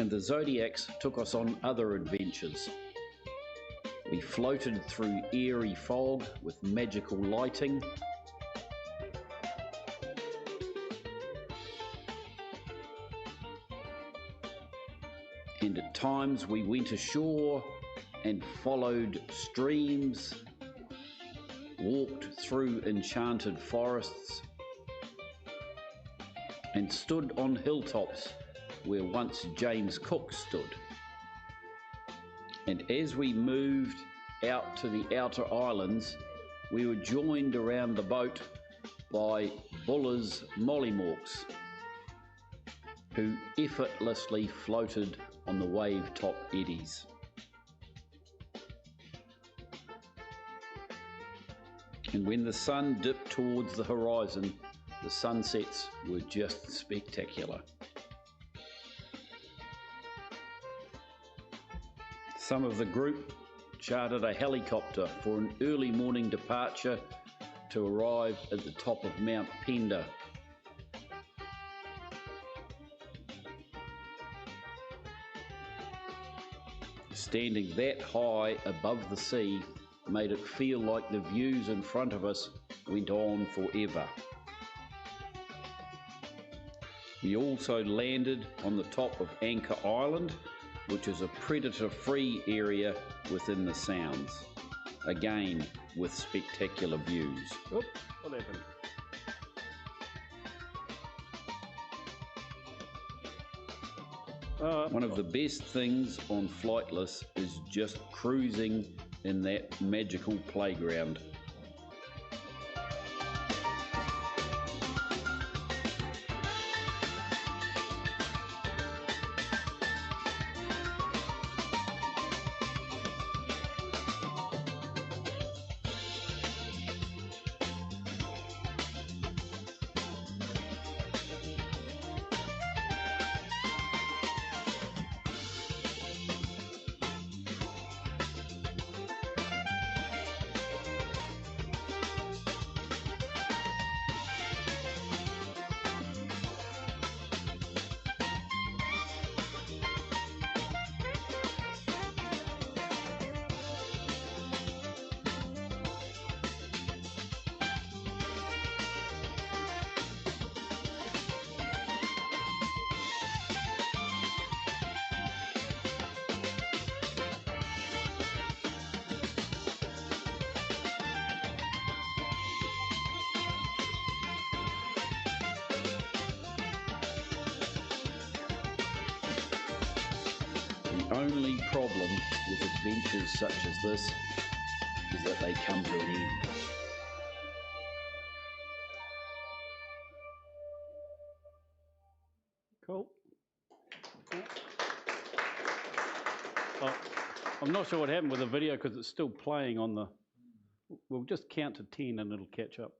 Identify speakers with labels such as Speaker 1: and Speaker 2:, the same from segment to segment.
Speaker 1: and the Zodiacs took us on other adventures. We floated through eerie fog with magical lighting, and at times we went ashore and followed streams, walked through enchanted forests, and stood on hilltops where once James Cook stood. And as we moved out to the outer islands, we were joined around the boat by Buller's mollymawks, who effortlessly floated on the wave-top eddies. And when the sun dipped towards the horizon, the sunsets were just spectacular. Some of the group chartered a helicopter for an early morning departure to arrive at the top of Mount Pender. Standing that high above the sea made it feel like the views in front of us went on forever. We also landed on the top of Anchor Island, which is a predator-free area within the Sounds, again with spectacular views.
Speaker 2: Oop, what happened?
Speaker 1: One of the best things on Flightless is just cruising in that magical playground. The only problem with adventures such as this is that they come to an end.
Speaker 2: Cool. Well, I'm not sure what happened with the video because it's still playing on the... We'll just count to 10 and it'll catch up.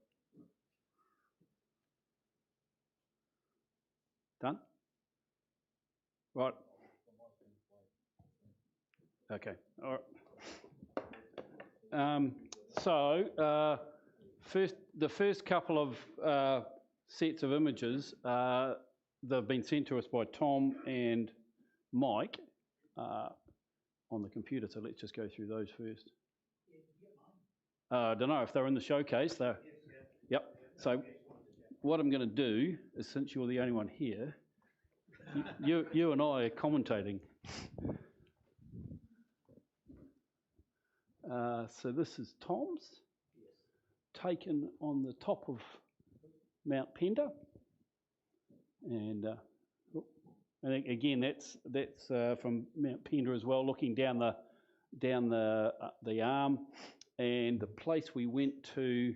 Speaker 2: Done? Right. Okay, all right. The first couple of sets of images, they've been sent to us by Tom and Mike on the computer, so let's just go through those first. I don't know if they're in the showcase. They're, yep. So what I'm going to do is, since you're the only one here, you and I are commentating. So this is Tom's, taken on the top of Mount Pender, and again that's from Mount Pender as well, looking down the arm, and the place we went to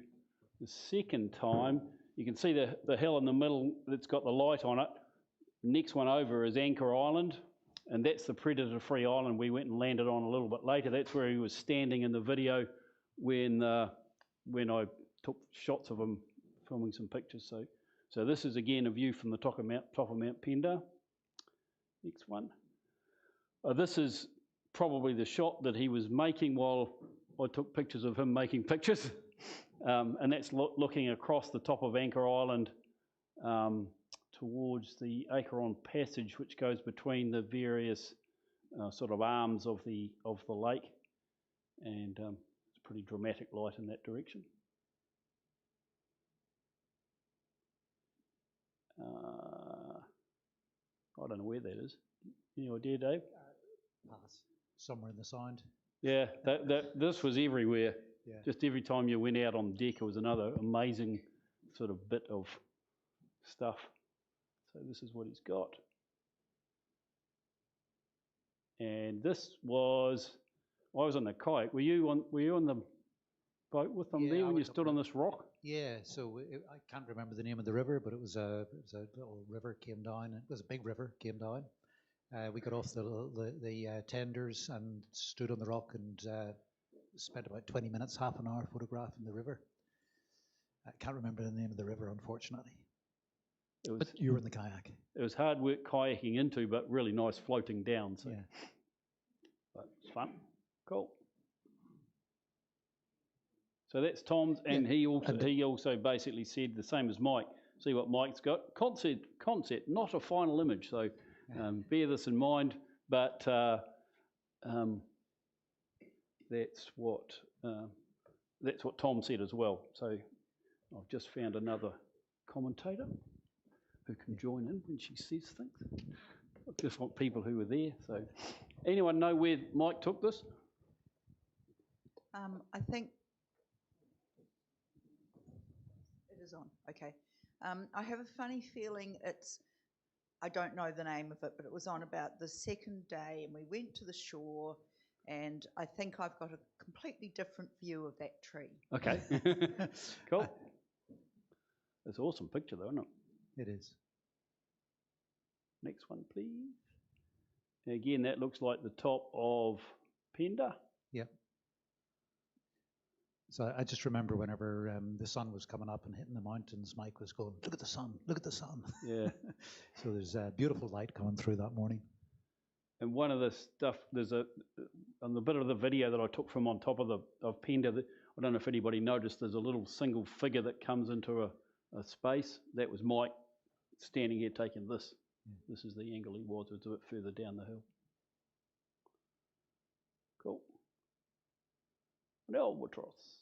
Speaker 2: the second time. You can see the hill in the middle that's got the light on it. Next one over is Anchor Island. And that's the predator-free island we went and landed on a little bit later. That's where he was standing in the video when I took shots of him filming some pictures. So this is again a view from the top of Mount Pender. Next one. This is probably the shot that he was making while I took pictures of him making pictures. And that's looking across the top of Anchor Island towards the Acheron Passage, which goes between the various sort of arms of the lake, and it's pretty dramatic light in that direction. I don't know where that is. Any idea, Dave?
Speaker 3: Pass. Somewhere in the sound.
Speaker 2: Yeah, this was everywhere.
Speaker 3: Yeah.
Speaker 2: Just every time you went out on deck, it was another amazing sort of bit of stuff. So this is what he's got. And this was, I was on the kayak. Were you on the boat with them there when you stood on this rock?
Speaker 3: Yeah, so I can't remember the name of the river, but it was a little river came down. It was a big river came down. We got off the tenders and stood on the rock and spent about 20 minutes, half an hour photographing the river. I can't remember the name of the river, unfortunately. But you were in the kayak.
Speaker 2: It was hard work kayaking into, but really nice floating down. So.
Speaker 3: Yeah.
Speaker 2: But it's fun. Cool. So that's Tom's, and he also basically said the same as Mike. See what Mike's got? Concept, not a final image. So bear this in mind. But that's what Tom said as well. So I've just found another commentator who can join in when she says things. I just want people who were there. So anyone know where Mike took this?
Speaker 4: I think it is on. Okay. I have a funny feeling I don't know the name of it, but it was on about the second day, and we went to the shore, and I think I've got a completely different view of that tree.
Speaker 2: Okay. Cool. It's an awesome picture though, isn't it?
Speaker 3: It is.
Speaker 2: Next one, please. Again, that looks like the top of Penda.
Speaker 3: Yep. So I just remember whenever the sun was coming up and hitting the mountains, Mike was going, "Look at the sun! Look at the sun!"
Speaker 2: Yeah.
Speaker 3: So there's beautiful light coming through that morning.
Speaker 2: And one of the stuff, on the bit of the video that I took from on top of Penda, I don't know if anybody noticed, there's a little single figure that comes into a space. That was Mike standing here taking this. Yeah. This is the angle he was. It was a bit further down the hill. Cool. An albatross.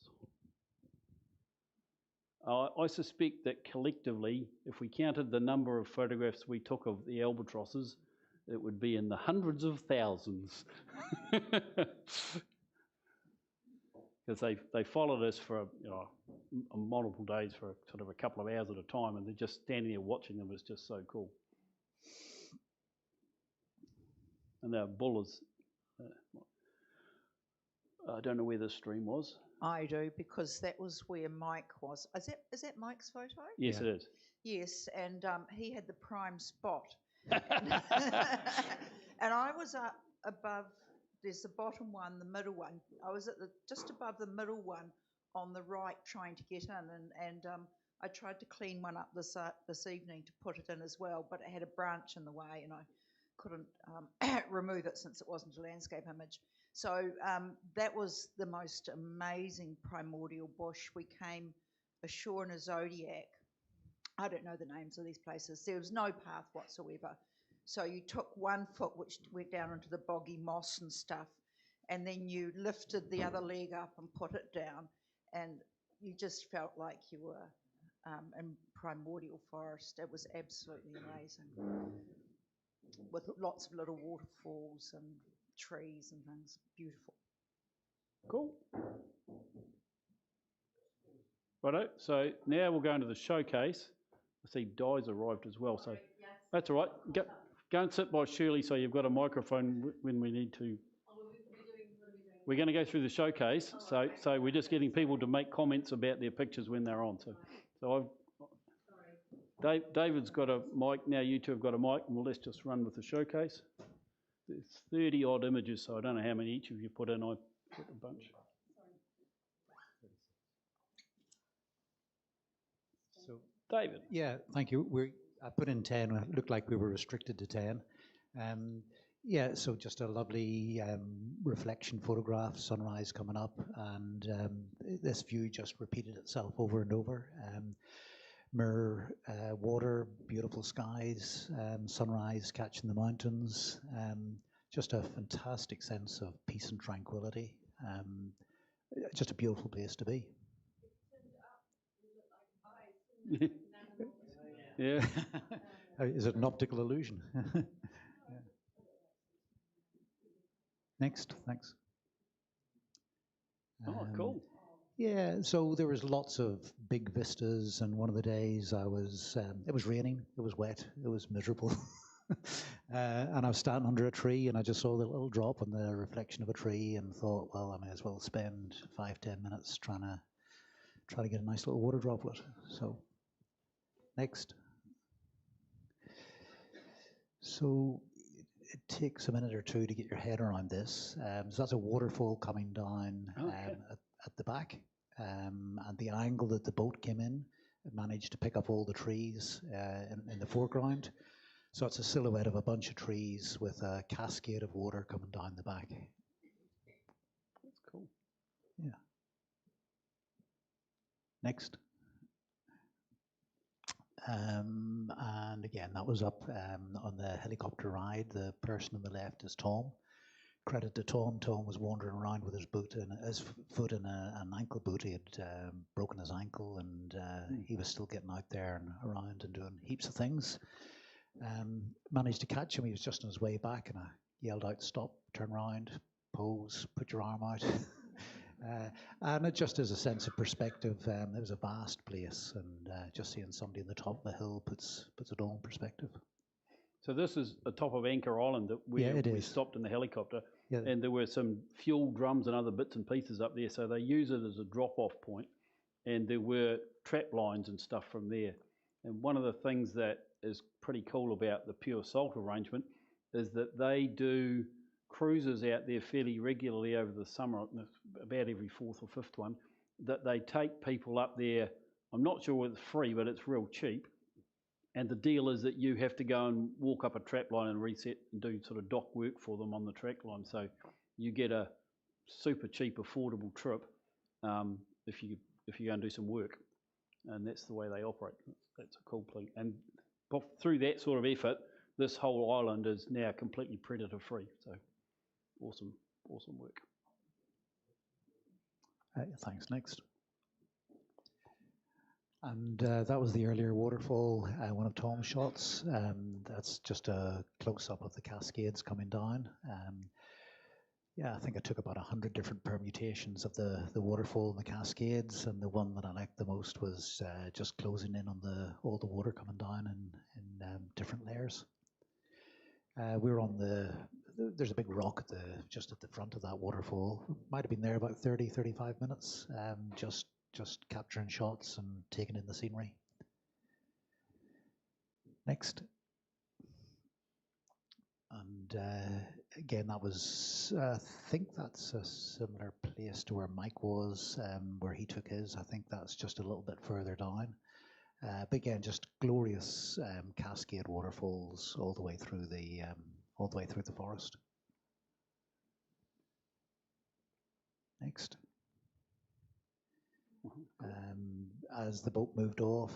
Speaker 2: I suspect that collectively, if we counted the number of photographs we took of the albatrosses, it would be in the hundreds of thousands. Because they followed us for multiple days for sort of a couple of hours at a time, and they're just standing there watching them. It's just so cool. And they're bullers. I don't know where this stream was.
Speaker 4: I do, because that was where Mike was. Is that Mike's photo?
Speaker 2: Yes, yeah. It is.
Speaker 4: Yes, and he had the prime spot. And I was up above, there's the bottom one, the middle one. I was at just above the middle one on the right trying to get in, and I tried to clean one up this evening to put it in as well, but it had a branch in the way and I couldn't remove it since it wasn't a landscape image. So that was the most amazing primordial bush. We came ashore in a Zodiac. I don't know the names of these places. There was no path whatsoever. So you took 1 foot, which went down into the boggy moss and stuff, and then you lifted the other leg up and put it down, and you just felt like you were in primordial forest. It was absolutely amazing, with lots of little waterfalls and trees and things. Beautiful.
Speaker 2: Cool. Righto, so now we'll go into the showcase. I see Di's arrived as well, so yes. That's all right. Go and sit by Shirley so you've got a microphone when we need to. We're going to go through the showcase, so we're just getting people to make comments about their pictures when they're on. So David's got a mic, now you two have got a mic, and let's just run with the showcase. There's 30 odd images, so I don't know how many each of you put in. I put a bunch.
Speaker 3: So
Speaker 2: David.
Speaker 3: Yeah, thank you. I put in 10. It looked like we were restricted to 10. Yeah, so just a lovely reflection photograph, sunrise coming up, and this view just repeated itself over and over. Mirror, water, beautiful skies, sunrise catching the mountains, just a fantastic sense of peace and tranquility. Just a beautiful place to be.
Speaker 2: Yeah.
Speaker 3: Is it an optical illusion? Yeah. Next, thanks.
Speaker 2: Oh, cool.
Speaker 3: Yeah, so there was lots of big vistas, and one of the days it was raining, it was wet, it was miserable. And I was standing under a tree, and I just saw the little drop on the reflection of a tree, and thought, well, I may as well spend 5-10 minutes trying to get a nice little water droplet. So, next. So it takes a minute or two to get your head around this. So that's a waterfall coming down at the back, and the angle that the boat came in, it managed to pick up all the trees in the foreground. So it's a silhouette of a bunch of trees with a cascade of water coming down the back.
Speaker 2: That's cool.
Speaker 3: Yeah. Next. And again, that was up on the helicopter ride. The person on the left is Tom. Credit to Tom. Tom was wandering around with his foot in an ankle boot. He had broken his ankle, and he was still getting out there and around and doing heaps of things. Managed to catch him. He was just on his way back, and I yelled out, "Stop, turn around, pose, put your arm out." And it just as a sense of perspective, it was a vast place, and just seeing somebody on the top of the hill puts it all in perspective.
Speaker 2: So this is the top of Anchor Island that we stopped in the helicopter, and there were some fuel drums and other bits and pieces up there, so they use it as a drop-off point, and there were trap lines and stuff from there. And one of the things that is pretty cool about the Pure Salt arrangement is that they do cruises out there fairly regularly over the summer, about every fourth or fifth one, that they take people up there. I'm not sure it's free, but it's real cheap. And the deal is that you have to go and walk up a trap line and reset and do sort of dock work for them on the track line. So you get a super cheap, affordable trip if you go and do some work. And that's the way they operate. That's a cool thing. And through that sort of effort, this whole island is now completely predator-free. So awesome work.
Speaker 3: Thanks. Next. And that was the earlier waterfall, one of Tom's shots. That's just a close-up of the cascades coming down. I think I took about 100 different permutations of the waterfall and the cascades, and the one that I liked the most was just closing in on all the water coming down in different layers. We were on there's a big rock just at the front of that waterfall. Might have been there about 30-35 minutes, just capturing shots and taking in the scenery. Next. And again, that was, I think that's a similar place to where Mike was, where he took his. I think that's just a little bit further down. But again, just glorious cascade waterfalls all the way through the forest. Next. As the boat moved off,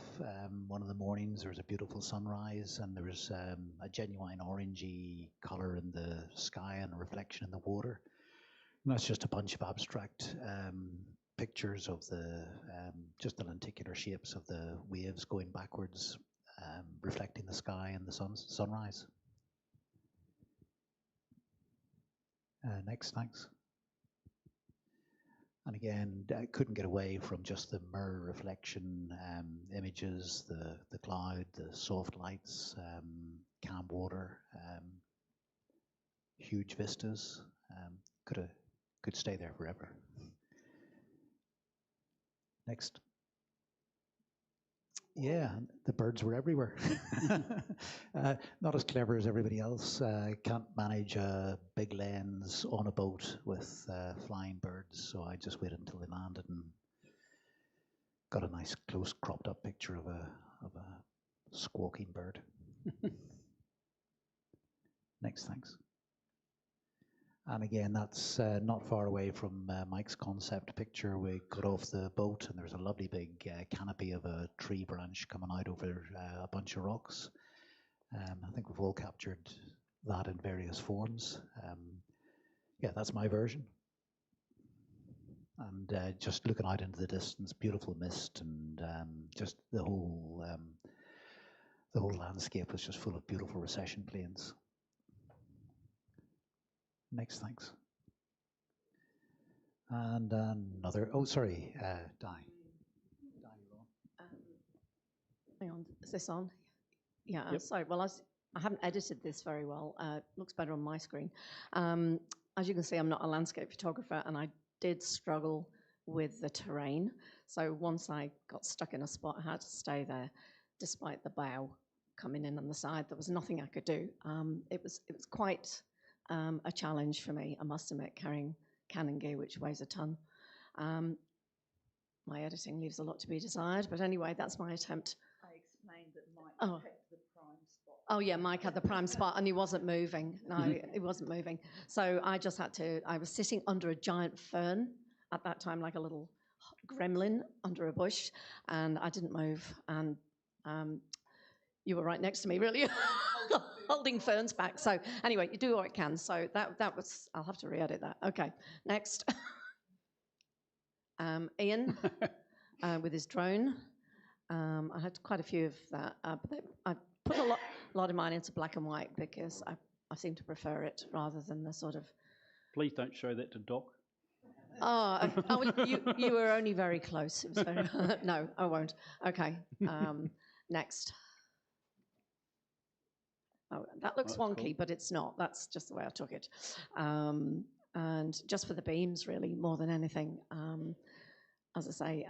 Speaker 3: one of the mornings there was a beautiful sunrise, and there was a genuine orangey colour in the sky and a reflection in the water. And that's just a bunch of abstract pictures of just the lenticular shapes of the waves going backwards, reflecting the sky and the sunrise. Next, thanks. And again, I couldn't get away from just the mirror reflection images, the cloud, the soft lights, calm water, huge vistas. Could stay there forever. Next. Yeah, the birds were everywhere. Not as clever as everybody else. Can't manage a big lens on a boat with flying birds, so I just waited until they landed and got a nice close cropped up picture of a squawking bird. Next, thanks. And again, that's not far away from Mike's concept picture. We got off the boat and there's a lovely big canopy of a tree branch coming out over a bunch of rocks. I think we've all captured that in various forms. Yeah, that's my version. And just looking out into the distance, beautiful mist, and just the whole landscape was just full of beautiful recession plains. Next, thanks. And another, oh, sorry, Di.
Speaker 5: Hang on, is this on? Yeah,
Speaker 2: Yep.
Speaker 5: sorry. Well, I haven't edited this very well. Looks better on my screen. As you can see, I'm not a landscape photographer, and I did struggle with the terrain. So once I got stuck in a spot, I had to stay there, despite the bow coming in on the side. There was nothing I could do. It was quite a challenge for me, I must admit, carrying Canon gear, which weighs a ton. My editing leaves a lot to be desired, but anyway, that's my attempt.
Speaker 4: I explained that Mike picked the prime spot.
Speaker 5: Oh yeah, Mike had the prime spot and he wasn't moving. No, he wasn't moving. So I just had to, I was sitting under a giant fern at that time, like a little gremlin under a bush, and I didn't move. And you were right next to me, really, holding ferns back. So anyway, you do what you can. So that was, I'll have to re-edit that. Okay, next. Ian with his drone. I had quite a few of that, but I put a lot of mine into black and white because I seem to prefer it rather than the sort of.
Speaker 2: Please don't show that to Doc.
Speaker 5: You were only very close. It was very, no, I won't. Okay, next. Oh, that looks wonky, cool. But it's not. That's just the way I took it. And just for the beams, really, more than anything. As I say,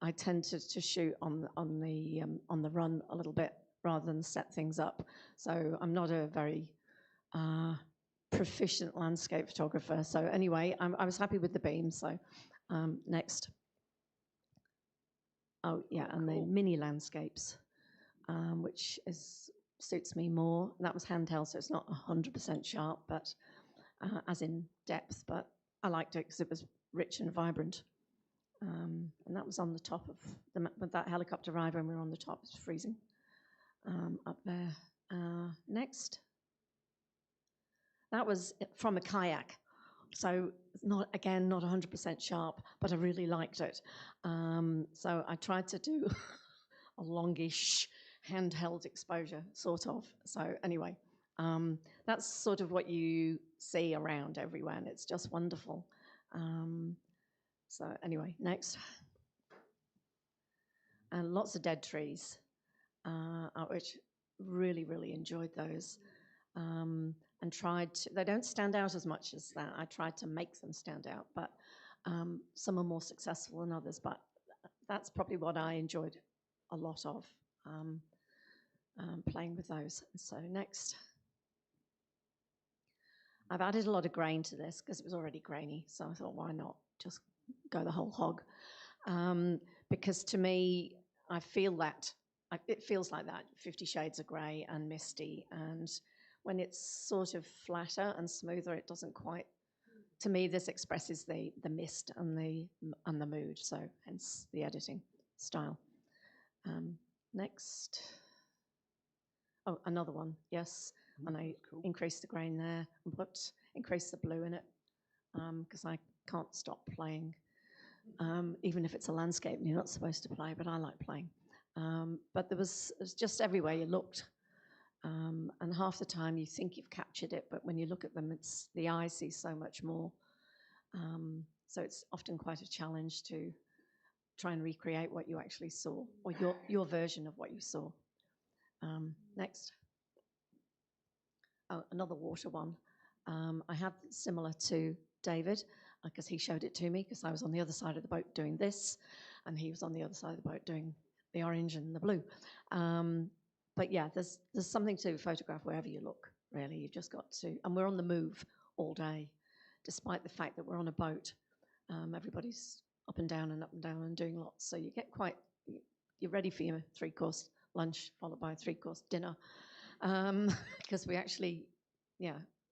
Speaker 5: I tend to shoot on the run a little bit rather than set things up. So I'm not a very proficient landscape photographer. So anyway, I was happy with the beams. So next. Oh yeah, and cool. The mini landscapes, which suits me more. That was handheld, so it's not 100% sharp, but as in depth. But I liked it because it was rich and vibrant. And that was on the top of with that helicopter ride when we were on the top. It was freezing up there. Next. That was from a kayak. So not 100% sharp, but I really liked it. So I tried to do a longish handheld exposure, sort of. So anyway, that's sort of what you see around everywhere, and it's just wonderful. So anyway, next. And lots of dead trees, which really, really enjoyed those. And tried to, they don't stand out as much as that. I tried to make them stand out, but some are more successful than others. But that's probably what I enjoyed a lot of, playing with those. So next. I've added a lot of grain to this because it was already grainy. So I thought, why not just go the whole hog? Because to me, I feel that, it feels like that, 50 Shades of Grey and misty, and when it's sort of flatter and smoother, it doesn't quite. To me, this expresses the mist and the mood. So hence the editing style. Next. Oh, another one. Yes, and I cool. Increased the grain there and increased the blue in it because I can't stop playing, even if it's a landscape and you're not supposed to play. But I like playing. But it was just everywhere you looked. And half the time you think you've captured it, but when you look at them, it's the eye sees so much more. So it's often quite a challenge to try and recreate what you actually saw, or your version of what you saw. Next. Oh, another water one. I had similar to David, because he showed it to me, because I was on the other side of the boat doing this, and he was on the other side of the boat doing the orange and the blue. But yeah, there's something to photograph wherever you look, really. You've just got to, and we're on the move all day, despite the fact that we're on a boat. Everybody's up and down and doing lots. So you get you're ready for your 3-course lunch, followed by a 3-course dinner. Because we actually,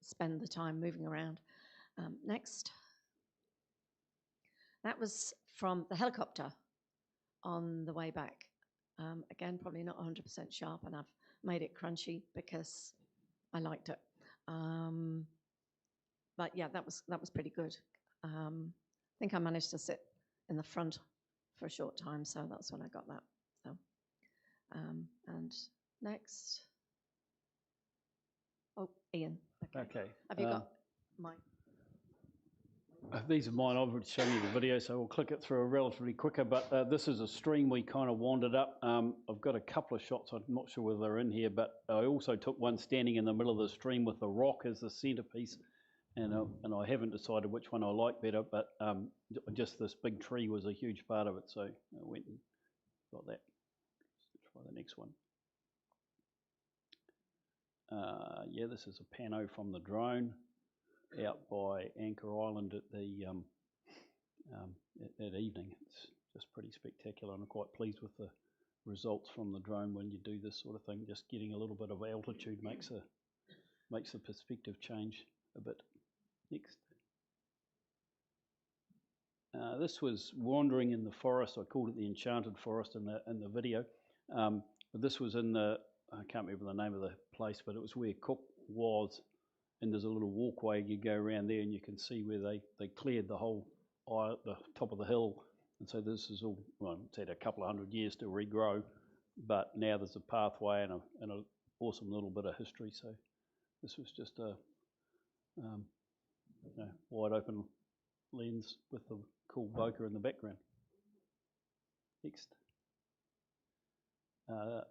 Speaker 5: spend the time moving around. Next. That was from the helicopter on the way back. Again, probably not 100% sharp, and I've made it crunchy because I liked it. But yeah, that was pretty good. I think I managed to sit in the front for a short time, so that's when I got that. So, and next. Oh, Ian.
Speaker 2: Okay.
Speaker 5: Have you got mine?
Speaker 2: These are mine. I've already shown you the video, so we'll click it through relatively quicker. But this is a stream we kind of wandered up. I've got a couple of shots. I'm not sure whether they're in here, but I also took one standing in the middle of the stream with the rock as the centerpiece. And I haven't decided which one I like better, but just this big tree was a huge part of it, so I went and got that. Let's try the next one. Yeah, this is a pano from the drone out by Anchor Island at the at evening. It's just pretty spectacular, and I'm quite pleased with the results from the drone when you do this sort of thing. Just getting a little bit of altitude makes the perspective change a bit. Next. This was wandering in the forest. I called it the Enchanted Forest in the video. But this was in the, I can't remember the name of the place, but it was where Cook was. And there's a little walkway, you go around there and you can see where they cleared the whole the top of the hill. And so this is all, well, it's had a couple of 100 years to regrow, but now there's a pathway and an awesome little bit of history. So this was just a wide open lens with the cool bokeh in the background. Next.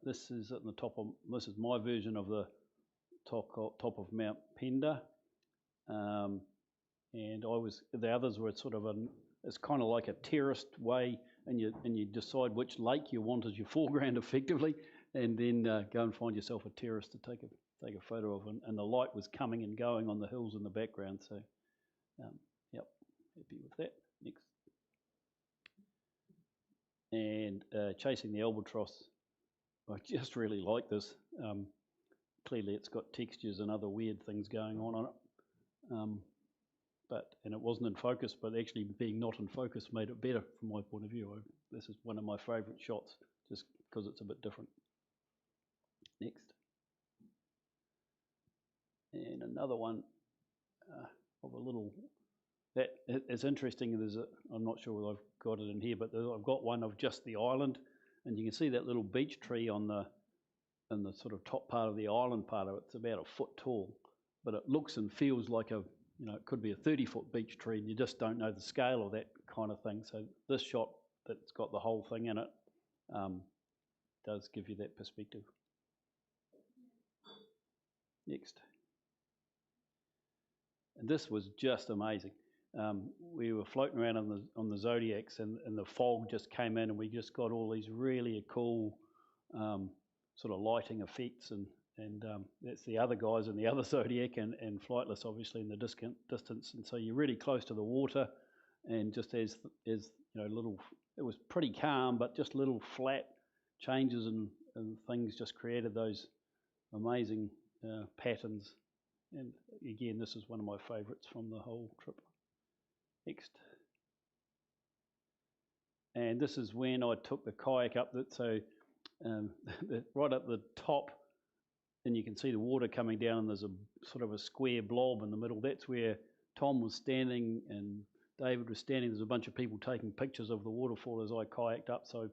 Speaker 2: This is at the top of, this is my version of the top of Mount Pender. And the others were sort of it's kind of like a terraced way, and you decide which lake you want as your foreground effectively, and then go and find yourself a terrace to take a photo of, and the light was coming and going on the hills in the background. So, yep, happy with that. Next. And chasing the albatross, I just really like this. Clearly, it's got textures and other weird things going on it. And it wasn't in focus, but actually being not in focus made it better from my point of view. This is one of my favourite shots, just because it's a bit different. Next. And another one of a little, that is interesting. I'm not sure whether I've got it in here, but I've got one of just the island, and you can see that little beech tree in the sort of top part of the island part of it. It's about a foot tall, but it looks and feels like it could be a 30-foot beech tree, and you just don't know the scale of that kind of thing. So this shot that's got the whole thing in it does give you that perspective. Next. And this was just amazing. We were floating around on the Zodiacs, and the fog just came in, and we just got all these really cool sort of lighting effects, and that's the other guys in the other Zodiac and Flightless obviously in the distance, and so you're really close to the water, and just as little, it was pretty calm, but just little flat changes and things just created those amazing patterns. And again, this is one of my favourites from the whole trip. Next. And this is when I took the kayak up, right at the top, and you can see the water coming down, and there's a sort of a square blob in the middle. That's where Tom was standing and David was standing. There's a bunch of people taking pictures of the waterfall as I kayaked up. So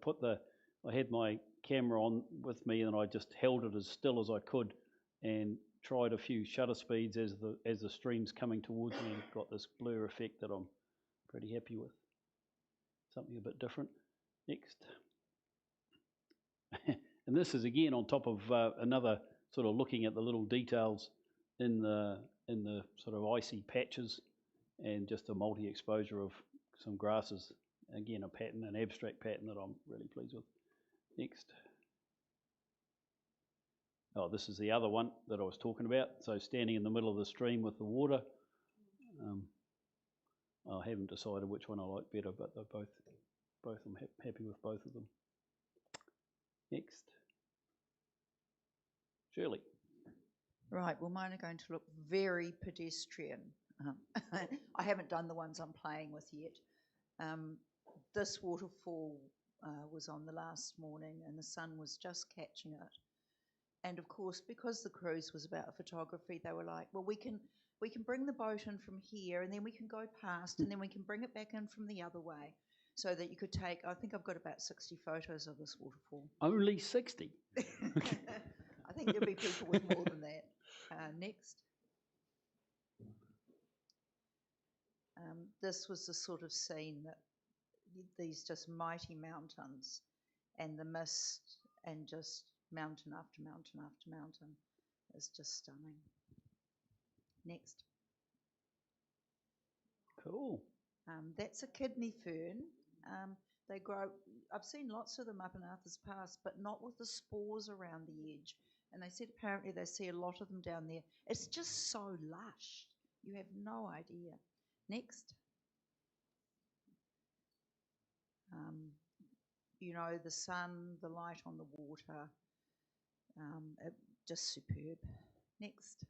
Speaker 2: I had my camera on with me, and I just held it as still as I could and tried a few shutter speeds as the stream's coming towards me, and got this blur effect that I'm pretty happy with. Something a bit different. Next. And this is again on top of another sort of looking at the little details in the sort of icy patches, and just a multi-exposure of some grasses. Again, an abstract pattern that I'm really pleased with. Next. Oh, this is the other one that I was talking about. So standing in the middle of the stream with the water. I haven't decided which one I like better, but they're both I'm happy with both of them. Next. Shirley.
Speaker 4: Right, well, mine are going to look very pedestrian. I haven't done the ones I'm playing with yet. This waterfall was on the last morning and the sun was just catching it. And of course, because the cruise was about photography, they were like, well, we can bring the boat in from here and then we can go past and then we can bring it back in from the other way so that you could take, I think I've got about 60 photos of this waterfall.
Speaker 2: Only 60?
Speaker 4: I think there'll be people with more than that. Next. This was the sort of scene that these just mighty mountains and the mist and just mountain after mountain after mountain is just stunning. Next.
Speaker 2: Cool.
Speaker 4: That's a kidney fern. They grow, I've seen lots of them up in Arthur's Pass, but not with the spores around the edge. And they said apparently they see a lot of them down there. It's just so lush. You have no idea. Next. You know, the sun, the light on the water, just superb. Next.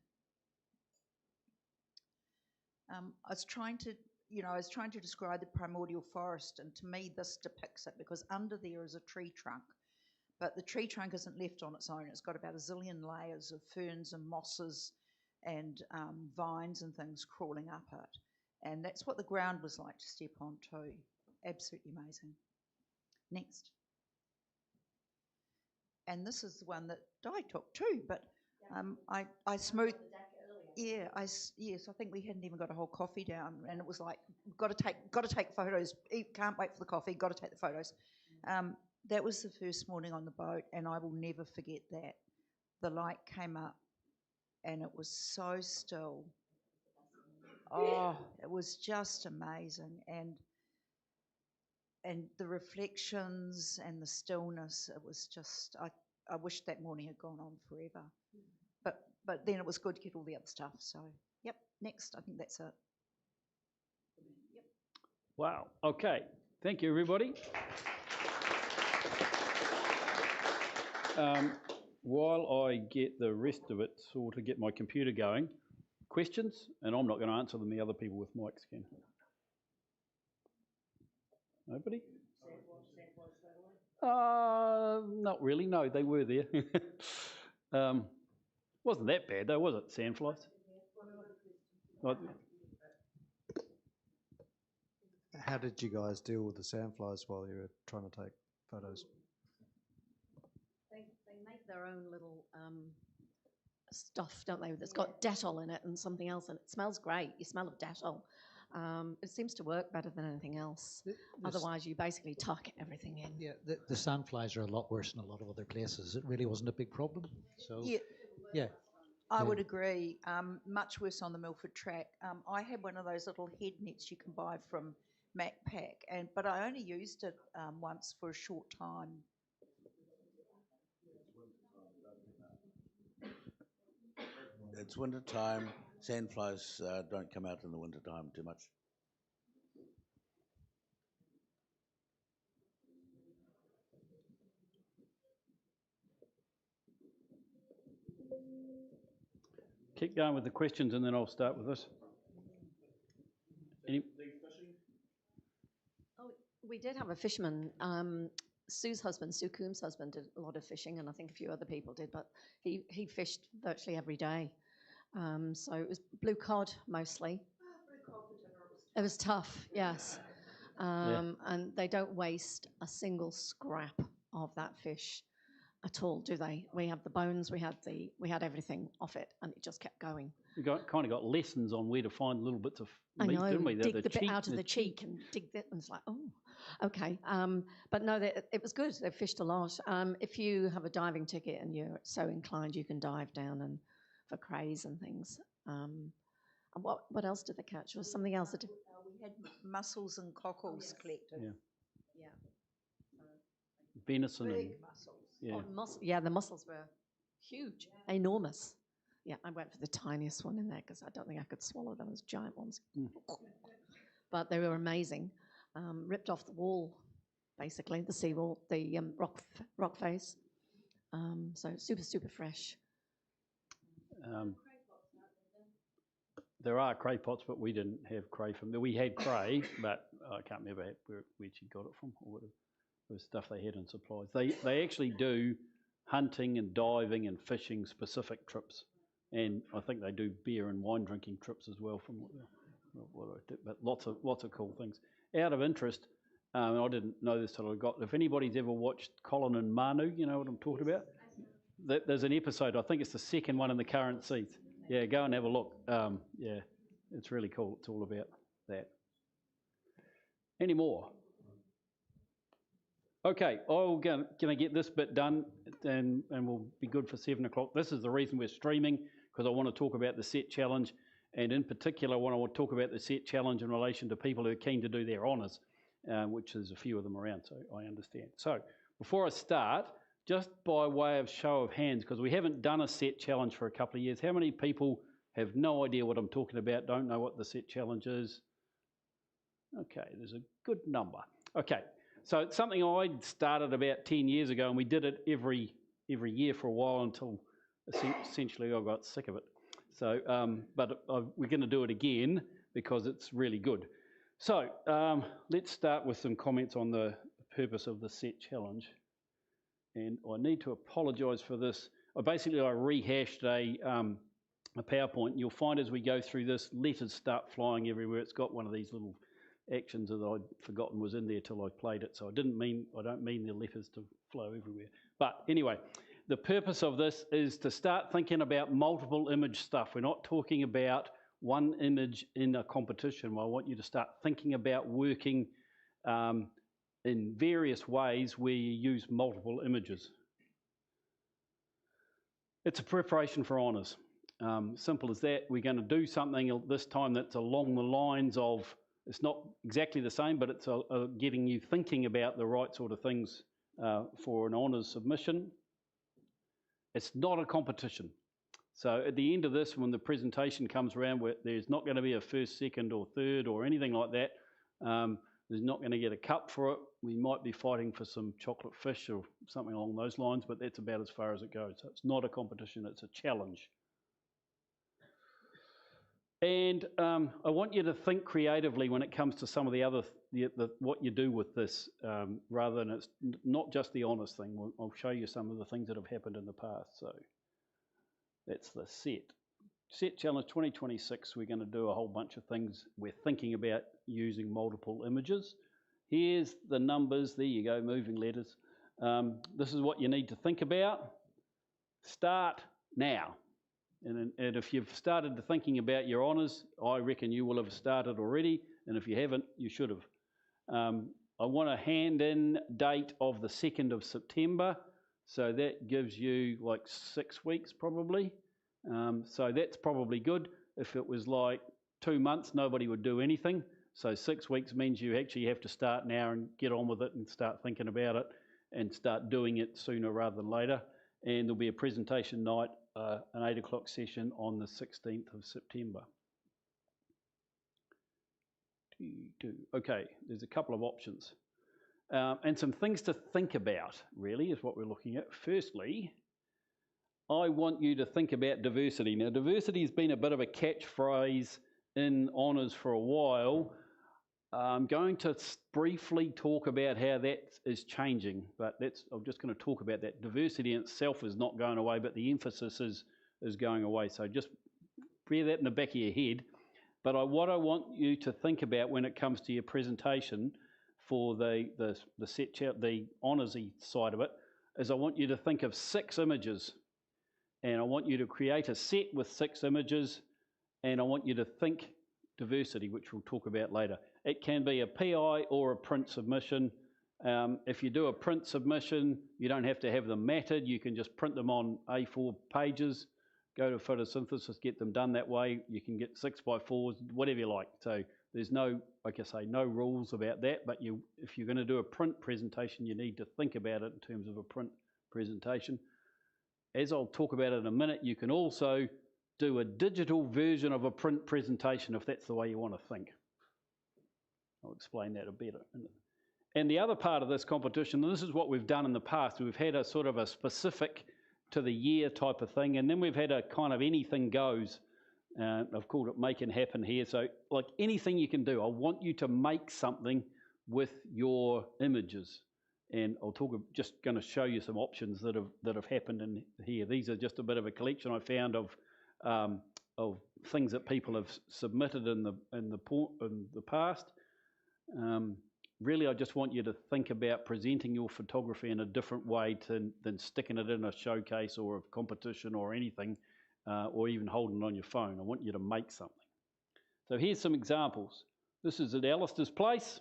Speaker 4: I was trying to describe the primordial forest, and to me this depicts it because under there is a tree trunk. But the tree trunk isn't left on its own. It's got about a zillion layers of ferns and mosses and vines and things crawling up it. And that's what the ground was like to step on too. Absolutely amazing. Next. And this is the one that Di took too, but I smoothed. Yeah, yes, I think we hadn't even got a whole coffee down, and it was like, got to take photos. Can't wait for the coffee. Got to take the photos. That was the first morning on the boat, and I will never forget that. The light came up, and it was so still. Oh, it was just amazing, and the reflections and the stillness. It was just. I wish that morning had gone on forever, but then it was good to get all the other stuff. So, yep. Next, I think that's it. Yep.
Speaker 2: Wow. Okay. Thank you, everybody. While I get the rest of it sort of get my computer going, questions, and I'm not going to answer them, the other people with mics can. Nobody? Not really, no, they were there. Wasn't that bad though, was it, sandflies?
Speaker 6: How did you guys deal with the sandflies while you were trying to take photos?
Speaker 5: They make their own little stuff, don't they? That's got Dettol in it and something else, and it smells great. You smell of Dettol. It seems to work better than anything else. Otherwise, you basically tuck everything in.
Speaker 3: Yeah, the sandflies are a lot worse in a lot of other places. It really wasn't a big problem. So, yeah.
Speaker 4: I would agree. Much worse on the Milford track. I had one of those little head nets you can buy from Macpac, but I only used it once for a short time.
Speaker 7: It's winter time. Sandflies don't come out in the winter time too much.
Speaker 2: Keep going with the questions and then I'll start with this.
Speaker 5: Oh, we did have a fisherman. Sue's husband, Sue Coombs' husband, did a lot of fishing, and I think a few other people did, but he fished virtually every day. So it was blue cod mostly. It was tough, yes. And they don't waste a single scrap of that fish at all, do they? We have the bones, we had everything off it, and it just kept going.
Speaker 2: We kind of got lessons on where to find little bits of meat, didn't we?
Speaker 5: Dig the bit out of the cheek and dig that, and it's like, oh, okay. But no, it was good. They fished a lot. If you have a diving ticket and you're so inclined, you can dive down and for crays and things. And what else did they catch? Was something else that?
Speaker 4: We had mussels and cockles collected.
Speaker 5: Yeah.
Speaker 2: Venison.
Speaker 4: Big mussels.
Speaker 2: Yeah.
Speaker 5: The mussels were huge, enormous. Yeah, I went for the tiniest one in there because I don't think I could swallow those giant ones. But they were amazing. Ripped off the wall, basically, the seawall, the rock face. So super, super fresh.
Speaker 2: There are cray pots, but we didn't have cray from there. We had cray, but I can't remember where she got it from or whatever. It was stuff they had in supplies. They actually do hunting and diving and fishing specific trips, and I think they do beer and wine drinking trips as well. From what I did, but lots of cool things. Out of interest, I didn't know this till I got. If anybody's ever watched Colin and Manu, you know what I'm talking about. There's an episode. I think it's the second one in the current season. Yeah, go and have a look. Yeah, it's really cool. It's all about that. Any more? Okay, I'm going to get this bit done and we'll be good for 7 o'clock. This is the reason we're streaming, because I want to talk about the SET challenge, and in particular I want to talk about the SET challenge in relation to people who are keen to do their honours, which is a few of them around, so I understand. So before I start, just by way of show of hands, because we haven't done a SET challenge for a couple of years, how many people have no idea what I'm talking about, don't know what the SET challenge is? Okay, there's a good number. Okay, so it's something I started about 10 years ago, and we did it every year for a while until essentially I got sick of it. So, but we're going to do it again because it's really good. So let's start with some comments on the purpose of the SET challenge. And I need to apologise for this. I rehashed a PowerPoint. And you'll find as we go through this, letters start flying everywhere. It's got one of these little actions that I'd forgotten was in there till I played it. So I don't mean the letters to flow everywhere. But anyway, the purpose of this is to start thinking about multiple image stuff. We're not talking about one image in a competition. I want you to start thinking about working in various ways where you use multiple images. It's a preparation for honours. Simple as that. We're going to do something this time that's along the lines of, it's not exactly the same, but it's getting you thinking about the right sort of things for an honours submission. It's not a competition. So at the end of this, when the presentation comes around, there's not going to be a first, second or third or anything like that. There's not going to get a cup for it. We might be fighting for some chocolate fish or something along those lines, but that's about as far as it goes. So it's not a competition, it's a challenge. And I want you to think creatively when it comes to some of the other, what you do with this, rather than it's not just the honours thing. I'll show you some of the things that have happened in the past. So that's the SET Challenge 2026. We're going to do a whole bunch of things. We're thinking about using multiple images. Here's the numbers. There you go, moving letters. This is what you need to think about. Start now. And if you've started thinking about your honours, I reckon you will have started already. And if you haven't, you should have. I want a hand-in date of the 2nd of September. So that gives you like 6 weeks probably. So that's probably good. If it was like 2 months, nobody would do anything. So 6 weeks means you actually have to start now and get on with it and start thinking about it and start doing it sooner rather than later. And there'll be a presentation night, an 8 o'clock session on the 16th of September. Okay, there's a couple of options. And some things to think about, really, is what we're looking at. Firstly, I want you to think about diversity. Now, diversity has been a bit of a catchphrase in honours for a while. I'm going to briefly talk about how that is changing, but I'm just going to talk about that. Diversity in itself is not going away, but the emphasis is going away. So just bear that in the back of your head. But what I want you to think about when it comes to your presentation for the honours-y side of it is I want you to think of 6 images. And I want you to create a set with 6 images, and I want you to think diversity, which we'll talk about later. It can be a PI or a print submission. If you do a print submission, you don't have to have them matted. You can just print them on A4 pages, go to photosynthesis, get them done that way. You can get 6x4s, whatever you like. So there's no, like I say, no rules about that. But if you're going to do a print presentation, you need to think about it in terms of a print presentation. As I'll talk about in a minute, you can also do a digital version of a print presentation if that's the way you want to think. I'll explain that a bit. And the other part of this competition, and this is what we've done in the past, we've had a sort of a specific to the year type of thing. And then we've had a kind of anything goes. I've called it Make It Happen here. So like anything you can do, I want you to make something with your images. And I'll just going to show you some options that have happened in here. These are just a bit of a collection I found of things that people have submitted in the past. Really, I just want you to think about presenting your photography in a different way than sticking it in a showcase or a competition or anything, or even holding it on your phone. I want you to make something. So here's some examples. This is at Alistair's place,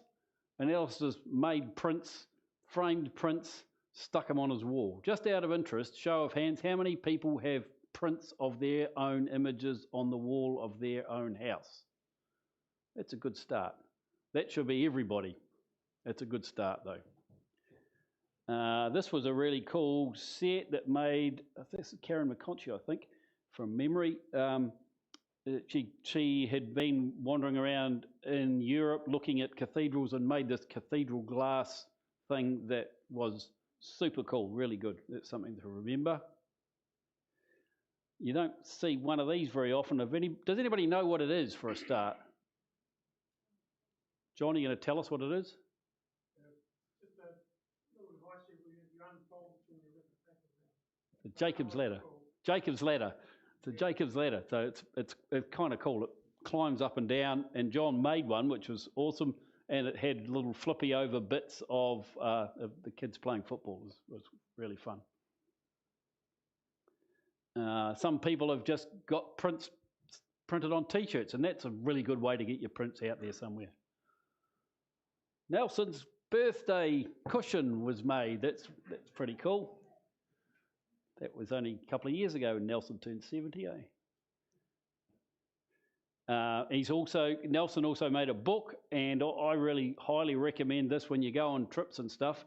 Speaker 2: and Alistair's made prints, framed prints, stuck them on his wall. Just out of interest, show of hands, how many people have prints of their own images on the wall of their own house? That's a good start. That should be everybody. That's a good start, though. This was a really cool set that made, this is Karen McConchie, I think, from memory. She had been wandering around in Europe looking at cathedrals and made this cathedral glass thing that was super cool, really good. That's something to remember. You don't see one of these very often. Does anybody know what it is for a start? John, are you going to tell us what it is?
Speaker 8: Just a little device where you unfold and you rip it back around.
Speaker 2: The Jacob's ladder. Jacob's ladder. It's a Jacob's ladder. So it's kind of cool. It climbs up and down, and John made one, which was awesome, and it had little flippy over bits of the kids playing football. It was really fun. Some people have just got prints printed on T-shirts, and that's a really good way to get your prints out there somewhere. Nelson's birthday cushion was made. That's pretty cool. That was only a couple of years ago when Nelson turned 70, Nelson also made a book, and I really highly recommend this when you go on trips and stuff.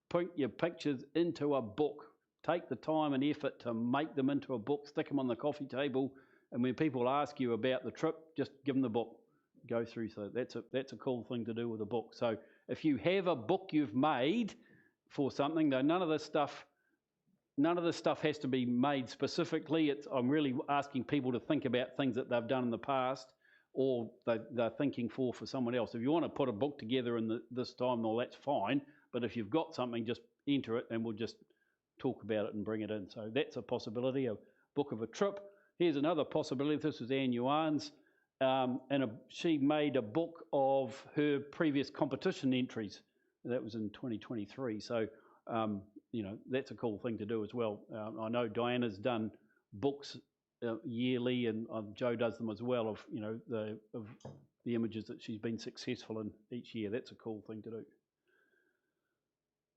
Speaker 2: Put your pictures into a book. Take the time and effort to make them into a book, stick them on the coffee table, and when people ask you about the trip, just give them the book. Go through. So that's a cool thing to do with a book. So if you have a book you've made for something, though none of this stuff has to be made specifically. I'm really asking people to think about things that they've done in the past or they're thinking for someone else. If you want to put a book together in this time, well, that's fine. But if you've got something, just enter it and we'll just talk about it and bring it in. So that's a possibility, a book of a trip. Here's another possibility. This is Anne Yuan's. She made a book of her previous competition entries. That was in 2023. So, that's a cool thing to do as well. I know Diana's done books yearly, and Joe does them as well of the images that she's been successful in each year. That's a cool thing to do.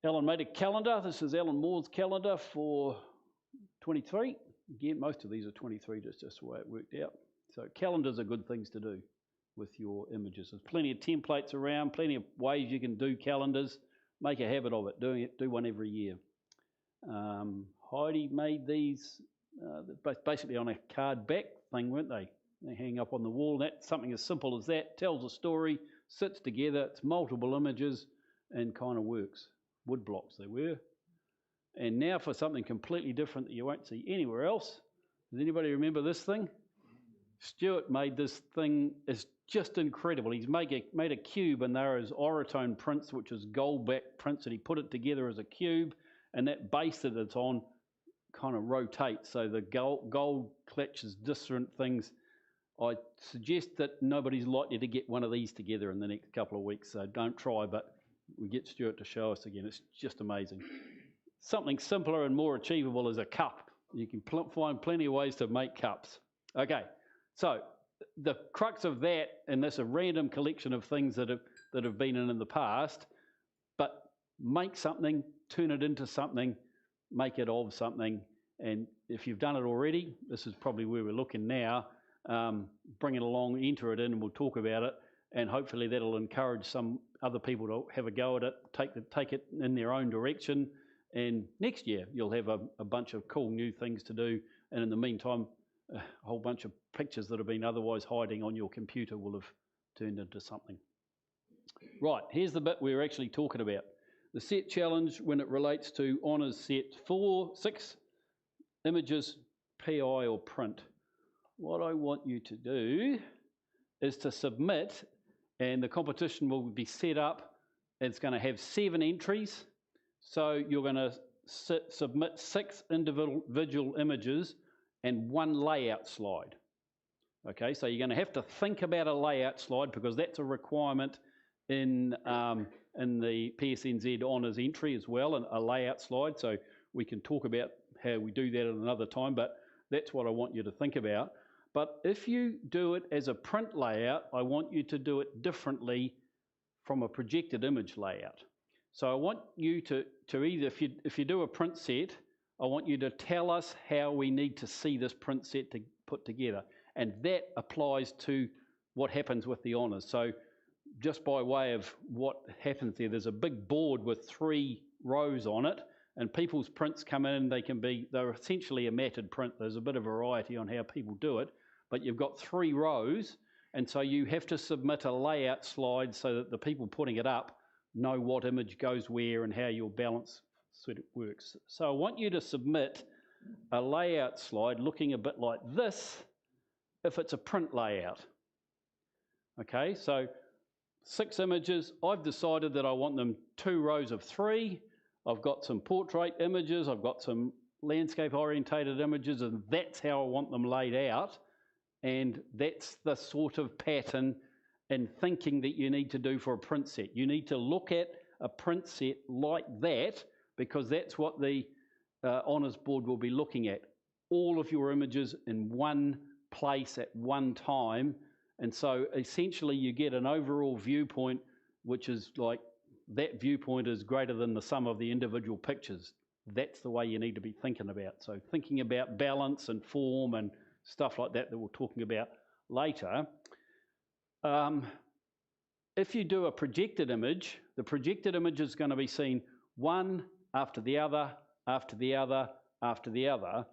Speaker 2: Ellen made a calendar. This is Ellen Moore's calendar for 23. Again, most of these are 23, just the way it worked out. So calendars are good things to do with your images. There's plenty of templates around, plenty of ways you can do calendars. Make a habit of it, doing it. Do one every year. Heidi made these basically on a card back thing, weren't they? They hang up on the wall. That's something as simple as that. Tells a story, sits together, it's multiple images, and kind of works. Wood blocks they were. And now for something completely different that you won't see anywhere else. Does anybody remember this thing? Stuart made this thing. It's just incredible. He's made a cube, and there is Orotone prints, which is gold-back prints, and he put it together as a cube, and that base that it's on kind of rotates, so the gold clutches different things. I suggest that nobody's likely to get one of these together in the next couple of weeks, so don't try, but we get Stuart to show us again. It's just amazing. Something simpler and more achievable is a cup. You can find plenty of ways to make cups. Okay. So the crux of that, and that's a random collection of things that have been in the past, but make something, turn it into something, make it of something, and if you've done it already, this is probably where we're looking now, bring it along, enter it in, and we'll talk about it, and hopefully that'll encourage some other people to have a go at it, take it in their own direction, and next year you'll have a bunch of cool new things to do, and in the meantime, a whole bunch of pictures that have been otherwise hiding on your computer will have turned into something. Right, here's the bit we're actually talking about. The set challenge when it relates to honours set 4, 6, images, PI or print, what I want you to do is to submit, and the competition will be set up. It's going to have 7 entries. So you're going to submit 6 individual images and 1 layout slide. Okay, so you're going to have to think about a layout slide because that's a requirement in the PSNZ Honours entry as well, and a layout slide. So we can talk about how we do that at another time, but that's what I want you to think about. But if you do it as a print layout, I want you to do it differently from a projected image layout. So I want you to either, if you do a print set, I want you to tell us how we need to see this print set to put together. And that applies to what happens with the honours. So just by way of what happens there's a big board with 3 rows on it, and people's prints come in, they're essentially a matted print. There's a bit of variety on how people do it, but you've got 3 rows, and so you have to submit a layout slide so that the people putting it up know what image goes where and how your balance sort of works. So I want you to submit a layout slide looking a bit like this if it's a print layout. Okay, so 6 images. I've decided that I want them 2 rows of 3. I've got some portrait images, I've got some landscape orientated images, and that's how I want them laid out. And that's the sort of pattern and thinking that you need to do for a print set. You need to look at a print set like that because that's what the Honours Board will be looking at. All of your images in one place at one time. And so essentially you get an overall viewpoint which is like that viewpoint is greater than the sum of the individual pictures. That's the way you need to be thinking about. So thinking about balance and form and stuff like that we're talking about later. If you do a projected image, the projected image is going to be seen one after the other, after the other, after the other.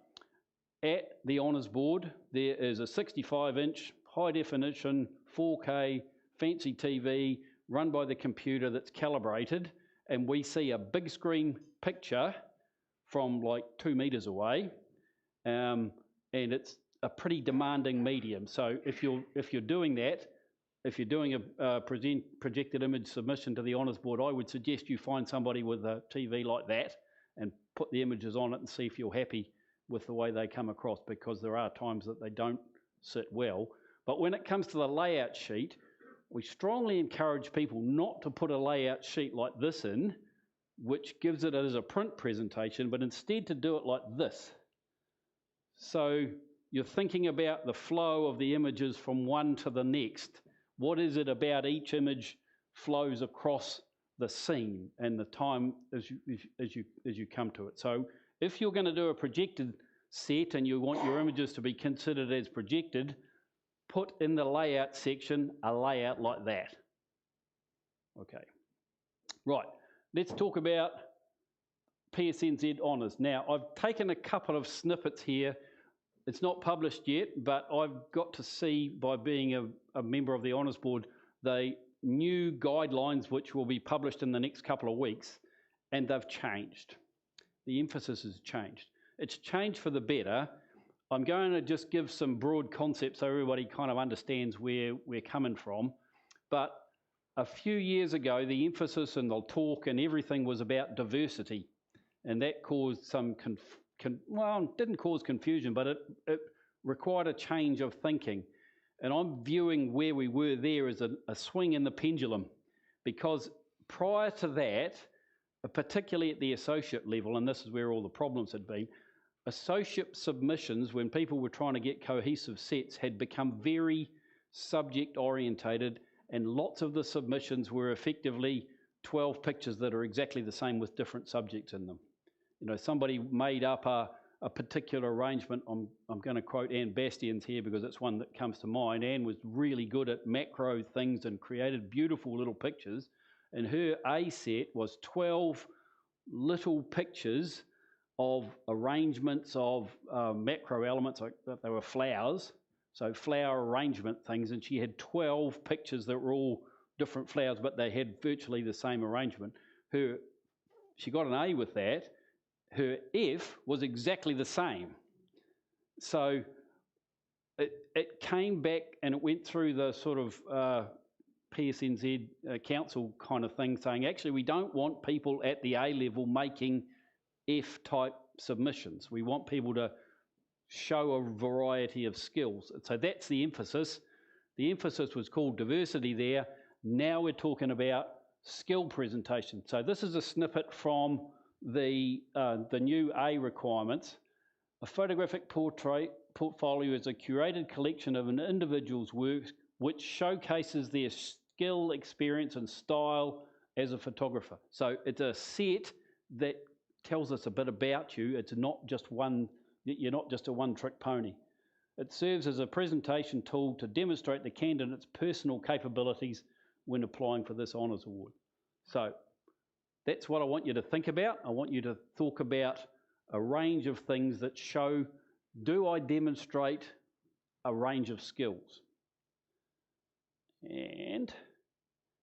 Speaker 2: At the Honours Board, there is a 65-inch, high-definition, 4K, fancy TV, run by the computer that's calibrated, and we see a big screen picture from like 2 meters away, and it's a pretty demanding medium. So if you're doing that, if you're doing a projected image submission to the Honours Board, I would suggest you find somebody with a TV like that and put the images on it and see if you're happy with the way they come across, because there are times that they don't sit well. But when it comes to the layout sheet, we strongly encourage people not to put a layout sheet like this in, which gives it as a print presentation, but instead to do it like this. So you're thinking about the flow of the images from one to the next. What is it about each image flows across the scene and the time as you come to it? So if you're going to do a projected set and you want your images to be considered as projected, put in the layout section a layout like that. Okay, right, let's talk about PSNZ Honours. Now, I've taken a couple of snippets here. It's not published yet, but I've got to see, by being a member of the Honours Board, the new guidelines which will be published in the next couple of weeks, and they've changed. The emphasis has changed. It's changed for the better. I'm going to just give some broad concepts so everybody kind of understands where we're coming from. But a few years ago, the emphasis and the talk and everything was about diversity, and that caused some well, it didn't cause confusion, but it required a change of thinking. And I'm viewing where we were there as a swing in the pendulum, because prior to that, particularly at the associate level, and this is where all the problems had been, associate submissions, when people were trying to get cohesive sets, had become very subject orientated, and lots of the submissions were effectively 12 pictures that are exactly the same with different subjects in them. You know, somebody made up a particular arrangement. I'm going to quote Anne Bastian's here because it's one that comes to mind. Anne was really good at macro things and created beautiful little pictures, and her A set was 12 little pictures of arrangements of macro elements, like they were flowers, so flower arrangement things, and she had 12 pictures that were all different flowers, but they had virtually the same arrangement. She got an A with that, her F was exactly the same. So it came back and it went through the sort of PSNZ council kind of thing, saying actually we don't want people at the A level making F-type submissions. We want people to show a variety of skills. So that's the emphasis. The emphasis was called diversity there. Now we're talking about skill presentation. So this is a snippet from the new A requirements. A photographic portfolio is a curated collection of an individual's works which showcases their skill, experience and style as a photographer. So it's a set that tells us a bit about you. It's not just one, you're not just a one-trick pony. It serves as a presentation tool to demonstrate the candidate's personal capabilities when applying for this honours award. So that's what I want you to think about. I want you to talk about a range of things that show, do I demonstrate a range of skills? And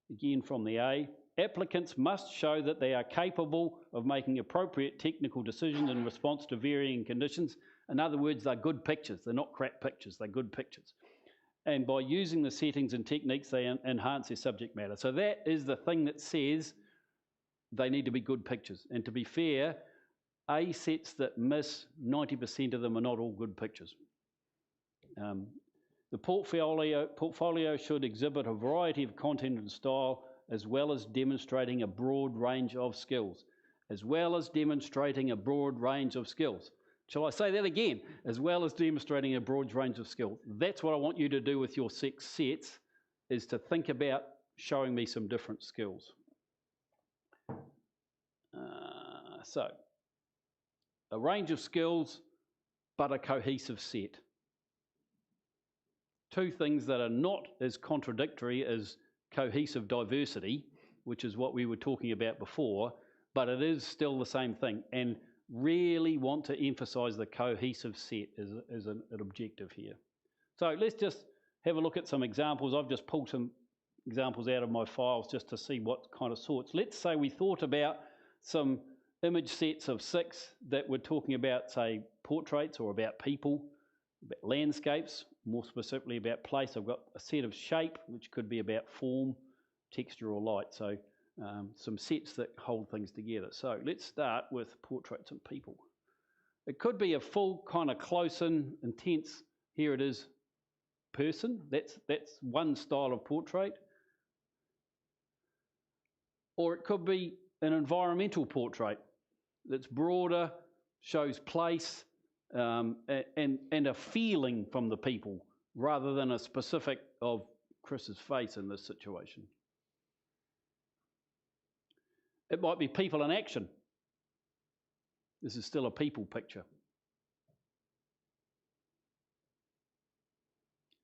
Speaker 2: again from the A, applicants must show that they are capable of making appropriate technical decisions in response to varying conditions. In other words, they're good pictures. They're not crap pictures, they're good pictures. And by using the settings and techniques, they enhance their subject matter. So that is the thing that says they need to be good pictures. And to be fair, A sets that miss, 90% of them are not all good pictures. The portfolio should exhibit a variety of content and style, as well as demonstrating a broad range of skills. As well as demonstrating a broad range of skills. Shall I say that again? As well as demonstrating a broad range of skills. That's what I want you to do with your 6 sets, is to think about showing me some different skills. So, a range of skills, but a cohesive set. 2 things that are not as contradictory as cohesive diversity, which is what we were talking about before, but it is still the same thing. And really want to emphasise the cohesive set as an objective here. So let's just have a look at some examples. I've just pulled some examples out of my files just to see what kind of sorts. Let's say we thought about some image sets of 6 that were talking about, say, portraits or about people, about landscapes, more specifically about place. I've got a set of shape, which could be about form, texture or light. So some sets that hold things together. So let's start with portraits and people. It could be a full kind of close-in, intense, here it is, person. That's one style of portrait. Or it could be an environmental portrait that's broader, shows place, and a feeling from the people rather than a specific of Chris's face in this situation. It might be people in action. This is still a people picture.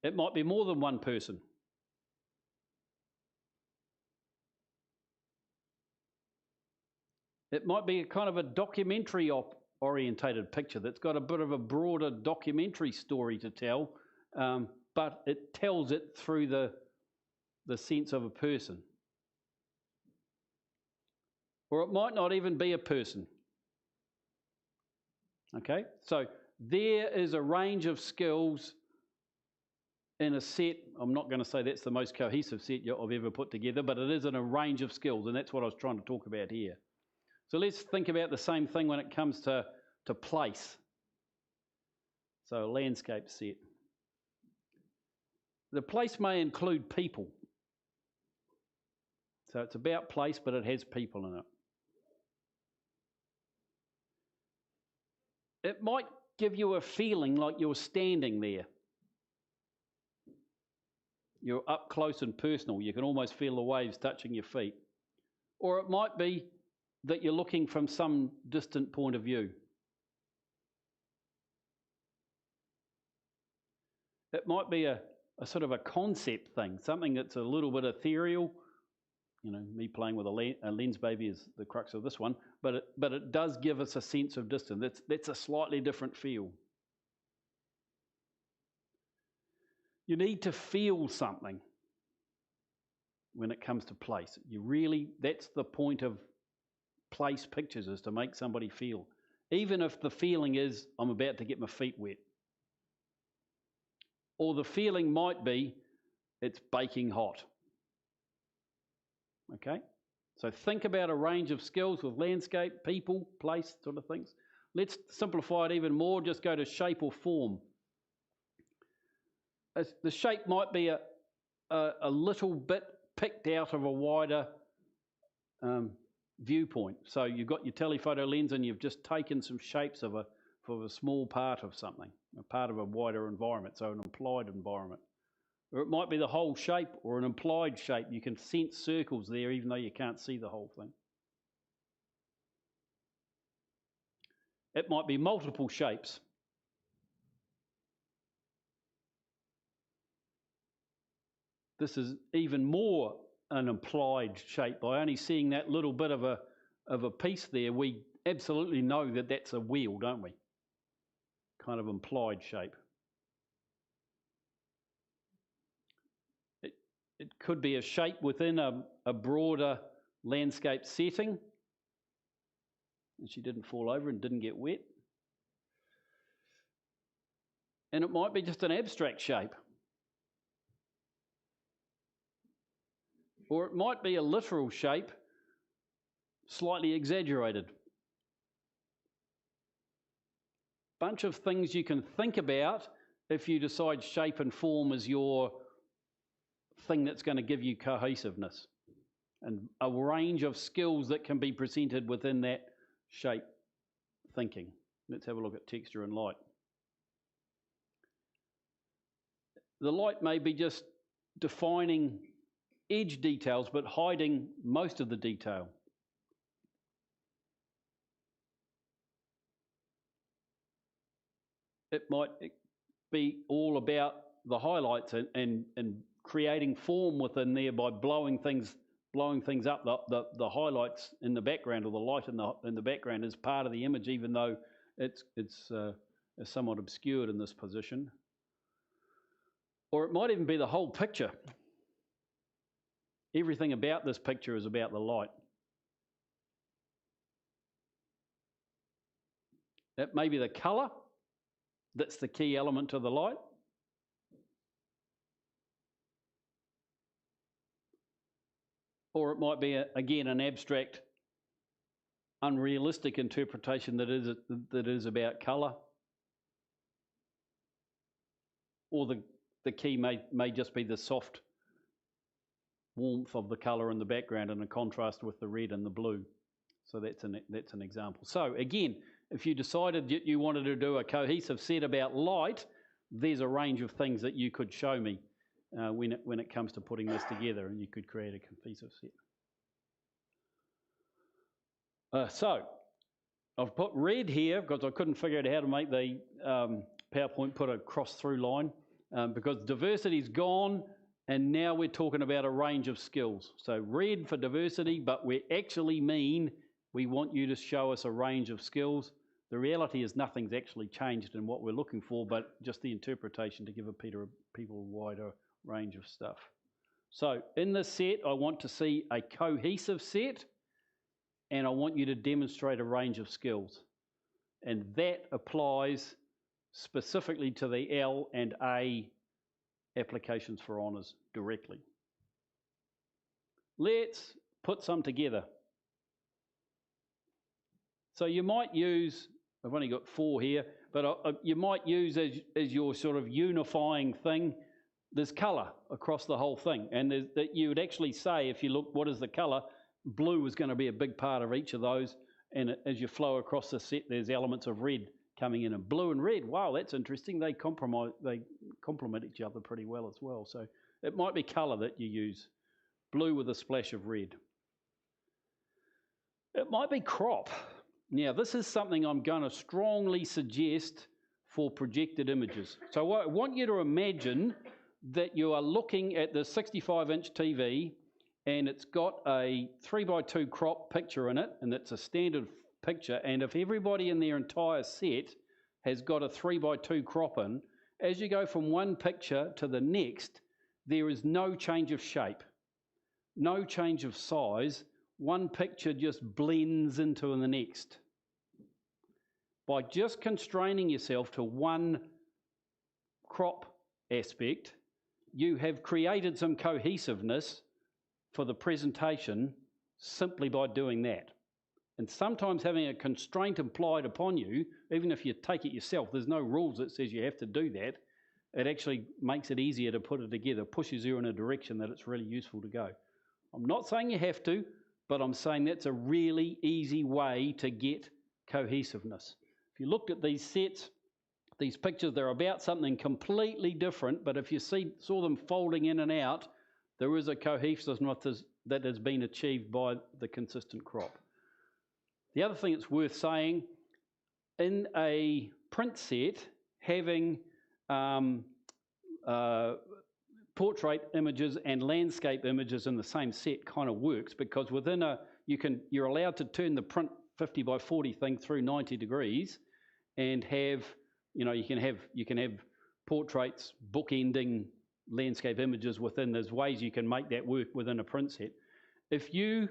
Speaker 2: It might be more than one person. It might be a kind of a documentary orientated picture that's got a bit of a broader documentary story to tell, but it tells it through the sense of a person. Or it might not even be a person. Okay, so there is a range of skills in a set. I'm not going to say that's the most cohesive set I've ever put together, but it is in a range of skills, and that's what I was trying to talk about here. So let's think about the same thing when it comes to place. So a landscape set. The place may include people. So it's about place, but it has people in it. It might give you a feeling like you're standing there. You're up close and personal. You can almost feel the waves touching your feet. Or it might be that you're looking from some distant point of view. It might be a sort of a concept thing, something that's a little bit ethereal. You know, me playing with a lens baby is the crux of this one, but it does give us a sense of distance. That's a slightly different feel. You need to feel something when it comes to place. That's the point of place pictures, is to make somebody feel. even if the feeling is I'm about to get my feet wet. Or the feeling might be it's baking hot. Okay? So think about a range of skills with landscape, people, place, sort of things. Let's simplify it even more, just go to shape or form. The shape might be a little bit picked out of a wider viewpoint. So you've got your telephoto lens and you've just taken some shapes of a small part of something, a part of a wider environment, so an implied environment. Or it might be the whole shape or an implied shape. You can sense circles there even though you can't see the whole thing. It might be multiple shapes. This is even more an implied shape. By only seeing that little bit of a piece there, we absolutely know that that's a wheel, don't we? Kind of implied shape. It could be a shape within a broader landscape setting. And she didn't fall over and didn't get wet. And it might be just an abstract shape. Or it might be a literal shape, slightly exaggerated. Bunch of things you can think about if you decide shape and form is your thing that's going to give you cohesiveness. And a range of skills that can be presented within that shape thinking. Let's have a look at texture and light. The light may be just defining edge details but hiding most of the detail. It might be all about the highlights and creating form within there by blowing things up. The highlights in the background or the light in the background is part of the image, even though it's somewhat obscured in this position. Or it might even be the whole picture. Everything about this picture is about the light. It may be the colour that's the key element to the light. Or it might be, again, an abstract, unrealistic interpretation that is about colour. Or the key may just be the soft warmth of the colour in the background and a contrast with the red and the blue. So that's an example. So again, if you decided that you wanted to do a cohesive set about light, there's a range of things that you could show me when it comes to putting this together, and you could create a cohesive set. So I've put red here because I couldn't figure out how to make the PowerPoint put a cross-through line because diversity's gone, and now we're talking about a range of skills. So red for diversity, but we actually mean we want you to show us a range of skills. The reality is nothing's actually changed in what we're looking for, but just the interpretation to give people a wider range of stuff. So in this set, I want to see a cohesive set, and I want you to demonstrate a range of skills. And that applies specifically to the L and A applications for honours directly. Let's put some together. So you might use, I've only got 4 here, but you might use as your sort of unifying thing, there's colour across the whole thing. And that you would actually say, if you look, what is the colour? Blue is going to be a big part of each of those. And as you flow across the set, there's elements of red coming in. And blue and red, wow, that's interesting. They complement each other pretty well as well. So it might be colour that you use. Blue with a splash of red. It might be crop. Now, this is something I'm going to strongly suggest for projected images. So I want you to imagine that you are looking at the 65-inch TV and it's got a 3x2 crop picture in it, and it's a standard picture, and if everybody in their entire set has got a 3x2 crop in, as you go from one picture to the next, there is no change of shape, no change of size. One picture just blends into the next. by just constraining yourself to one crop aspect, you have created some cohesiveness for the presentation simply by doing that. And sometimes having a constraint applied upon you, even if you take it yourself, there's no rules that says you have to do that, it actually makes it easier to put it together, pushes you in a direction that it's really useful to go. I'm not saying you have to, but I'm saying that's a really easy way to get cohesiveness. If you looked at these sets, these pictures, they're about something completely different, but if you saw them folding in and out, there is a cohesiveness that has been achieved by the consistent crop. The other thing that's worth saying, in a print set, having portrait images and landscape images in the same set kind of works, because within you're allowed to turn the print 50 by 40 thing through 90 degrees and have, you can have portraits bookending landscape images within. There's ways you can make that work within a print set. If you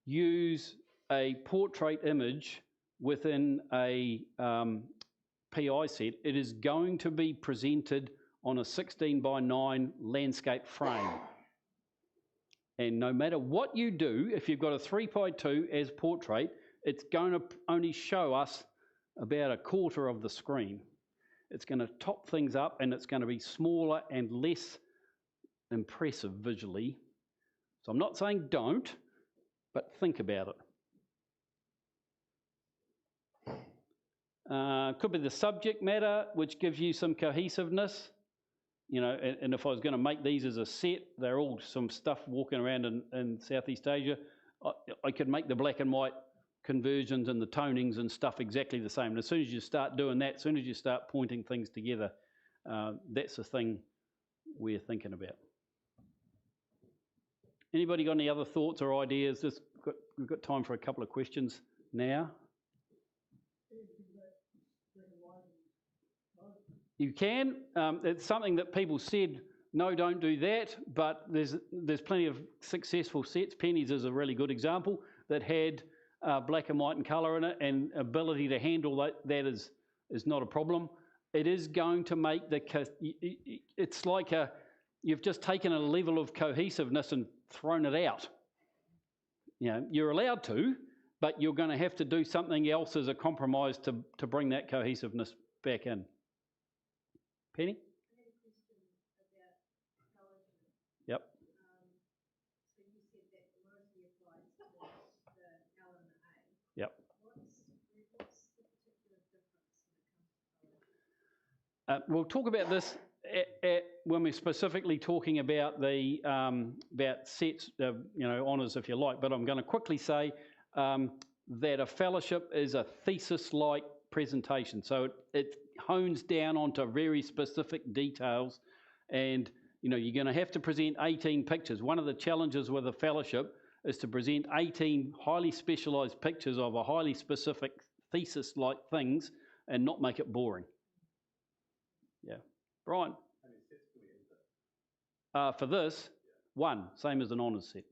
Speaker 2: use a portrait image within a PI set, it is going to be presented on a 16 by 9 landscape frame. And no matter what you do, if you've got a 3 by 2 as portrait, it's going to only show us about a quarter of the screen. It's going to top things up and it's going to be smaller and less impressive visually. So I'm not saying don't, but think about it. Could be the subject matter, which gives you some cohesiveness. And if I was going to make these as a set, they're all some stuff walking around in Southeast Asia. I could make the black and white conversions and the tonings and stuff exactly the same. And as soon as you start doing that, as soon as you start pointing things together, that's the thing we're thinking about. Anybody got any other thoughts or ideas? We've got time for a couple of questions now. You can. It's something that people said, no, don't do that, but there's plenty of successful sets. Penny's is a really good example that had black and white and colour in it, and ability to handle that is not a problem. It is going to make it's like you've just taken a level of cohesiveness and thrown it out. You're allowed to, but you're going to have to do something else as a compromise to bring that cohesiveness back in. Penny? I had a question about fellowship. Yep. So you said that the most applies to the L and the A. Yep. What's the particular difference when it comes to fellowship? We'll talk about this when we're specifically talking about the about sets, honours, if you like. But I'm going to quickly say that a fellowship is a thesis-like presentation. So it hones down onto very specific details, and you're going to have to present 18 pictures. One of the challenges with a fellowship is to present 18 highly specialised pictures of a highly specific thesis-like things and not make it boring. Yeah. Brian? How many sets can we enter? For this, one, same as an honours set.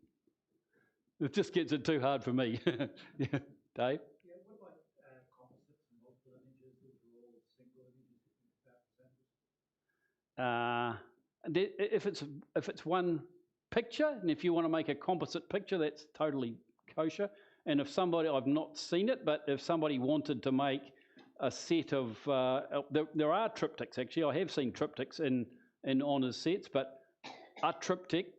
Speaker 2: It just gets it too hard for me. Yeah. Dave? If it's one picture, and if you want to make a composite picture, that's totally kosher. And if somebody, I've not seen it, but if somebody wanted to make a set of, there are triptychs actually. I have seen triptychs in honours sets, but a triptych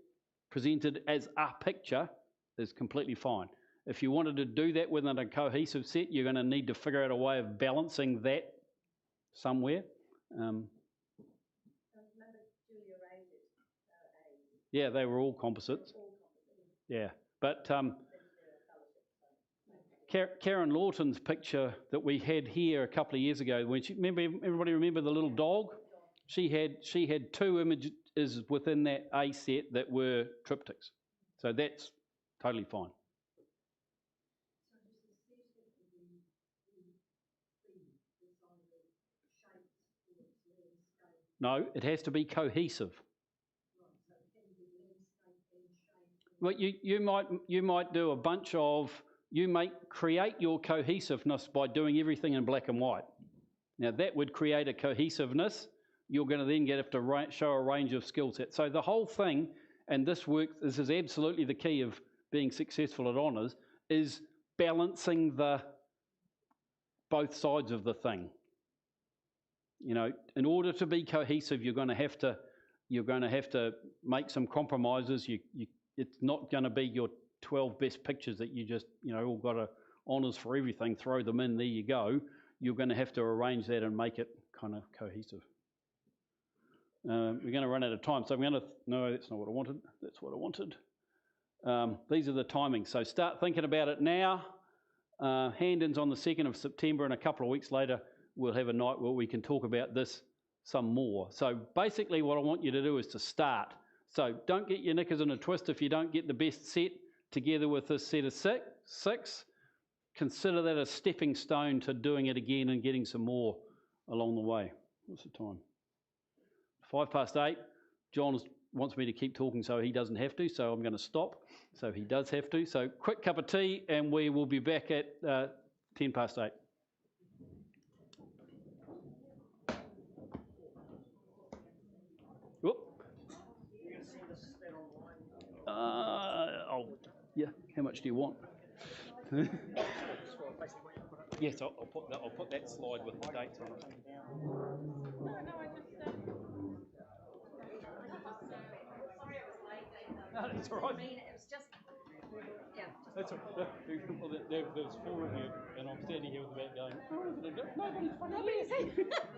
Speaker 2: presented as a picture is completely fine. If you wanted to do that within a cohesive set, you're going to need to figure out a way of balancing that somewhere. Yeah, they were all composites. Yeah, but Karen Lawton's picture that we had here a couple of years ago, when everybody remember the little dog? She had two images within that A set that were triptychs, so that's totally fine. No, it has to be cohesive. Well, you might do a bunch of, create your cohesiveness by doing everything in black and white. Now that would create a cohesiveness. You're going to then have to show a range of skill sets. So the whole thing, and this is absolutely the key of being successful at honours, is balancing both sides of the thing. You know, in order to be cohesive, you're going to have to make some compromises. It's not going to be your 12 best pictures that you just, all got a honours for everything, throw them in, there you go. You're going to have to arrange that and make it kind of cohesive. We're going to run out of time, so no, that's not what I wanted. That's what I wanted. These are the timings. So start thinking about it now. Hand-ins on the 2nd of September, and a couple of weeks later, we'll have a night where we can talk about this some more. So basically what I want you to do is to start. So don't get your knickers in a twist if you don't get the best set together with this set of six. Consider that a stepping stone to doing it again and getting some more along the way. What's the time? 8:05. John wants me to keep talking so he doesn't have to, so I'm going to stop. So he does have to. So quick cup of tea, and we will be back at 8:10. Whoop. Yeah. How much do you want? Yes, I'll put that slide with the dates on it. No, that's all right.
Speaker 5: It was just, yeah.
Speaker 2: That's all right. Well, there's 4 of you, and I'm standing here with the back going, nobody's funny.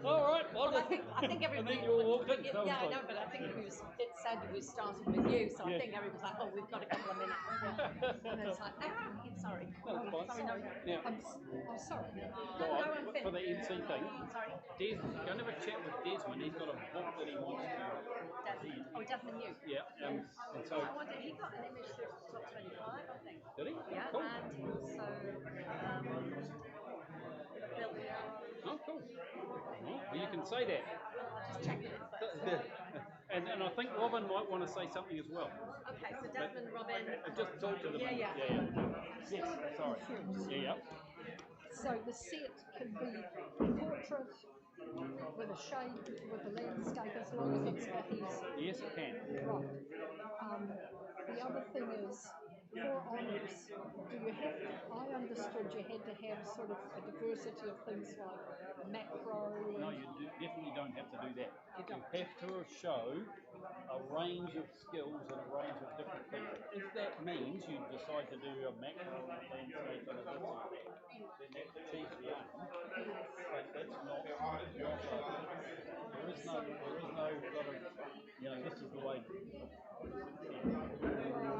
Speaker 2: All right.
Speaker 5: Well, I think everybody.
Speaker 2: And then you all walked in.
Speaker 5: Yeah, I know, but I think it said we started with you, so I think everybody was like, oh, we've got a couple of minutes. And it's like, sorry.
Speaker 2: No, that's fine.
Speaker 5: Sorry, no.
Speaker 2: Now,
Speaker 5: I'm sorry.
Speaker 2: For the NC thing,
Speaker 5: Sorry.
Speaker 2: Go and have a chat with Desmond. He's got a book that he wants to read.
Speaker 5: Oh, Desmond knew.
Speaker 2: Yeah, and so.
Speaker 5: I wonder, he got an image through top 25, I think.
Speaker 2: Did he?
Speaker 5: Yeah,
Speaker 2: Cool.
Speaker 5: and also Bill.
Speaker 2: Oh, cool. Well, you can say that.
Speaker 5: Just check it.
Speaker 2: And I think Robin might want to say something as well.
Speaker 5: Okay, so Desmond, Robin.
Speaker 2: Just talk to them.
Speaker 5: Yeah.
Speaker 2: Yes, sorry. Yeah.
Speaker 9: So the set can be portrait with a shape, with a landscape, as long as it's cohesive.
Speaker 2: Yes, it can.
Speaker 9: Right. The other thing is, for honours, do you have to, I understood you had to have sort of a diversity of things like macro.
Speaker 2: No, you definitely don't have to do that. You have to show a range of skills and a range of different things. If that means you decide to do a macro landscape and a this and that, then that achieves the aim. But that's not there is no sort of, this is the way.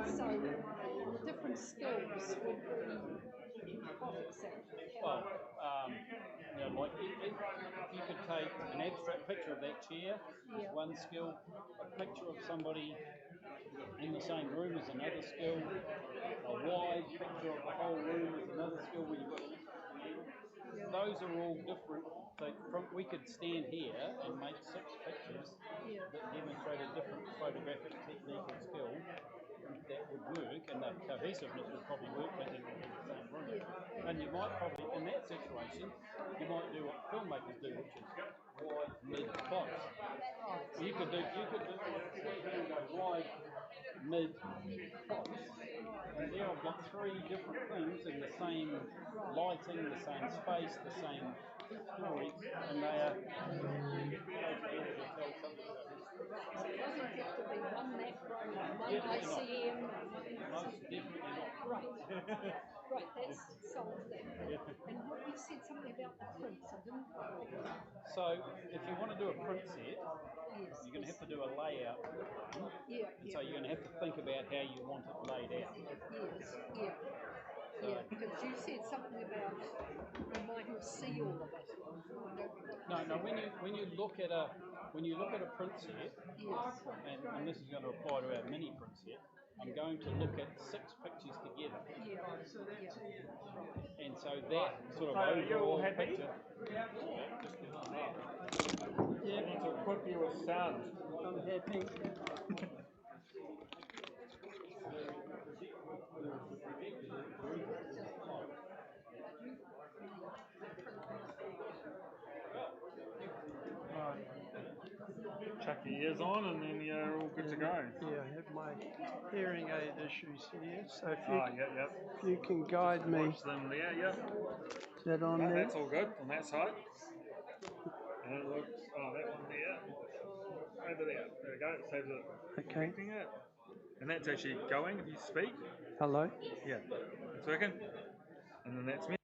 Speaker 9: So the different skills would be what exactly?
Speaker 2: Well, like if you could take an abstract picture of that chair is one skill, a picture of somebody in the same room is another skill, a wide picture of the whole room is another skill where you've got a list of people. Those are all different. So we could stand here and make 6 pictures that demonstrate a different photographic technique and skill that would work, and the cohesiveness would probably work when they're all in the same room. And you might probably, in that situation, you might do what filmmakers do, which is wide, mid, close. You could do wide, mid, close. And there I've got 3 different things in the same lighting, the same space, the same story, and they are
Speaker 9: So it doesn't have to be one macro, one ICM.
Speaker 2: Most definitely not.
Speaker 9: Right. Right, that's solved that. And what you said something about the prints, I didn't quite pick it up.
Speaker 2: So if you want to do a print set, you're going to have to do a layout. So you're going to have to think about how you want it laid out.
Speaker 9: Yeah, because you said something about you might not see all of it.
Speaker 2: No. When you look at a print set, and this is going to apply to our mini print set, I'm going to look at 6 pictures together. And so that sort of overall picture.
Speaker 8: Yeah, to equip you with sound. I'm happy.
Speaker 10: chuck your ears on, and then you're all good to go.
Speaker 8: Yeah, I have my hearing aid issues here, so if
Speaker 10: Oh, yep.
Speaker 8: if you can guide me.
Speaker 10: Watch them there, yep.
Speaker 8: Is that on
Speaker 10: No,
Speaker 8: there?
Speaker 10: that's all good on that side. And it looks, that one there. Over there. There we go. It saves it.
Speaker 8: Okay.
Speaker 10: Connecting it. And that's actually going if you speak.
Speaker 8: Hello?
Speaker 10: Yeah. It's working. And then that's me.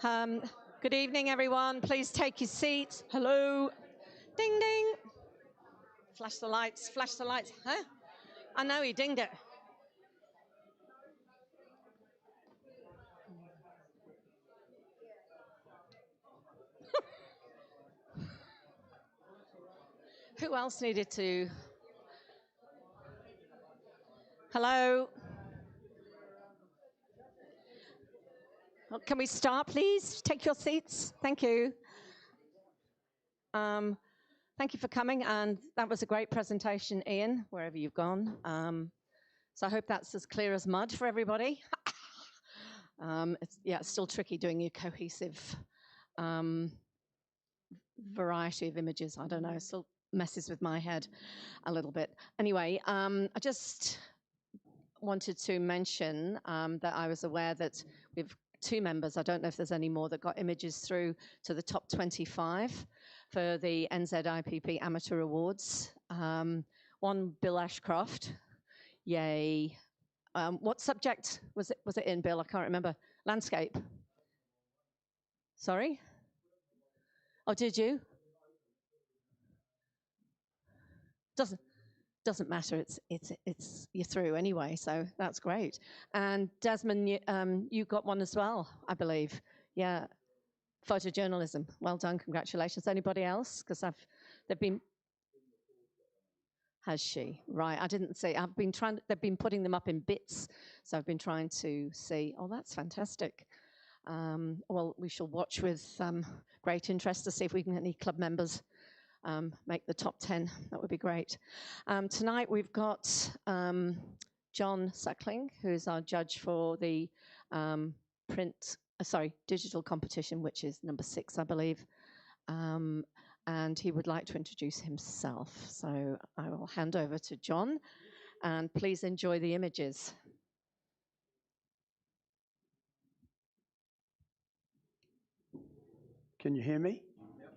Speaker 5: Um, Good evening, everyone. Please take your seats. Hello. Ding, ding. Flash the lights, flash the lights. Huh? I know he dinged it. Who else needed to? Hello. Oh, can we start, please? Take your seats. Thank you. Thank you for coming, and that was a great presentation, Ian, wherever you've gone. So I hope that's as clear as mud for everybody. It's still tricky doing a cohesive variety of images. I don't know, it still messes with my head a little bit. Anyway, I just wanted to mention that I was aware that we've 2 members, I don't know if there's any more, that got images through to the top 25 for the NZIPP Amateur Awards. One, Bill Ashcroft, yay. What subject was it in, Bill? I can't remember. Landscape. Sorry? Oh, did you? Doesn't matter. It's you're through anyway, so that's great. And Desmond, you got one as well, I believe. Yeah, photojournalism. Well done. Congratulations. Anybody else? Because they've been. Has she? Right. I didn't see. They've been putting them up in bits, so I've been trying to see. Oh, that's fantastic. Well, we shall watch with great interest to see if we can get any club members make the top 10. That would be great. Tonight we've got John Suckling, who's our judge for the digital competition, which is number 6, I believe. And he would like to introduce himself. So I will hand over to John, and please enjoy the images.
Speaker 11: Can you hear me? Yep.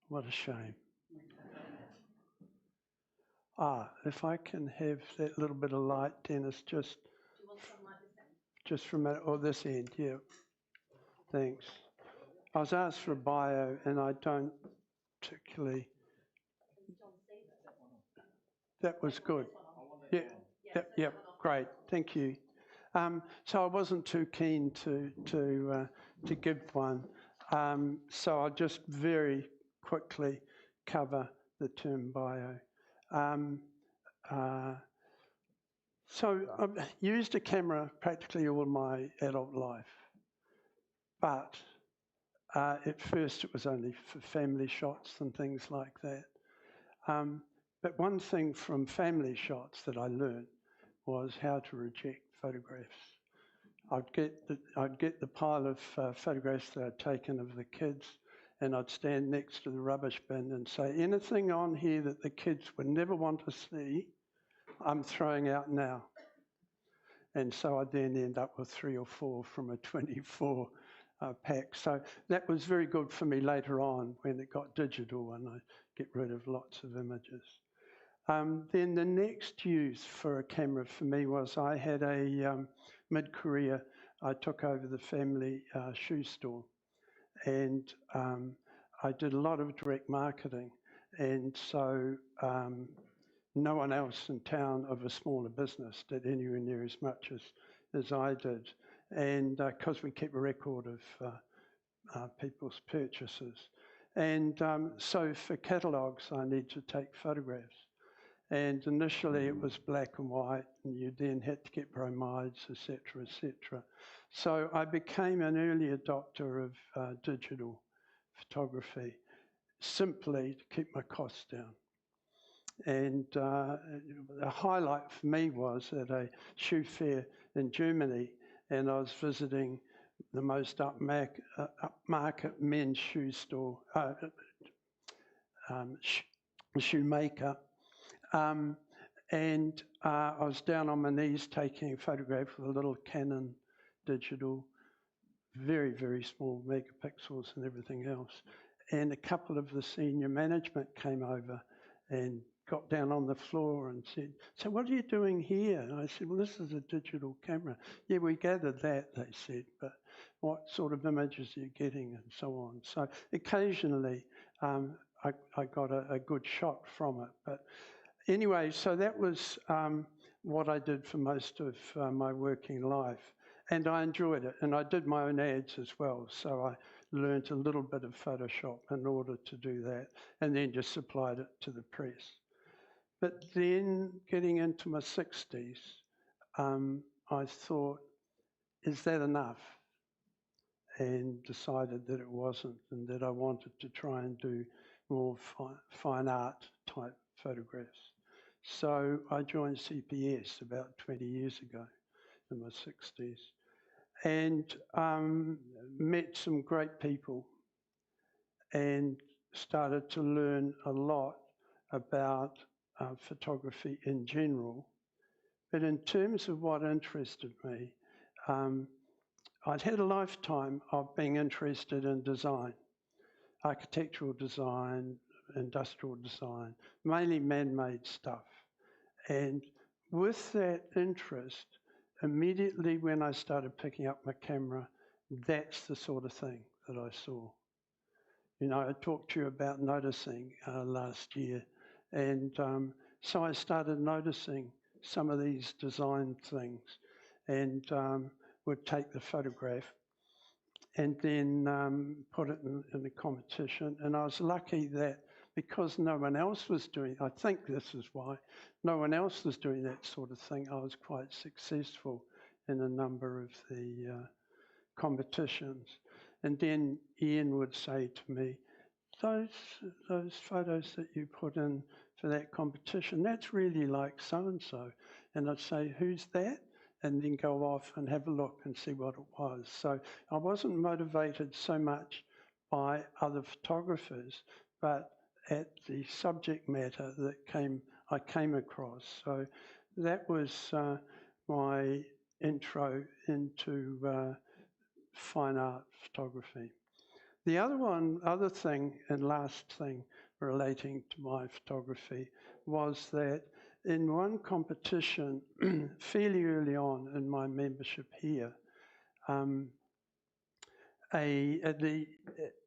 Speaker 11: What a shame. If I can have that little bit of light, Dennis, just... Do you want some light this end? Just from this end, yeah. Thanks. I was asked for a bio, and I don't particularly... That was good. Yeah, yep, great, thank you. So I wasn't too keen to give one. So I'll just very quickly cover the term bio. So I've used a camera practically all my adult life, but at first it was only for family shots and things like that. But one thing from family shots that I learned was how to reject photographs. I'd get the pile of photographs that I'd taken of the kids, and I'd stand next to the rubbish bin and say, anything on here that the kids would never want to see, I'm throwing out now. And so I'd then end up with 3 or 4 from a 24 pack. So that was very good for me later on when it got digital and I get rid of lots of images. Then the next use for a camera for me was I had a mid-career, I took over the family shoe store, and I did a lot of direct marketing, and so no one else in town of a smaller business did anywhere near as much as I did, and because we kept a record of people's purchases. And so for catalogues, I need to take photographs. And initially it was black and white, and you then had to get bromides, etc., etc. So I became an early adopter of digital photography, simply to keep my costs down. And a highlight for me was at a shoe fair in Germany, and I was visiting the most upmarket men's shoe store, shoemaker. And I was down on my knees taking a photograph with a little Canon digital, very, very small megapixels and everything else. And a couple of the senior management came over and got down on the floor and said, so what are you doing here? And I said, well, this is a digital camera. Yeah, we gathered that, they said, but what sort of images you're getting and so on. So occasionally I got a good shot from it. But anyway, so that was what I did for most of my working life. And I enjoyed it. And I did my own ads as well. So I learned a little bit of Photoshop in order to do that, and then just supplied it to the press. But then getting into my 60s, I thought, is that enough? And decided that it wasn't, and that I wanted to try and do more fine art type photographs. So I joined CPS about 20 years ago in my 60s, and met some great people and started to learn a lot about photography in general. But in terms of what interested me, I'd had a lifetime of being interested in design, architectural design, industrial design, mainly man-made stuff. And with that interest, immediately when I started picking up my camera, that's the sort of thing that I saw. You know, I talked to you about noticing last year, and so I started noticing some of these design things, and would take the photograph and then put it in the competition. And I was lucky that because no one else was doing, I think this is why, no one else was doing that sort of thing, I was quite successful in a number of the competitions. And then Ian would say to me, those photos that you put in for that competition, that's really like so-and-so. And I'd say, who's that? And then go off and have a look and see what it was. So I wasn't motivated so much by other photographers, but at the subject matter that I came across. So that was my intro into fine art photography. The other thing and last thing relating to my photography was that in one competition, fairly early on in my membership here,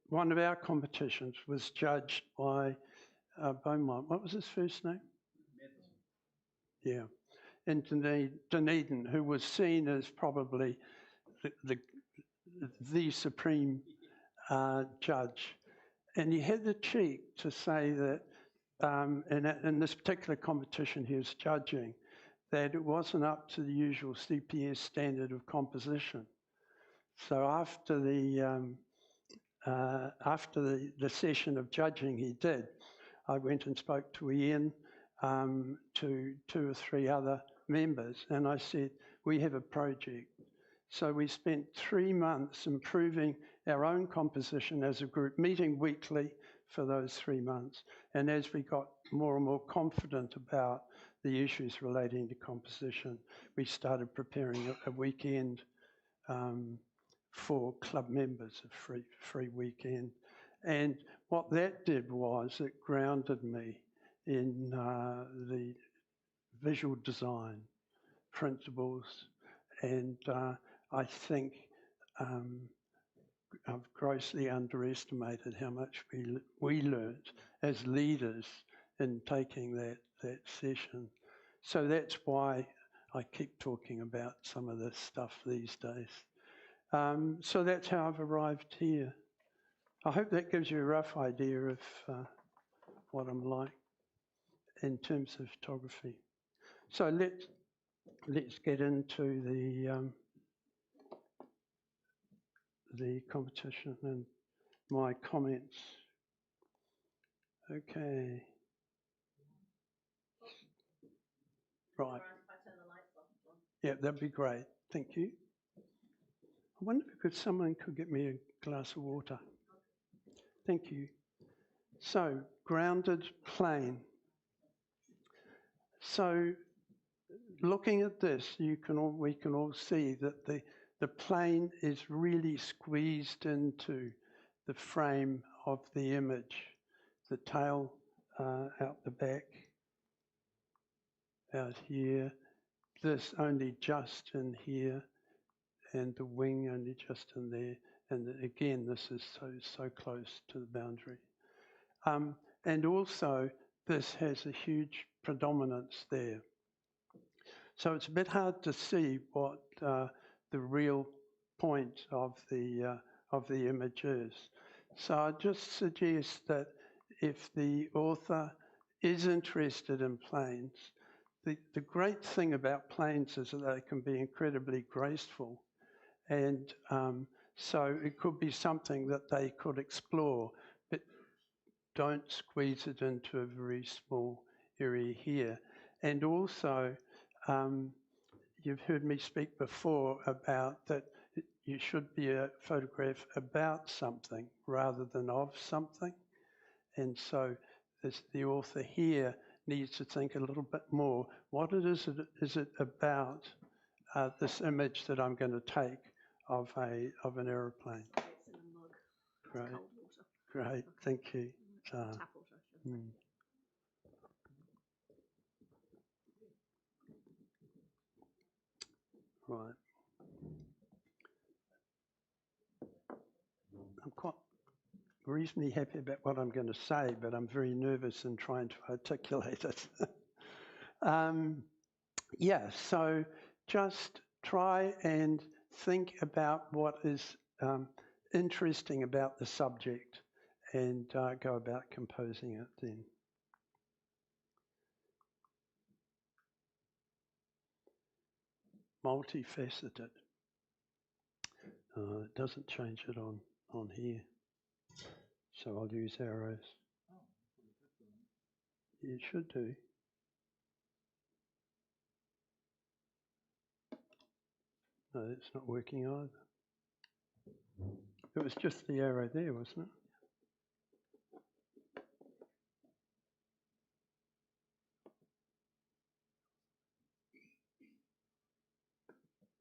Speaker 11: one of our competitions was judged by Beaumont. What was his first name? Yeah. And Dunedin, who was seen as probably the supreme judge. And he had the cheek to say that in this particular competition he was judging, that it wasn't up to the usual CPS standard of composition. So after the session of judging he did, I went and spoke to Ian, to 2 or 3 other members, and I said, we have a project. So we spent 3 months improving our own composition as a group, meeting weekly for those 3 months. And as we got more and more confident about the issues relating to composition, we started preparing a weekend for club members, a free weekend. And what that did was it grounded me in the visual design principles, and I think I've grossly underestimated how much we learnt as leaders in taking that session. So that's why I keep talking about some of this stuff these days. So that's how I've arrived here. I hope that gives you a rough idea of what I'm like in terms of photography. So let's get into the competition and my comments. Okay. Right. Yeah, that'd be great. Thank you. I wonder if someone could get me a glass of water. Thank you. So, grounded plane. So, looking at this, we can all see that the plane is really squeezed into the frame of the image. The tail out the back, out here. This only just in here, and the wing only just in there. And again, this is so close to the boundary. And also, this has a huge predominance there. So it's a bit hard to see what the real point of the image is. So I just suggest that if the author is interested in planes, the great thing about planes is that they can be incredibly graceful. And so it could be something that they could explore, but don't squeeze it into a very small area here. And also, you've heard me speak before about that you should be a photograph about something rather than of something. And so the author here needs to think a little bit more. What is it about this image that I'm going to take of an aeroplane?
Speaker 5: It's in a mug. It's
Speaker 11: Great.
Speaker 5: cold water.
Speaker 11: Great, thank you.
Speaker 5: Tap water, I should say.
Speaker 11: Right. I'm quite reasonably happy about what I'm going to say, but I'm very nervous in trying to articulate it. Yeah, so just try and think about what is interesting about the subject and go about composing it then. Multifaceted. It doesn't change it on here. So I'll use arrows. You should do. No, it's not working either. It was just the arrow there, wasn't it?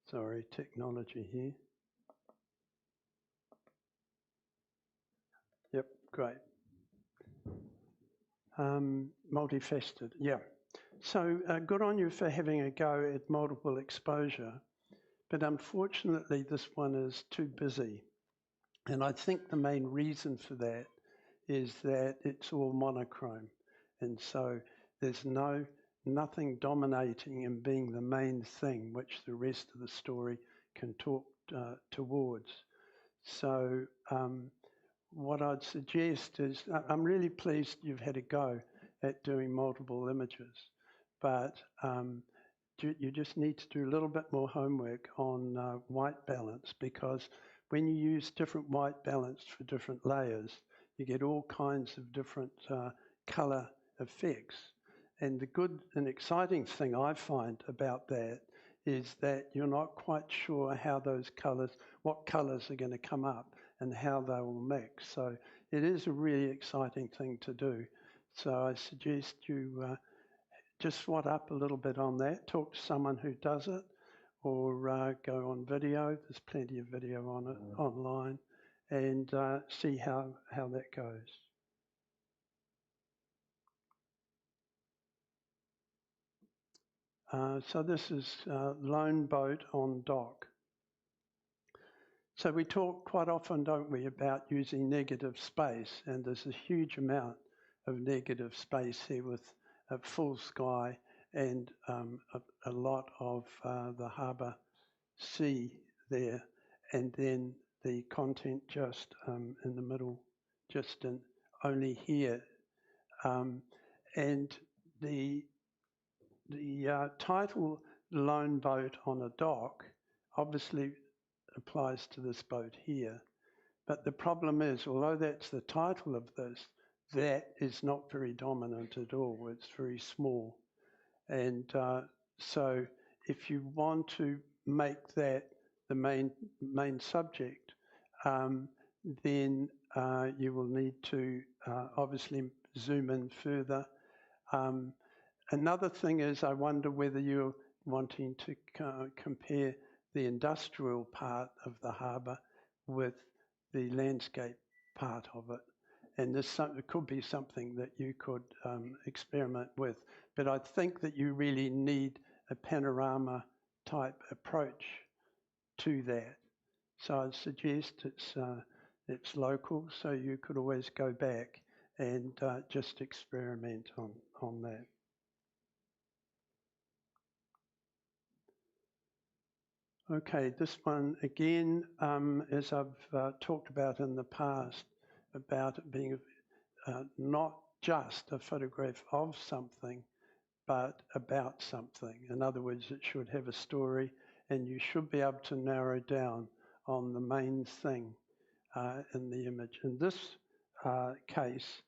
Speaker 11: Sorry, technology here. Yep, great. Multifaceted, yeah. So good on you for having a go at multiple exposure, but unfortunately this one is too busy. And I think the main reason for that is that it's all monochrome. And so there's nothing dominating and being the main thing which the rest of the story can talk towards. So what I'd suggest is, I'm really pleased you've had a go at doing multiple images, but you just need to do a little bit more homework on white balance, because when you use different white balance for different layers, you get all kinds of different color effects. And the good and exciting thing I find about that is that you're not quite sure how those colors, what colors are going to come up and how they will mix. So it is a really exciting thing to do. So I suggest you just swat up a little bit on that, talk to someone who does it, or go on video. There's plenty of video on it online, and see how that goes. So this is Lone Boat on Dock. So we talk quite often, don't we, about using negative space, and there's a huge amount of negative space here with a full sky and a lot of the harbour sea there, and then the content just in the middle, just in only here. And the title Lone Boat on a Dock obviously applies to this boat here. But the problem is, although that's the title of this, that is not very dominant at all. It's very small. And so if you want to make that the main subject, then you will need to obviously zoom in further. Another thing is, I wonder whether you're wanting to compare the industrial part of the harbour with the landscape part of it. And it could be something that you could experiment with. But I think that you really need a panorama type approach to that. So I'd suggest it's local, so you could always go back and just experiment on that. Okay, this one again, as I've talked about in the past, about it being not just a photograph of something, but about something. In other words, it should have a story, and you should be able to narrow down on the main thing in the image. In this case,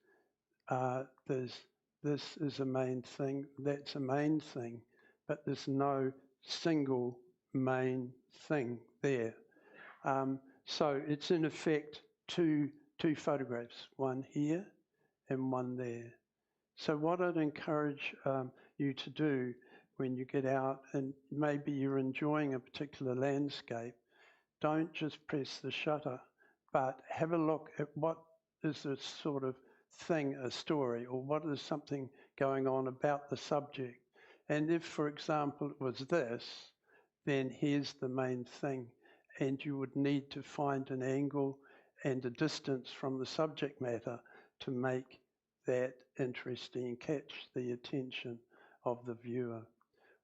Speaker 11: this is a main thing, that's a main thing, but there's no single main thing there. So it's in effect two photographs, one here and one there. So what I'd encourage you to do when you get out and maybe you're enjoying a particular landscape, don't just press the shutter, but have a look at what is the sort of thing, a story, or what is something going on about the subject. And if, for example, it was this, then here's the main thing. And you would need to find an angle and a distance from the subject matter to make that interesting and catch the attention of the viewer.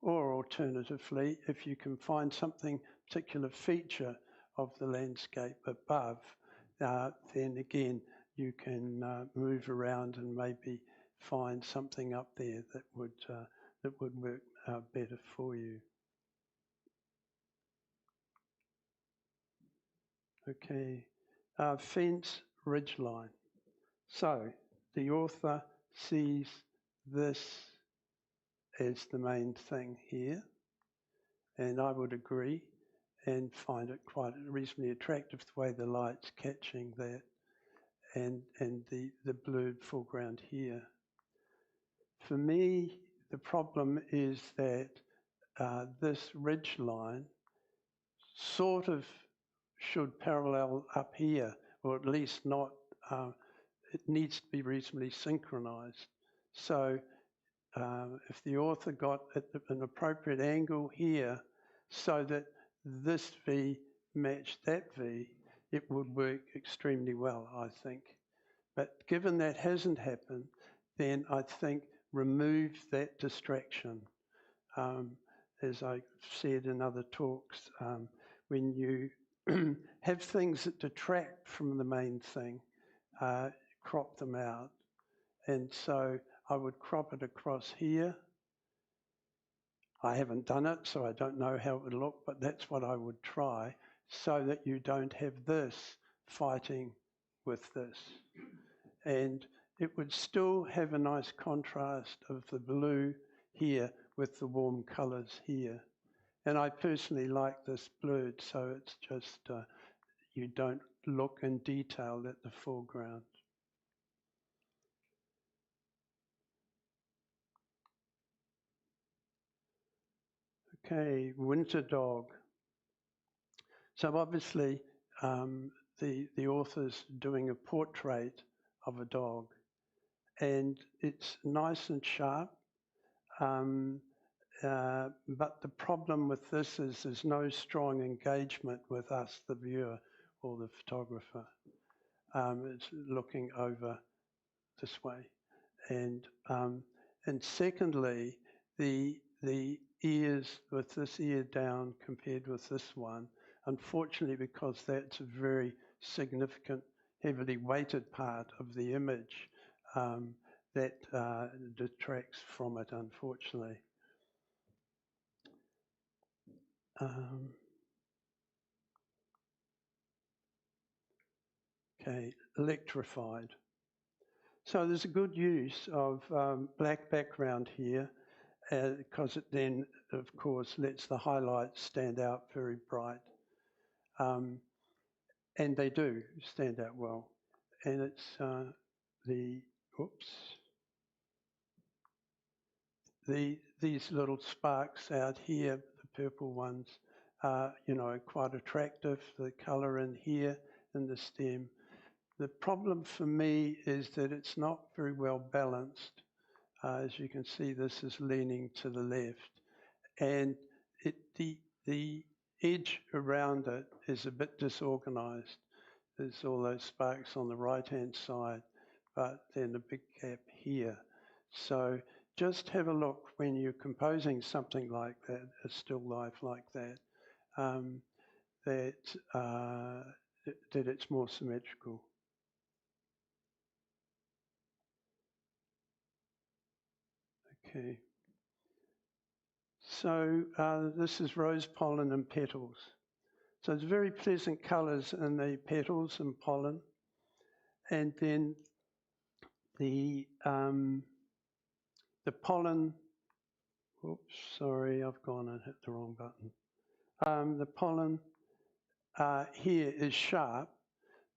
Speaker 11: Or alternatively, if you can find something, particular feature of the landscape above, then again, you can move around and maybe find something up there that would work better for you. Okay, fence ridgeline. So the author sees this as the main thing here, and I would agree and find it quite reasonably attractive the way the light's catching that and the blurred foreground here. For me, the problem is that this ridge line sort of should parallel up here, or at least not, it needs to be reasonably synchronized. So if the author got an appropriate angle here so that this V matched that V, it would work extremely well, I think. But given that hasn't happened, then I think remove that distraction. As I said in other talks, when you have things that detract from the main thing, crop them out. And so I would crop it across here. I haven't done it, so I don't know how it would look, but that's what I would try, so that you don't have this fighting with this. And it would still have a nice contrast of the blue here with the warm colours here. And I personally like this blurred, so it's just you don't look in detail at the foreground. Okay, winter dog. So obviously the author's doing a portrait of a dog, and it's nice and sharp, but the problem with this is there's no strong engagement with us, the viewer or the photographer. It's looking over this way. And secondly, the ears, with this ear down compared with this one, unfortunately, because that's a very significant, heavily weighted part of the image, that detracts from it, unfortunately. Okay, electrified. So there's a good use of black background here, because it then, of course, lets the highlights stand out very bright. And they do stand out well. And it's these little sparks out here, the purple ones, are, quite attractive. The colour in here in the stem. The problem for me is that it's not very well balanced. As you can see, this is leaning to the left, and the edge around it is a bit disorganized. There's all those sparks on the right-hand side, but then a big gap here. So just have a look when you're composing something like that, a still life like that, that it's more symmetrical. Okay. So this is rose pollen and petals. So it's very pleasant colours in the petals and pollen. And then the pollen, oops, sorry, I've gone and hit the wrong button. The pollen here is sharp,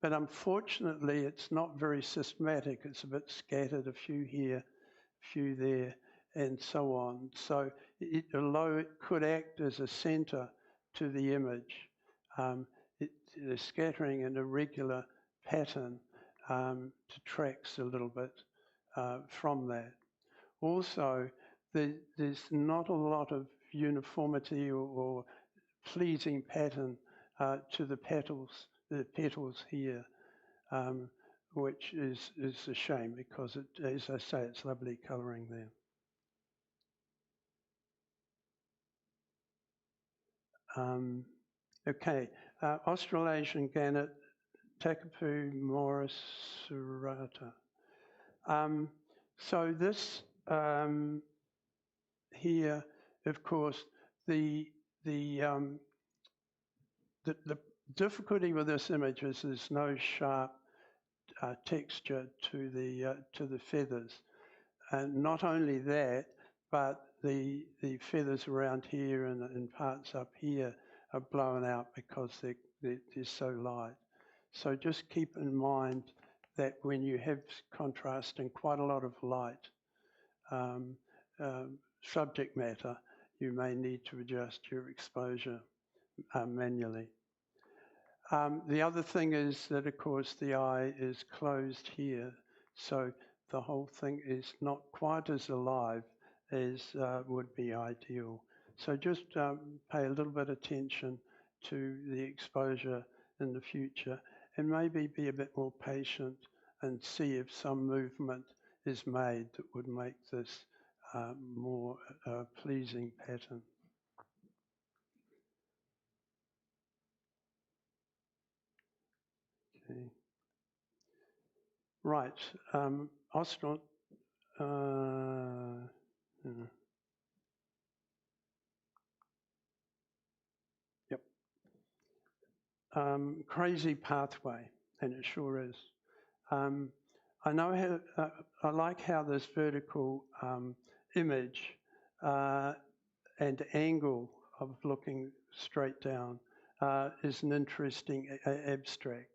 Speaker 11: but unfortunately it's not very systematic. It's a bit scattered, a few here, a few there, and so on. So although it could act as a centre to the image, the scattering in a regular pattern detracts a little bit from that. Also, there's not a lot of uniformity or pleasing pattern to the petals here, which is a shame because, as I say, it's lovely colouring there. Okay, Australasian gannet, Takapu morasurata. So this here, of course, the difficulty with this image is there's no sharp texture to the feathers, and not only that, but the feathers around here and parts up here are blown out because they're so light. So just keep in mind that when you have contrast and quite a lot of light subject matter, you may need to adjust your exposure manually. The other thing is that, of course, the eye is closed here, so the whole thing is not quite as alive as would be ideal. So just pay a little bit of attention to the exposure in the future and maybe be a bit more patient and see if some movement is made that would make this more pleasing pattern. Okay. Right, Austral. Yep. Crazy pathway, and it sure is. I know how, I like how this vertical image and angle of looking straight down is an interesting abstract.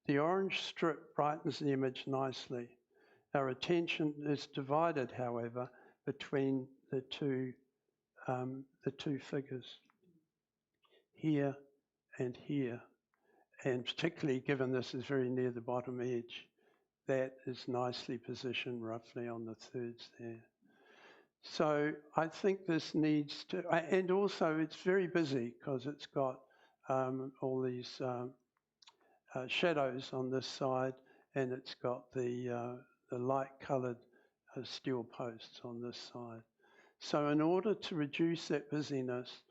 Speaker 11: The orange strip brightens the image nicely. Our attention is divided, however, between the two figures, here and here. And particularly given this is very near the bottom edge, that is nicely positioned roughly on the thirds there. So I think this needs to, and also it's very busy because it's got all these shadows on this side, and it's got the light-coloured steel posts on this side. So in order to reduce that busyness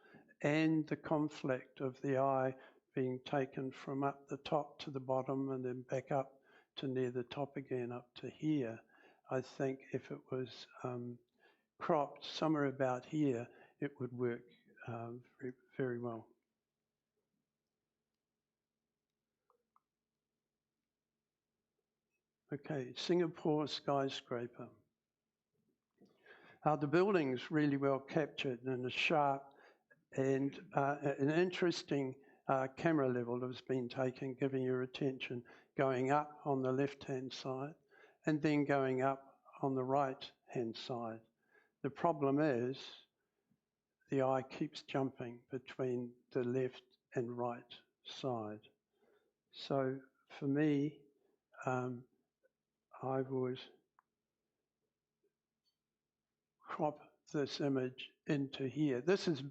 Speaker 11: and the conflict of the eye being taken from up the top to the bottom and then back up to near the top again up to here, I think if it was cropped somewhere about here, it would work very, very well. Okay, Singapore skyscraper. The building's really well captured and a sharp and an interesting camera level has been taken, giving your attention going up on the left-hand side and then going up on the right-hand side. The problem is the eye keeps jumping between the left and right side. So for me, I would crop this image into here. This is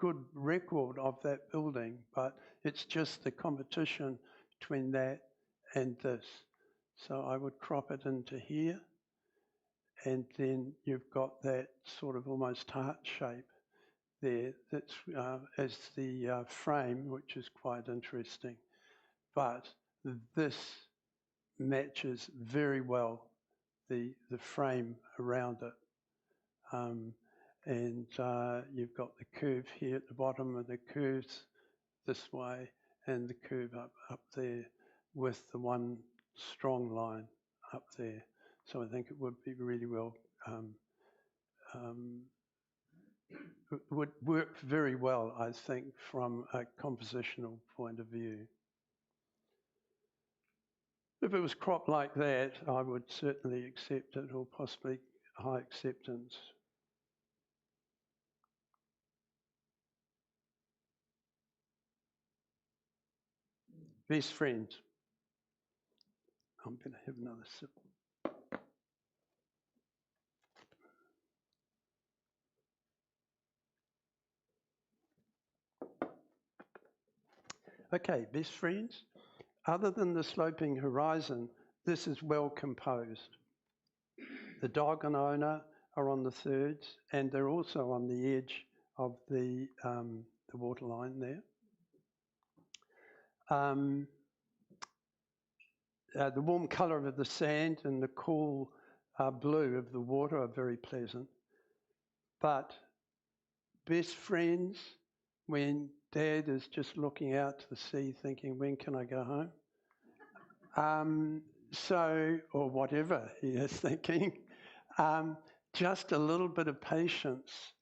Speaker 11: good record of that building, but it's just the competition between that and this. So I would crop it into here, and then you've got that sort of almost heart shape there that's as the frame, which is quite interesting. But this matches very well the frame around it. And you've got the curve here at the bottom, and the curves this way, and the curve up there with the one strong line up there. So I think it would be really well, it would work very well, I think, from a compositional point of view. If it was cropped like that, I would certainly accept it, or possibly high acceptance. Best friends. I'm going to have another sip. Okay, best friends. Other than the sloping horizon, this is well composed. The dog and owner are on the thirds, and they're also on the edge of the waterline there. The warm colour of the sand and the cool blue of the water are very pleasant. But best friends, when Dad is just looking out to the sea thinking, when can I go home? Or whatever he is thinking, just a little bit of patience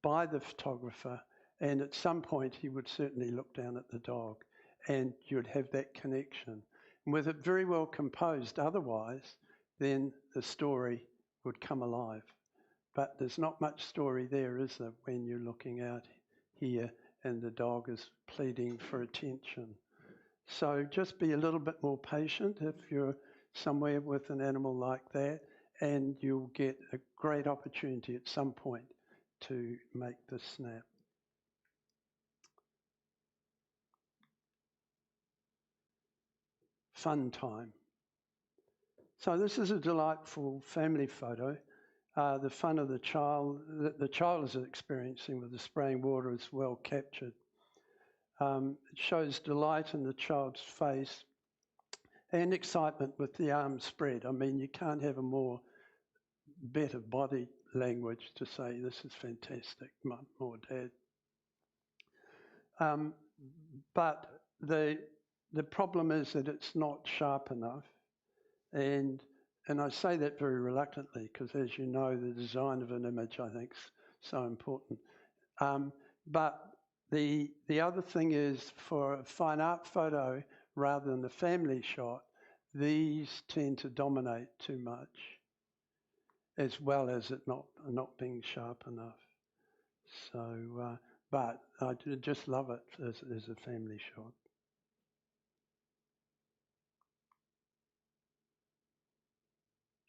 Speaker 11: by the photographer, and at some point he would certainly look down at the dog, and you'd have that connection. And with it very well composed otherwise, then the story would come alive. But there's not much story there, is there, when you're looking out here and the dog is pleading for attention. So just be a little bit more patient if you're somewhere with an animal like that, and you'll get a great opportunity at some point to make the snap. Fun time. So this is a delightful family photo. The fun of the child that the child is experiencing with the spraying water is well captured. It shows delight in the child's face and excitement with the arms spread. I mean, you can't have a better body language to say this is fantastic, Mum or Dad. But the problem is that it's not sharp enough, and I say that very reluctantly because, as you know, the design of an image, I think, is so important. But the other thing is, for a fine art photo rather than a family shot, these tend to dominate too much, as well as it not being sharp enough. So, but I just love it as a family shot.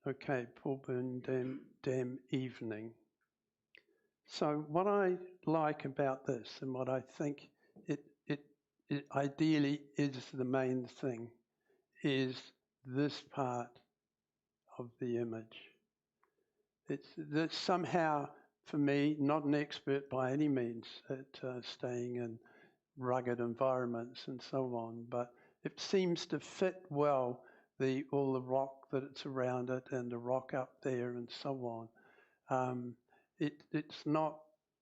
Speaker 11: Okay, Paulburn Dam evening. So what I like about this, and what I think it ideally is the main thing, is this part of the image. That's somehow, for me, not an expert by any means at staying in rugged environments and so on, but it seems to fit well all the rock that it's around it and the rock up there and so on. It's not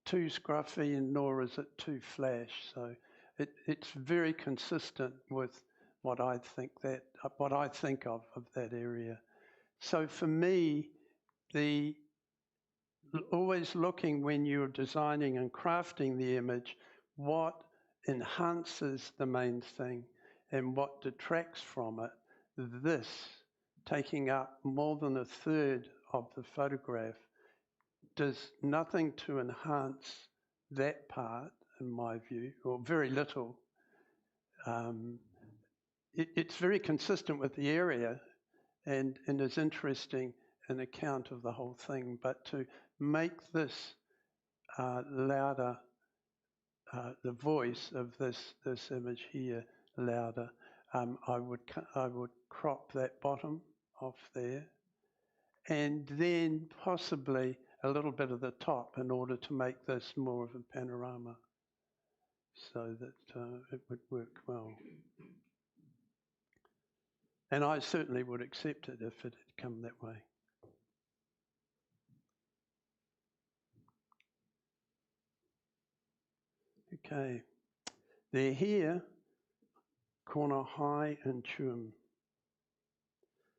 Speaker 11: too scruffy, and nor is it too flash. So it's very consistent with what I think of that area. So for me, always looking when you're designing and crafting the image, what enhances the main thing and what detracts from it. This, taking up more than a third of the photograph, does nothing to enhance that part, in my view, or very little. It's very consistent with the area and is interesting an account of the whole thing, but to make this louder the voice of this image here louder, I would crop that bottom off there, and then possibly a little bit of the top in order to make this more of a panorama, so that it would work well. And I certainly would accept it if it had come that way. Okay, they're here, corner high and Tuam.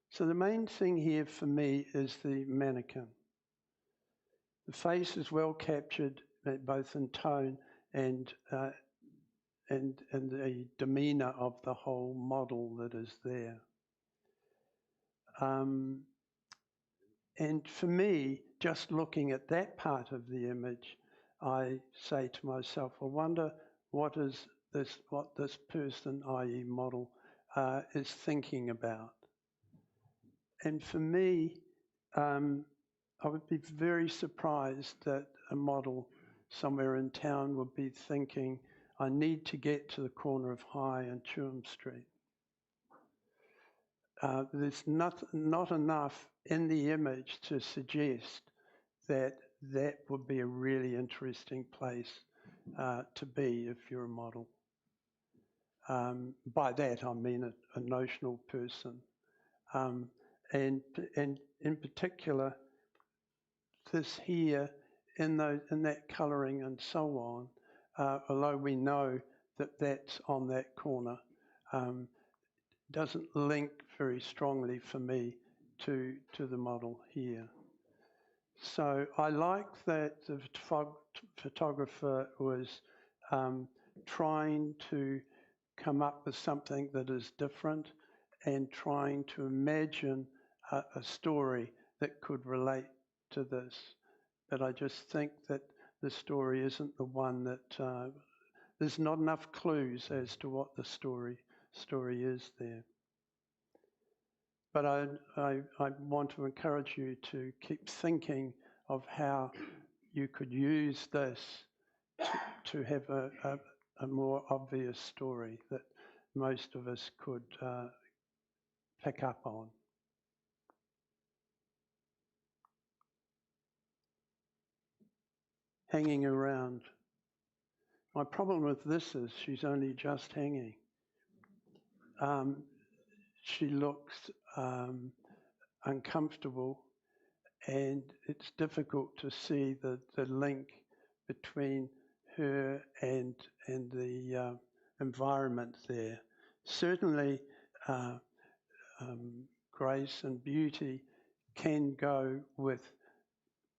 Speaker 11: So the main thing here for me is the mannequin. The face is well captured, both in tone and the demeanour of the whole model that is there. And for me, just looking at that part of the image, I say to myself, I wonder what this person, i.e. model, is thinking about. And for me, I would be very surprised that a model somewhere in town would be thinking, I need to get to the corner of High and Tuam Street. There's not enough in the image to suggest that that would be a really interesting place to be if you're a model. By that I mean a notional person. And in particular, this here, in that colouring and so on, although we know that that's on that corner, doesn't link very strongly for me to the model here. So I like that the photographer was trying to come up with something that is different and trying to imagine a story that could relate to this. But I just think that the story isn't the one that, there's not enough clues as to what the story is there. But I want to encourage you to keep thinking of how you could use this to have a more obvious story that most of us could pick up on. Hanging around. My problem with this is she's only just hanging. She looks uncomfortable, and it's difficult to see the link between her and the environment there. Certainly, grace and beauty can go with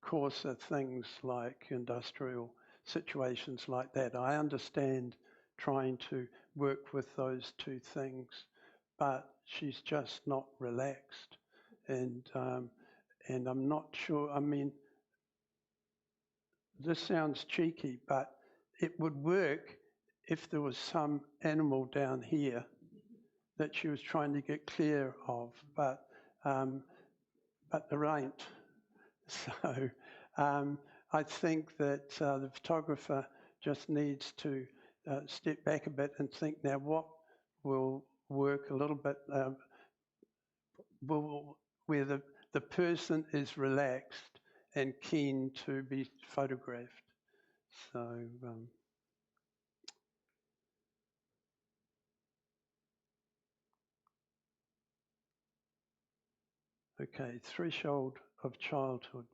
Speaker 11: coarser things like industrial situations like that. I understand trying to work with those two things, but she's just not relaxed, and I'm not sure. I mean, this sounds cheeky, but it would work if there was some animal down here that she was trying to get clear of, but there ain't. So I think that the photographer just needs to step back a bit and think, now what will work a little bit where the person is relaxed and keen to be photographed. So okay, threshold of childhood.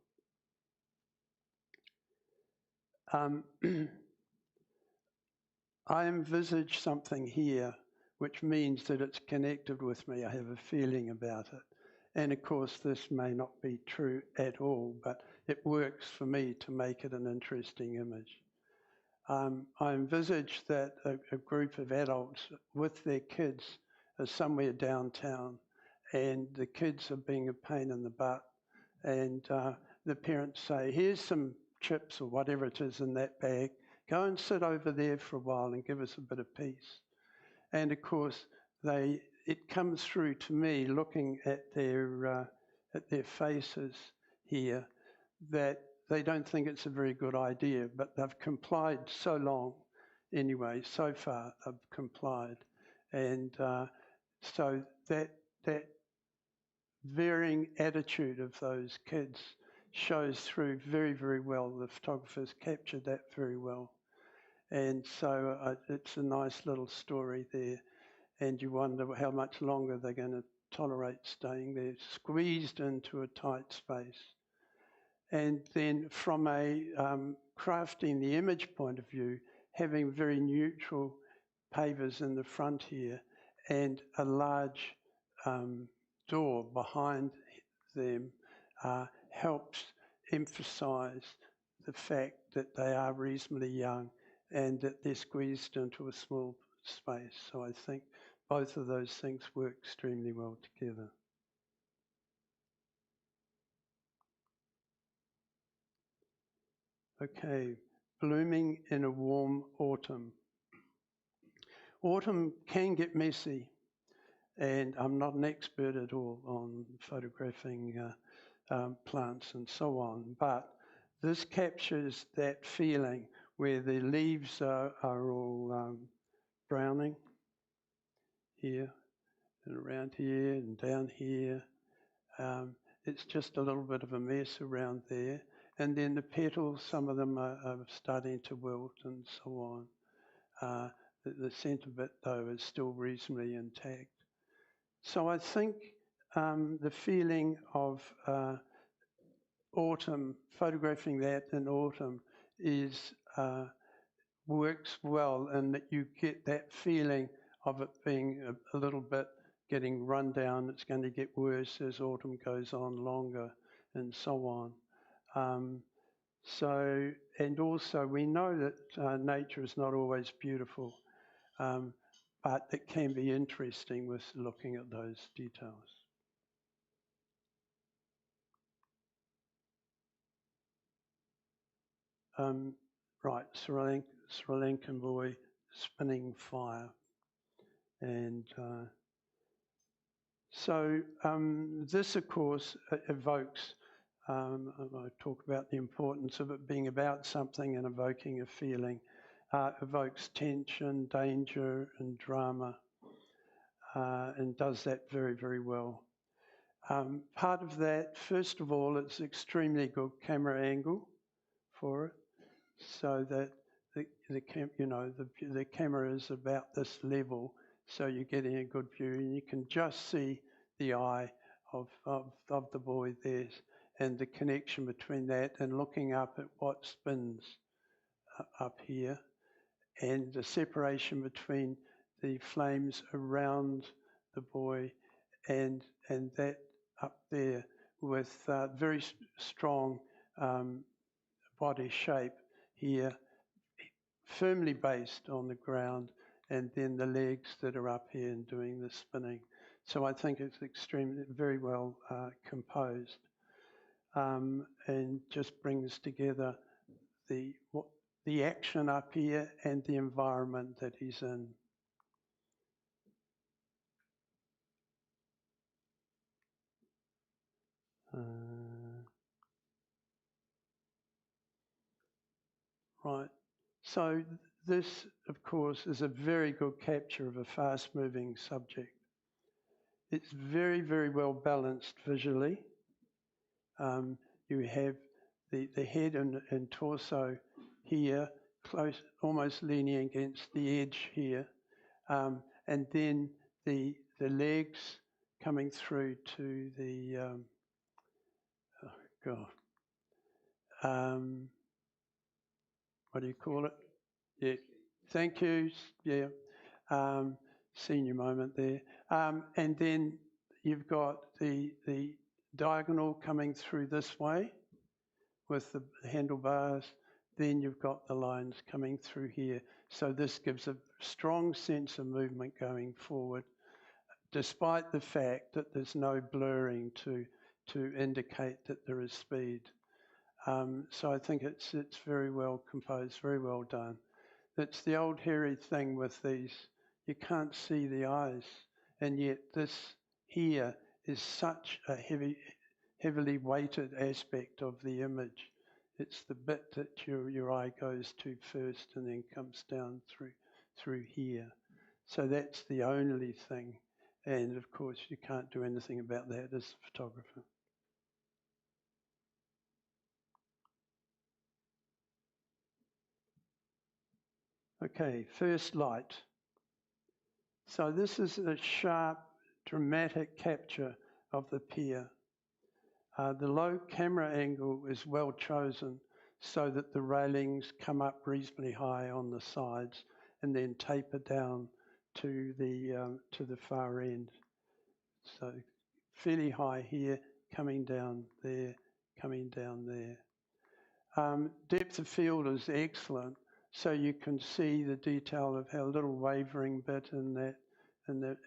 Speaker 11: I envisage something here which means that it's connected with me. I have a feeling about it. And of course, this may not be true at all, but it works for me to make it an interesting image. I envisage that a group of adults with their kids are somewhere downtown, and the kids are being a pain in the butt, and the parents say, here's some chips or whatever it is in that bag, go and sit over there for a while and give us a bit of peace. And of course, it comes through to me looking at their faces here that they don't think it's a very good idea, but they've complied so long anyway, so far they've complied. And so that varying attitude of those kids shows through very, very well. The photographers captured that very well. And so it's a nice little story there. And you wonder how much longer they're going to tolerate staying there, squeezed into a tight space. And then from a crafting the image point of view, having very neutral pavers in the front here and a large door behind them helps emphasize the fact that they are reasonably young and that they're squeezed into a small space. So I think both of those things work extremely well together. Okay, blooming in a warm autumn. Autumn can get messy, and I'm not an expert at all on photographing plants and so on, but this captures that feeling where the leaves are all browning here and around here and down here. It's just a little bit of a mess around there. And then the petals, some of them are starting to wilt and so on. The centre bit, though, is still reasonably intact. So I think the feeling of autumn, photographing that in autumn, works well, and that you get that feeling of it being a little bit getting run down. It's going to get worse as autumn goes on longer, and so on. And also we know that nature is not always beautiful, but it can be interesting with looking at those details. Right, Sri Lankan boy spinning fire. And so this, of course, evokes, I talk about the importance of it being about something and evoking a feeling, evokes tension, danger and drama, and does that very, very well. Part of that, first of all, it's extremely good camera angle for it, so that the camera is about this level, so you're getting a good view, and you can just see the eye of the boy there, and the connection between that and looking up at what spins up here, and the separation between the flames around the boy and that up there with very strong body shape here, firmly based on the ground, and then the legs that are up here and doing the spinning. So I think it's extremely, very well composed, and just brings together the action up here and the environment that he's in. Right. So this, of course, is a very good capture of a fast-moving subject. It's very, very well balanced visually. You have the head and torso here, close, almost leaning against the edge here, and then the legs coming through to the what do you call it? Yeah, thank you. Yeah, senior moment there. And then you've got the diagonal coming through this way with the handlebars. Then you've got the lines coming through here. So this gives a strong sense of movement going forward, despite the fact that there's no blurring to indicate that there is speed. So I think it's very well composed, very well done. It's the old hairy thing with these, you can't see the eyes, and yet this here is such a heavily weighted aspect of the image. It's the bit that your eye goes to first and then comes down through here. So that's the only thing. And of course, you can't do anything about that as a photographer. Okay, first light. So this is a sharp, dramatic capture of the pier. The low camera angle is well chosen so that the railings come up reasonably high on the sides and then taper down to the far end. So fairly high here, coming down there, coming down there. Depth of field is excellent, so you can see the detail of how little wavering bit in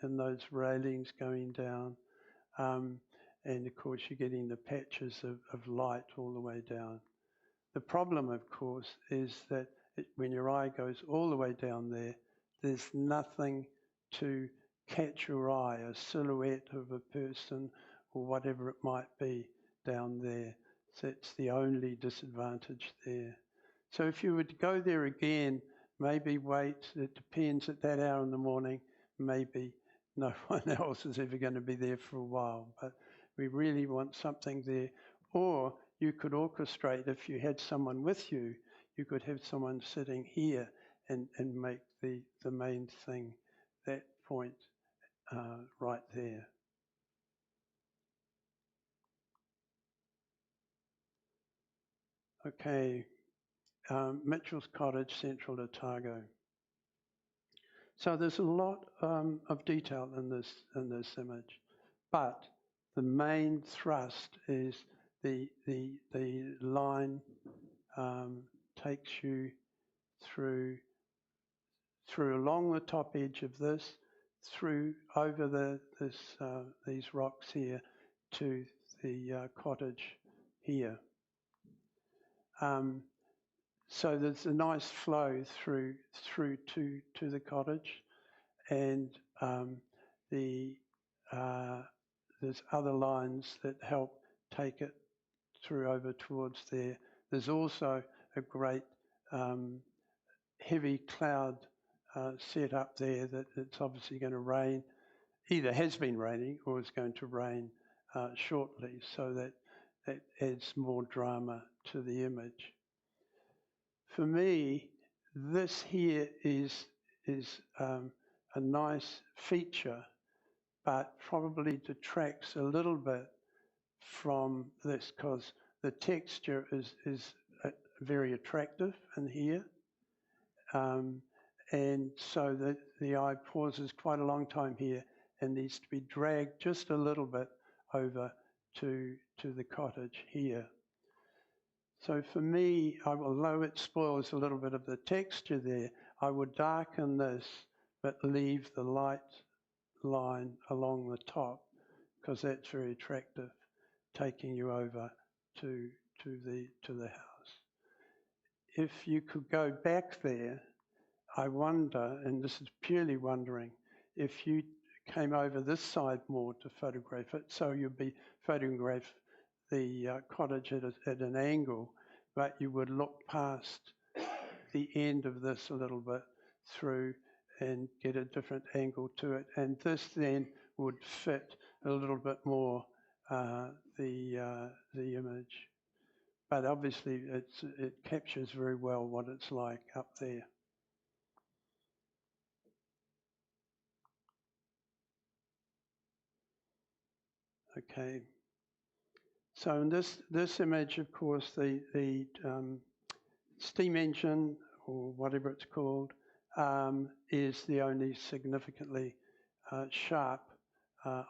Speaker 11: those railings going down. And of course, you're getting the patches of light all the way down. The problem, of course, is that when your eye goes all the way down there, there's nothing to catch your eye, a silhouette of a person or whatever it might be down there. So it's the only disadvantage there. So if you were to go there again, maybe wait, it depends, at that hour in the morning, maybe no one else is ever going to be there for a while, but we really want something there. Or you could orchestrate, if you had someone with you, you could have someone sitting here and make the main thing, that point right there. Okay, Mitchell's Cottage, Central Otago. So there's a lot of detail in this image, but the main thrust is the line takes you through along the top edge of this, through over these rocks here to the cottage here. So there's a nice flow through to the cottage, and there's other lines that help take it through over towards there. There's also a great heavy cloud set up there that it's obviously going to rain, either has been raining or is going to rain shortly, so that adds more drama to the image. For me, this here is a nice feature, but probably detracts a little bit from this, because the texture is very attractive in here. And so the eye pauses quite a long time here and needs to be dragged just a little bit over to the cottage here. So for me, although it spoils a little bit of the texture there, I would darken this but leave the light line along the top, because that's very attractive, taking you over to the house. If you could go back there, I wonder, and this is purely wondering, if you came over this side more to photograph it, so you'd be photograph the cottage at an angle, but you would look past the end of this a little bit through and get a different angle to it. And this then would fit a little bit more the image. But obviously it captures very well what it's like up there. Okay. So in this image, of course, the steam engine, or whatever it's called, is the only significantly sharp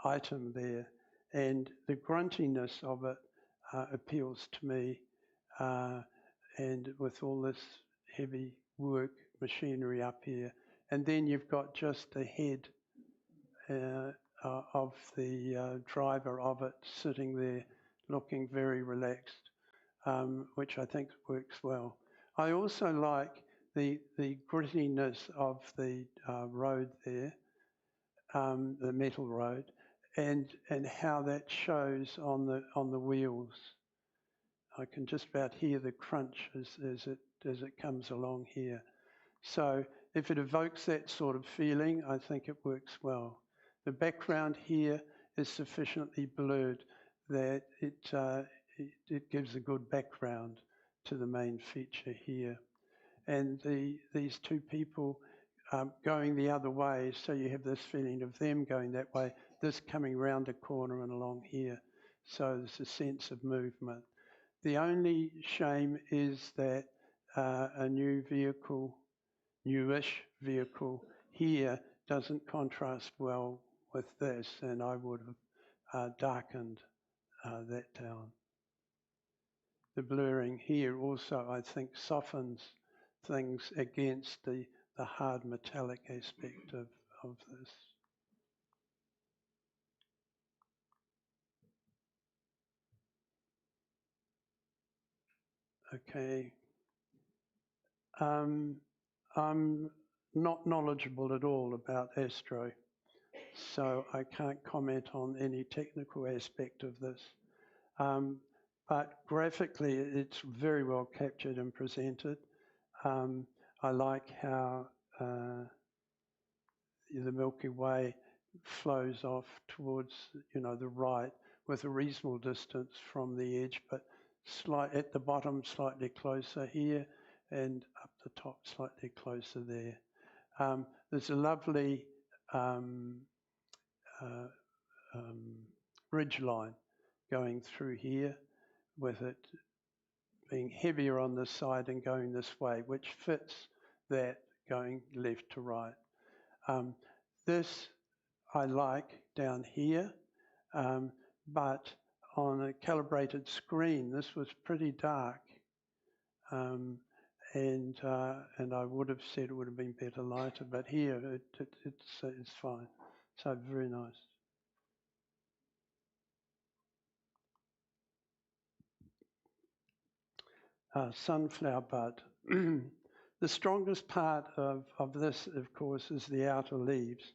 Speaker 11: item there. And the gruntiness of it appeals to me, and with all this heavy work machinery up here. And then you've got just the head of the driver of it sitting there looking very relaxed, which I think works well. I also like the grittiness of the road there, the metal road, and how that shows on the wheels. I can just about hear the crunch as it comes along here. So if it evokes that sort of feeling, I think it works well. The background here is sufficiently blurred that it gives a good background to the main feature here. And these two people going the other way, so you have this feeling of them going that way, this coming round a corner and along here. So there's a sense of movement. The only shame is that a newish vehicle here doesn't contrast well with this, and I would have darkened that down. The blurring here also, I think, softens things against the hard metallic aspect of this. Okay. I'm not knowledgeable at all about Astro, so I can't comment on any technical aspect of this. But graphically, it's very well captured and presented. I like how the Milky Way flows off towards, the right with a reasonable distance from the edge, but at the bottom slightly closer here, and up the top slightly closer there. There's a lovely ridge line going through here, with it being heavier on this side and going this way, which fits that going left to right. This I like down here, but on a calibrated screen, this was pretty dark. And I would have said it would have been better lighter, but here it's fine. So very nice. Sunflower bud. The strongest part of this, of course, is the outer leaves.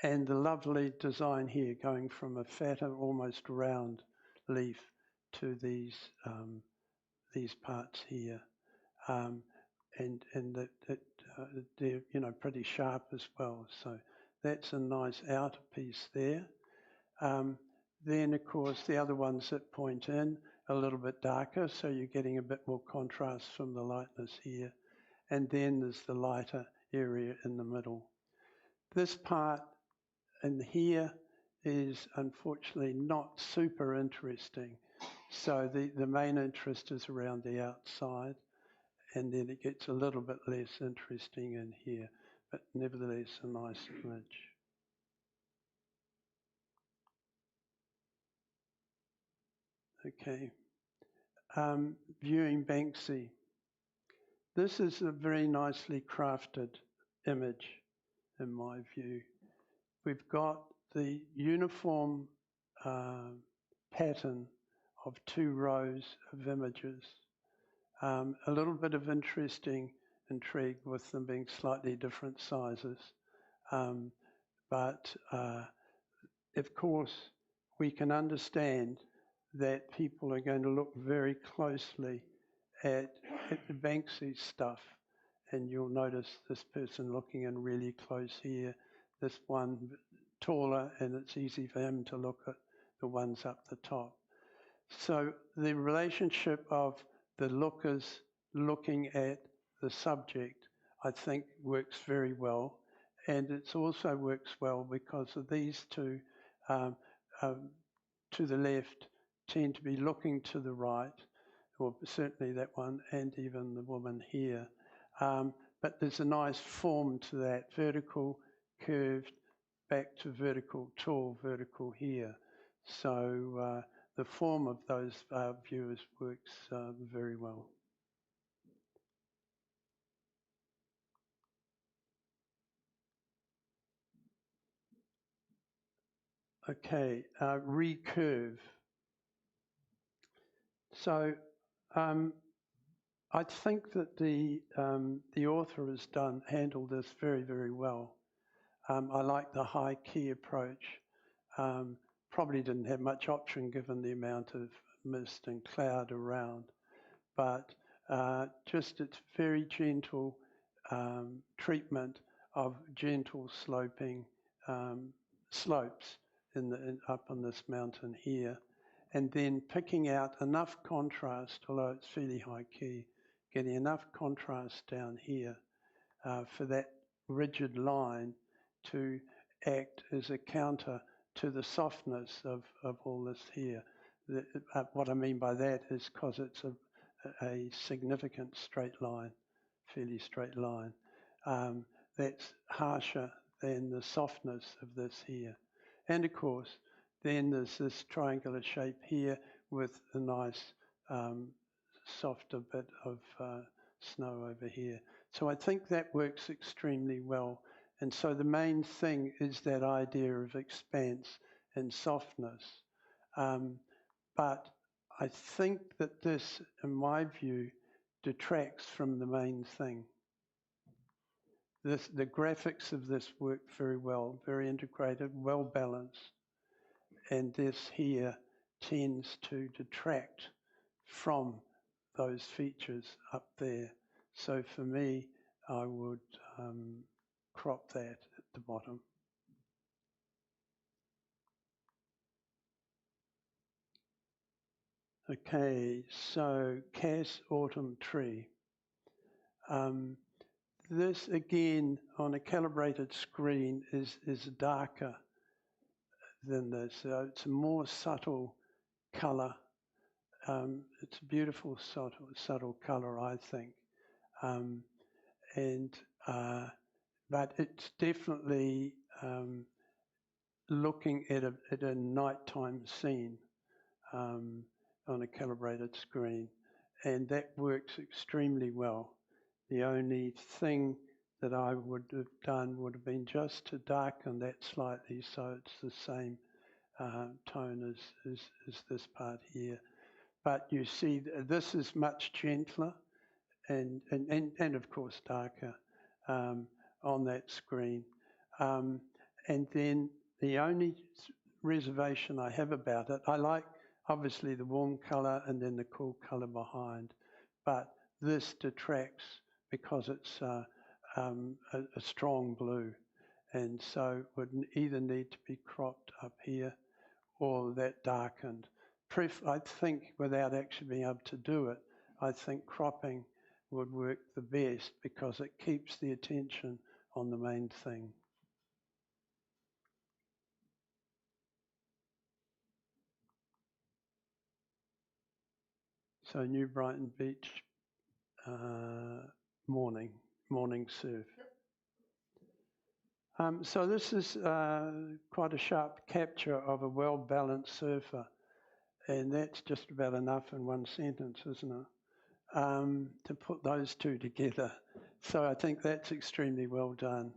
Speaker 11: And the lovely design here, going from a fatter, almost round leaf to these parts here. And they're pretty sharp as well. So that's a nice outer piece there. Then, of course, the other ones that point in a little bit darker, so you're getting a bit more contrast from the lightness here. And then there's the lighter area in the middle. This part in here is unfortunately not super interesting. So the main interest is around the outside, and then it gets a little bit less interesting in here, but nevertheless a nice image. Okay, viewing Banksy. This is a very nicely crafted image, in my view. We've got the uniform pattern of 2 rows of images. A little bit of intrigue with them being slightly different sizes. But of course, we can understand that people are going to look very closely at the Banksy stuff. And you'll notice this person looking in really close here, this one taller, and it's easy for him to look at the ones up the top. So the relationship of the lookers looking at the subject, I think, works very well. And it also works well because of these two to the left tend to be looking to the right, or certainly that one, and even the woman here. But there's a nice form to that, vertical, curved, back to vertical, tall, vertical here. So the form of those viewers works very well. Okay, recurve. So I think that the author has handled this very, very well. I like the high key approach, probably didn't have much option given the amount of mist and cloud around, but just its very gentle treatment of gentle sloping slopes up on this mountain here, and then picking out enough contrast, although it's fairly high key, getting enough contrast down here for that rigid line to act as a counter to the softness of all this here. What I mean by that is because it's a significant straight line, fairly straight line, that's harsher than the softness of this here. And of course, then there's this triangular shape here with a nice softer bit of snow over here. So I think that works extremely well. And so the main thing is that idea of expanse and softness. But I think that this, in my view, detracts from the main thing. The graphics of this work very well, very integrated, well balanced. And this here tends to detract from those features up there. So for me, I would crop that at the bottom. Okay, so Cass Autumn Tree. This again on a calibrated screen is darker than this. So it's a more subtle colour. It's a beautiful subtle colour, I think. But it's definitely looking at a nighttime scene on a calibrated screen, and that works extremely well. The only thing that I would have done would have been just to darken that slightly so it's the same tone as this part here. But you see, this is much gentler and of course darker on that screen. And then the only reservation I have about it, I like obviously the warm colour and then the cool colour behind, but this detracts because it's a strong blue, and so would either need to be cropped up here or that darkened. I think without actually being able to do it, I think cropping would work the best because it keeps the attention on the main thing. So New Brighton Beach, morning surf. So this is quite a sharp capture of a well-balanced surfer, and that's just about enough in one sentence, isn't it? To put those two together. So I think that's extremely well done.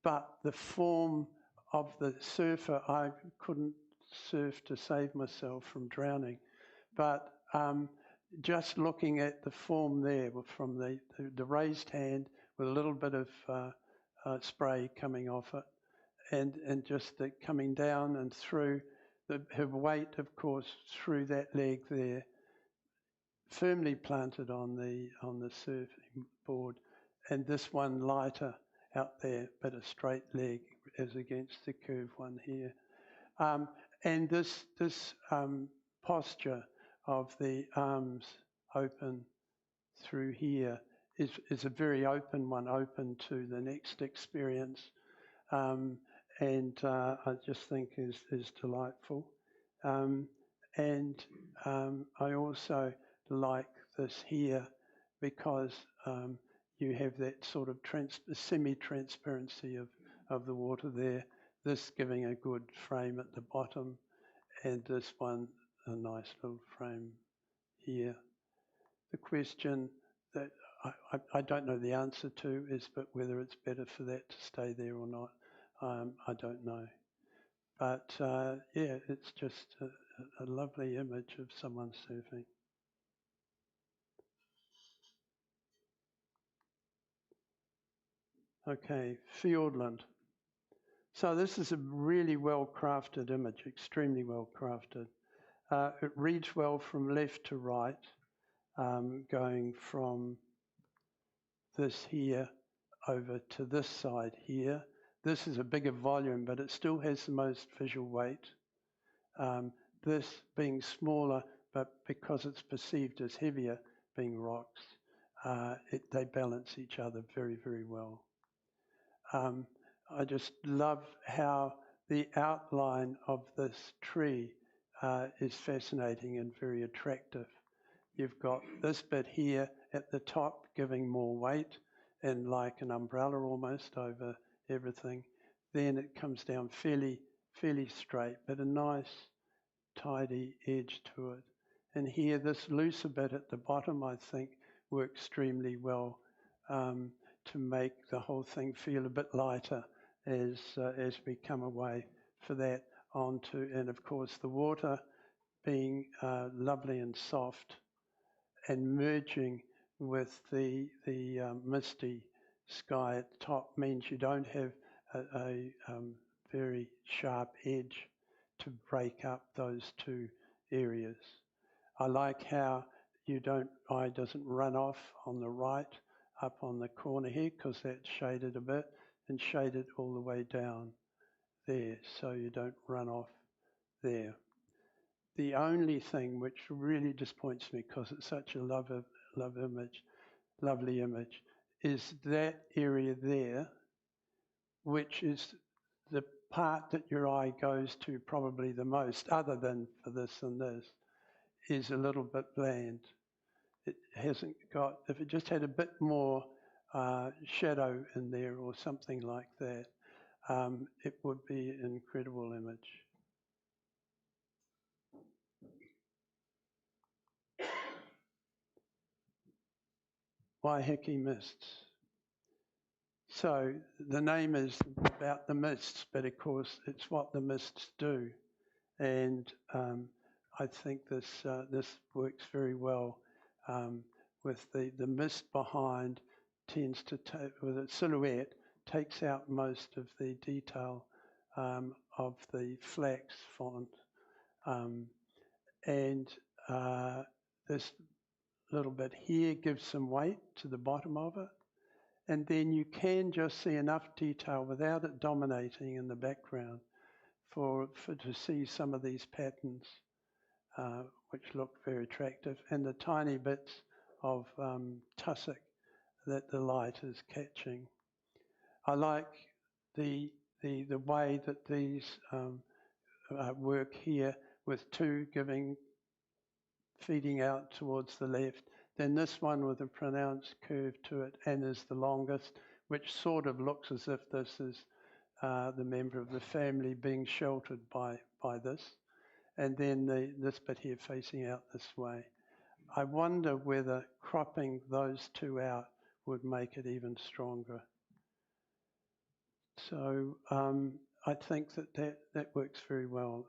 Speaker 11: But the form of the surfer, I couldn't surf to save myself from drowning. But just looking at the form there from the raised hand with a little bit of spray coming off it, and just the coming down and through, her weight, of course, through that leg there, firmly planted on the surfing board, and this one lighter out there, but a straight leg as against the curved one here. And this posture of the arms open through here is a very open one, open to the next experience, and I just think is delightful. And I also like this here because you have that sort of semi-transparency of the water there, this giving a good frame at the bottom, and this one a nice little frame here. The question that I don't know the answer to is but whether it's better for that to stay there or not. I don't know. But yeah, it's just a lovely image of someone surfing. Okay, Fiordland. So this is a really well-crafted image, extremely well-crafted. It reads well from left to right, going from this here over to this side here. This is a bigger volume, but it still has the most visual weight. This being smaller, but because it's perceived as heavier, being rocks, they balance each other very, very well. I just love how the outline of this tree is fascinating and very attractive. You've got this bit here at the top giving more weight and like an umbrella almost over everything. Then it comes down fairly straight, but a nice tidy edge to it. And here, this looser bit at the bottom, I think, works extremely well to make the whole thing feel a bit lighter as we come away for that onto, and of course the water being lovely and soft and merging with the misty sky at the top means you don't have a very sharp edge to break up those two areas. I like how eye doesn't run off on the right up on the corner here because that's shaded a bit and shaded all the way down there so you don't run off there. The only thing which really disappoints me because it's such a lovely image, is that area there, which is the part that your eye goes to probably the most, other than for this and this, is a little bit bland. It hasn't got, if it just had a bit more shadow in there or something like that, it would be an incredible image. Waiheke mists. So the name is about the mists, but of course it's what the mists do. And I think this works very well with the mist behind tends to, with its silhouette, takes out most of the detail of the flax font. And this little bit here gives some weight to the bottom of it. And then you can just see enough detail without it dominating in the background for to see some of these patterns, which look very attractive, and the tiny bits of tussock that the light is catching. I like the way that these work here with two feeding out towards the left. Then this one with a pronounced curve to it and is the longest, which sort of looks as if this is the member of the family being sheltered by this. And then this bit here facing out this way. I wonder whether cropping those two out would make it even stronger. So I think that works very well.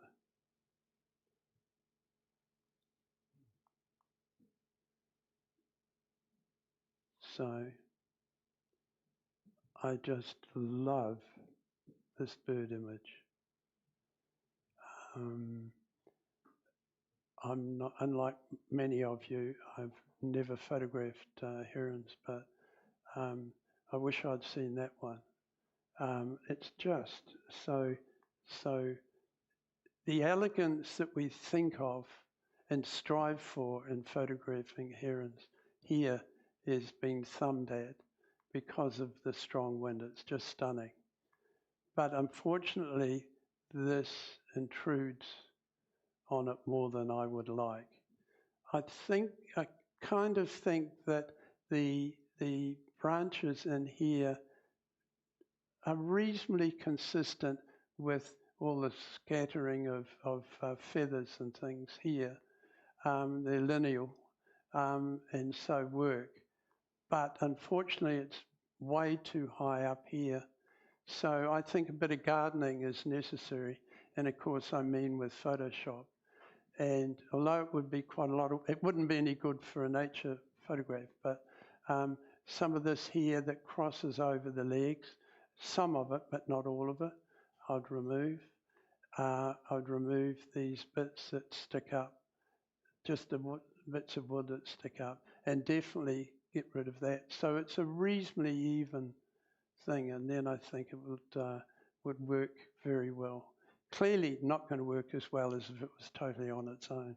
Speaker 11: So I just love this bird image. I'm not, unlike many of you, I've never photographed herons, but I wish I'd seen that one. It's just so, the elegance that we think of and strive for in photographing herons here is being thumbed at because of the strong wind. It's just stunning. But unfortunately, this intrudes on it more than I would like. I kind of think that the branches in here are reasonably consistent with all the scattering of feathers and things here. They're lineal and so work. But unfortunately, it's way too high up here. So I think a bit of gardening is necessary. And of course, I mean with Photoshop. And although it would be quite a lot of, it wouldn't be any good for a nature photograph, but some of this here that crosses over the legs, some of it, but not all of it, I'd remove. I'd remove these bits that stick up, just the bits of wood that stick up, and definitely get rid of that. So it's a reasonably even thing, and then I think it would work very well. Clearly not going to work as well as if it was totally on its own,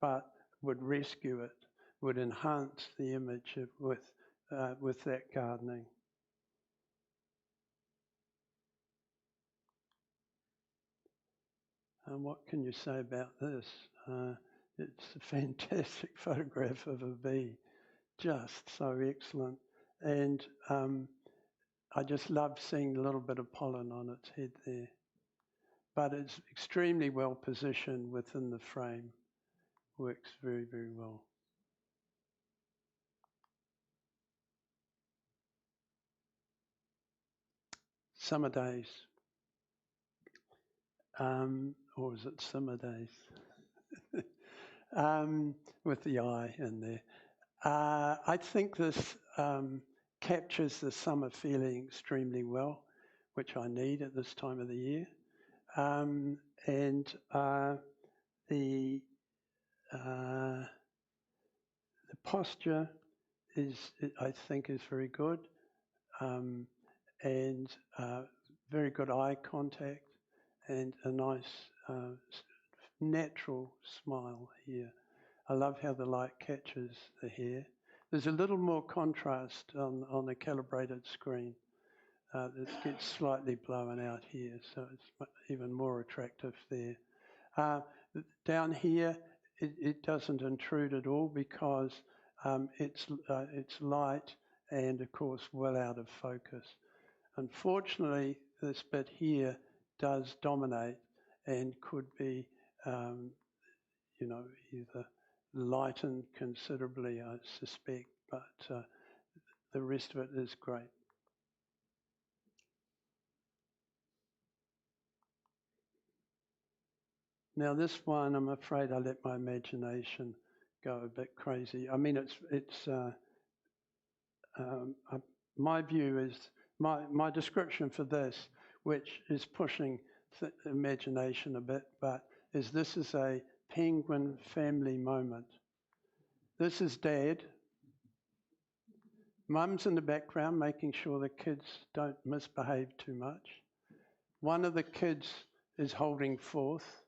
Speaker 11: but would rescue it, would enhance the image with that gardening. And what can you say about this? It's a fantastic photograph of a bee, just so excellent. And I just love seeing a little bit of pollen on its head there. But it's extremely well positioned within the frame. Works very, very well. Summer days. Or is it summer days? With the I in there. I think this captures the summer feeling extremely well, which I need at this time of the year. And the posture I think, is very good, and very good eye contact, and a nice natural smile here. I love how the light catches the hair. There's a little more contrast on a calibrated screen. It gets slightly blown out here, so it's even more attractive there. Down here, it doesn't intrude at all because it's light and, of course, well out of focus. Unfortunately, this bit here does dominate and could be, either lightened considerably, I suspect, but the rest of it is great. Now this one, I'm afraid I let my imagination go a bit crazy. I mean, my view is, my description for this, which is pushing the imagination a bit, but this is a penguin family moment. This is Dad. Mum's in the background making sure the kids don't misbehave too much. One of the kids is holding forth,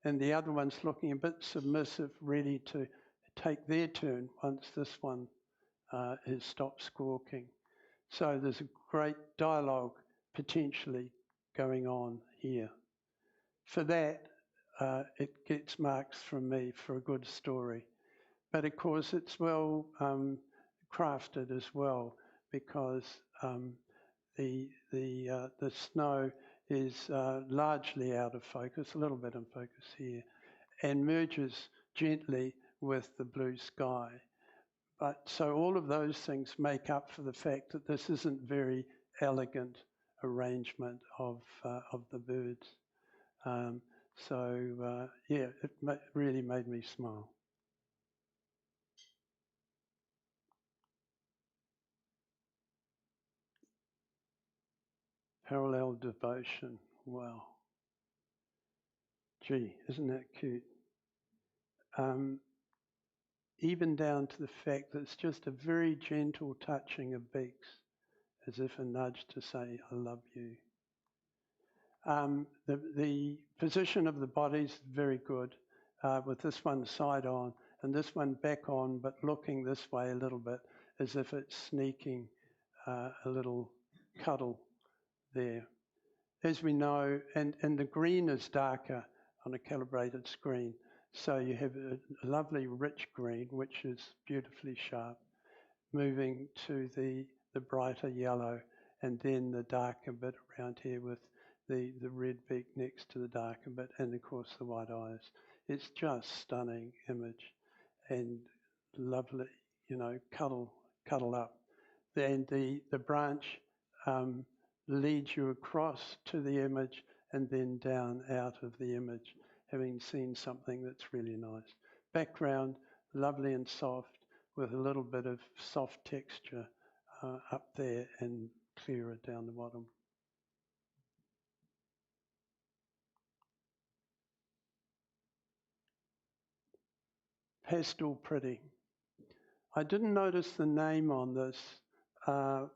Speaker 11: and the other one's looking a bit submissive, ready to take their turn once this one has stopped squawking. So there's a great dialogue potentially going on here. For that, it gets marks from me for a good story. But of course, it's well crafted as well, because the snow is largely out of focus, a little bit in focus here, and merges gently with the blue sky. But so all of those things make up for the fact that this isn't very elegant arrangement of the birds. Yeah, it really made me smile. Parallel devotion, wow. Gee, isn't that cute? Even down to the fact that it's just a very gentle touching of beaks, as if a nudge to say, I love you. The position of the body is very good, with this one side on and this one back on, but looking this way a little bit, as if it's sneaking a little cuddle there. As we know, and the green is darker on a calibrated screen, so you have a lovely rich green, which is beautifully sharp, moving to the brighter yellow, and then the darker bit around here with the red beak next to the darker bit, and of course the white eyes. It's just stunning image, and lovely, cuddle up. And the branch leads you across to the image and then down out of the image, having seen something that's really nice. Background, lovely and soft, with a little bit of soft texture up there and clearer down the bottom. Pastel Pretty. I didn't notice the name on this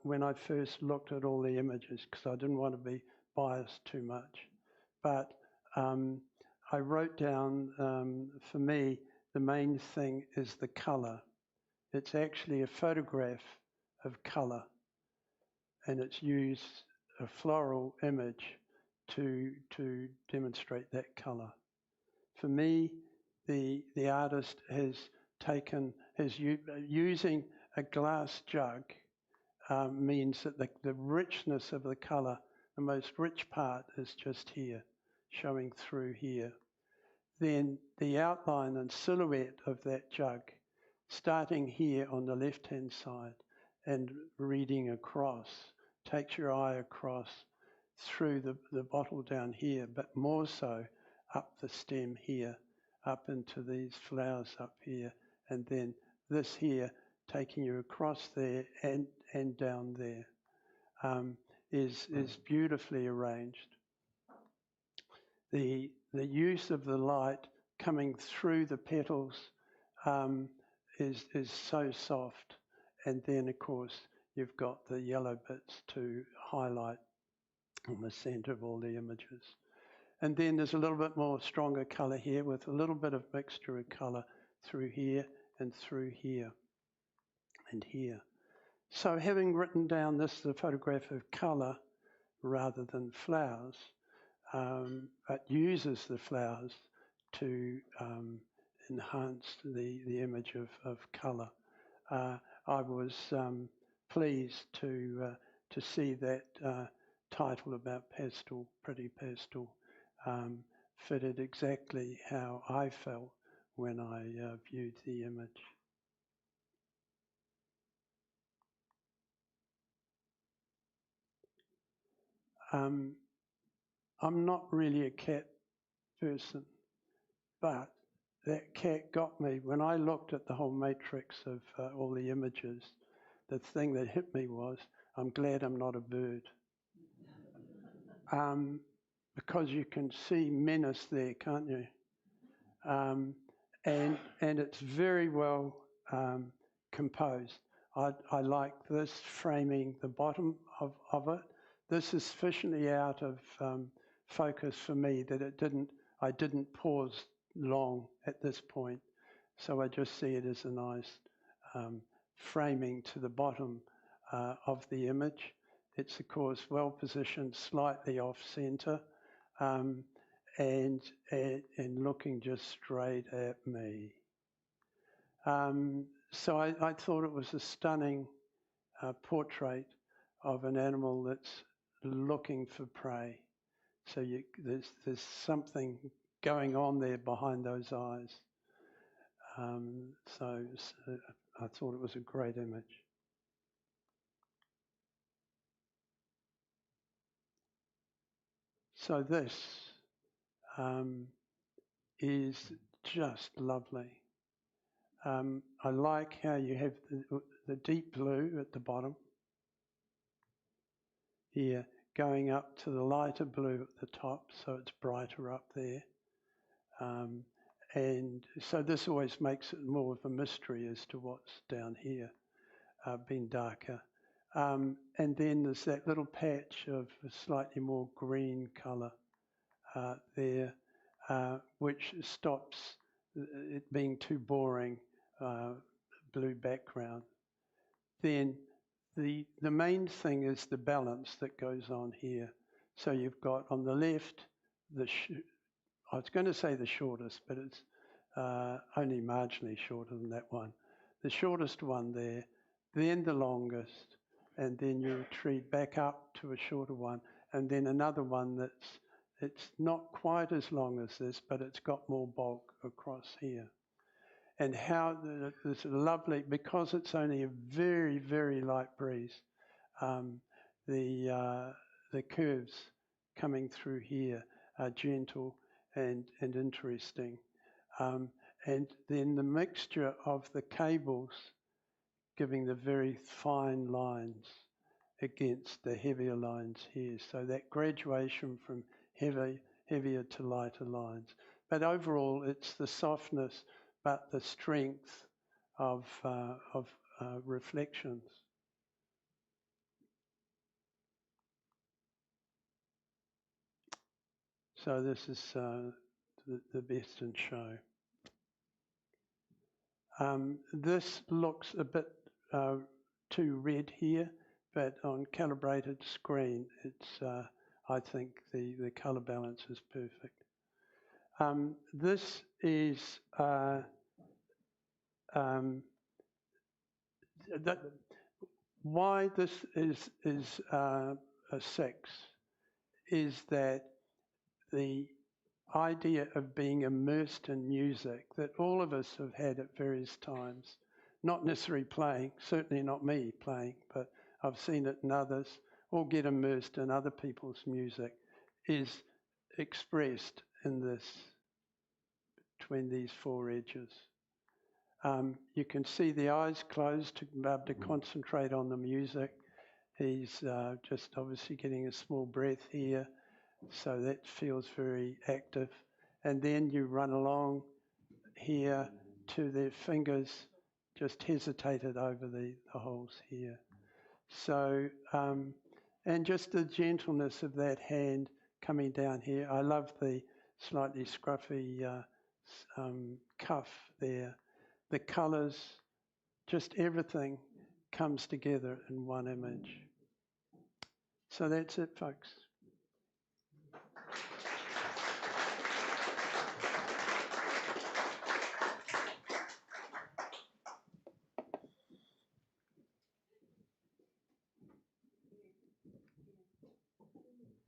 Speaker 11: when I first looked at all the images because I didn't want to be biased too much. But I wrote down, for me, the main thing is the colour. It's actually a photograph of colour, and it's used a floral image to demonstrate that colour. For me, the artist has using a glass jug means that the richness of the colour, the most rich part is just here, showing through here. Then the outline and silhouette of that jug, starting here on the left-hand side and reading across, takes your eye across through the bottle down here, but more so up the stem here, up into these flowers up here, and then this here taking you across there and down there, is beautifully arranged. The use of the light coming through the petals is so soft, and then of course you've got the yellow bits to highlight in the centre of all the images. And then there's a little bit more stronger colour here with a little bit of mixture of colour through here and through here and here. So having written down this is a photograph of colour rather than flowers, but uses the flowers to enhance the image of colour. I was pleased to see that title about pastel, pretty pastel, fitted exactly how I felt when I viewed the image. I'm not really a cat person, but that cat got me. When I looked at the whole matrix of all the images, the thing that hit me was, I'm glad I'm not a bird. Because you can see menace there, can't you? And it's very well composed. I like this framing the bottom of it. This is sufficiently out of focus for me that I didn't pause long at this point. So I just see it as a nice framing to the bottom of the image. It's of course well positioned, slightly off centre, and looking just straight at me. So I thought it was a stunning portrait of an animal that's looking for prey. So there's something going on there behind those eyes. So I thought it was a great image. So this is just lovely. I like how you have the deep blue at the bottom here, going up to the lighter blue at the top, so it's brighter up there. And so this always makes it more of a mystery as to what's down here, being darker. And then there's that little patch of a slightly more green colour there, which stops it being too boring, blue background. Then the main thing is the balance that goes on here. So you've got on the left, I was going to say the shortest, but it's only marginally shorter than that one. The shortest one there, then the longest, and then you retreat back up to a shorter one, and then another one it's not quite as long as this, but it's got more bulk across here. And how it's lovely, because it's only a very, very light breeze, the curves coming through here are gentle and interesting. And then the mixture of the cables giving the very fine lines against the heavier lines here. So that graduation from heavier to lighter lines. But overall, it's the softness but the strength of reflections. So this is the best in show. This looks a bit too red here, but on calibrated screen, it's I think the colour balance is perfect. This is why this is a 6 is that the idea of being immersed in music that all of us have had at various times, not necessarily playing, certainly not me playing, but I've seen it in others, or get immersed in other people's music, is expressed in this, between these 4 edges. You can see the eyes closed to be able to concentrate on the music. He's just obviously getting a small breath here, so that feels very active. And then you run along here to their fingers, just hesitated over the holes here. So, and just the gentleness of that hand coming down here. I love the slightly scruffy cuff there. The colours, just everything comes together in one image. So that's it, folks.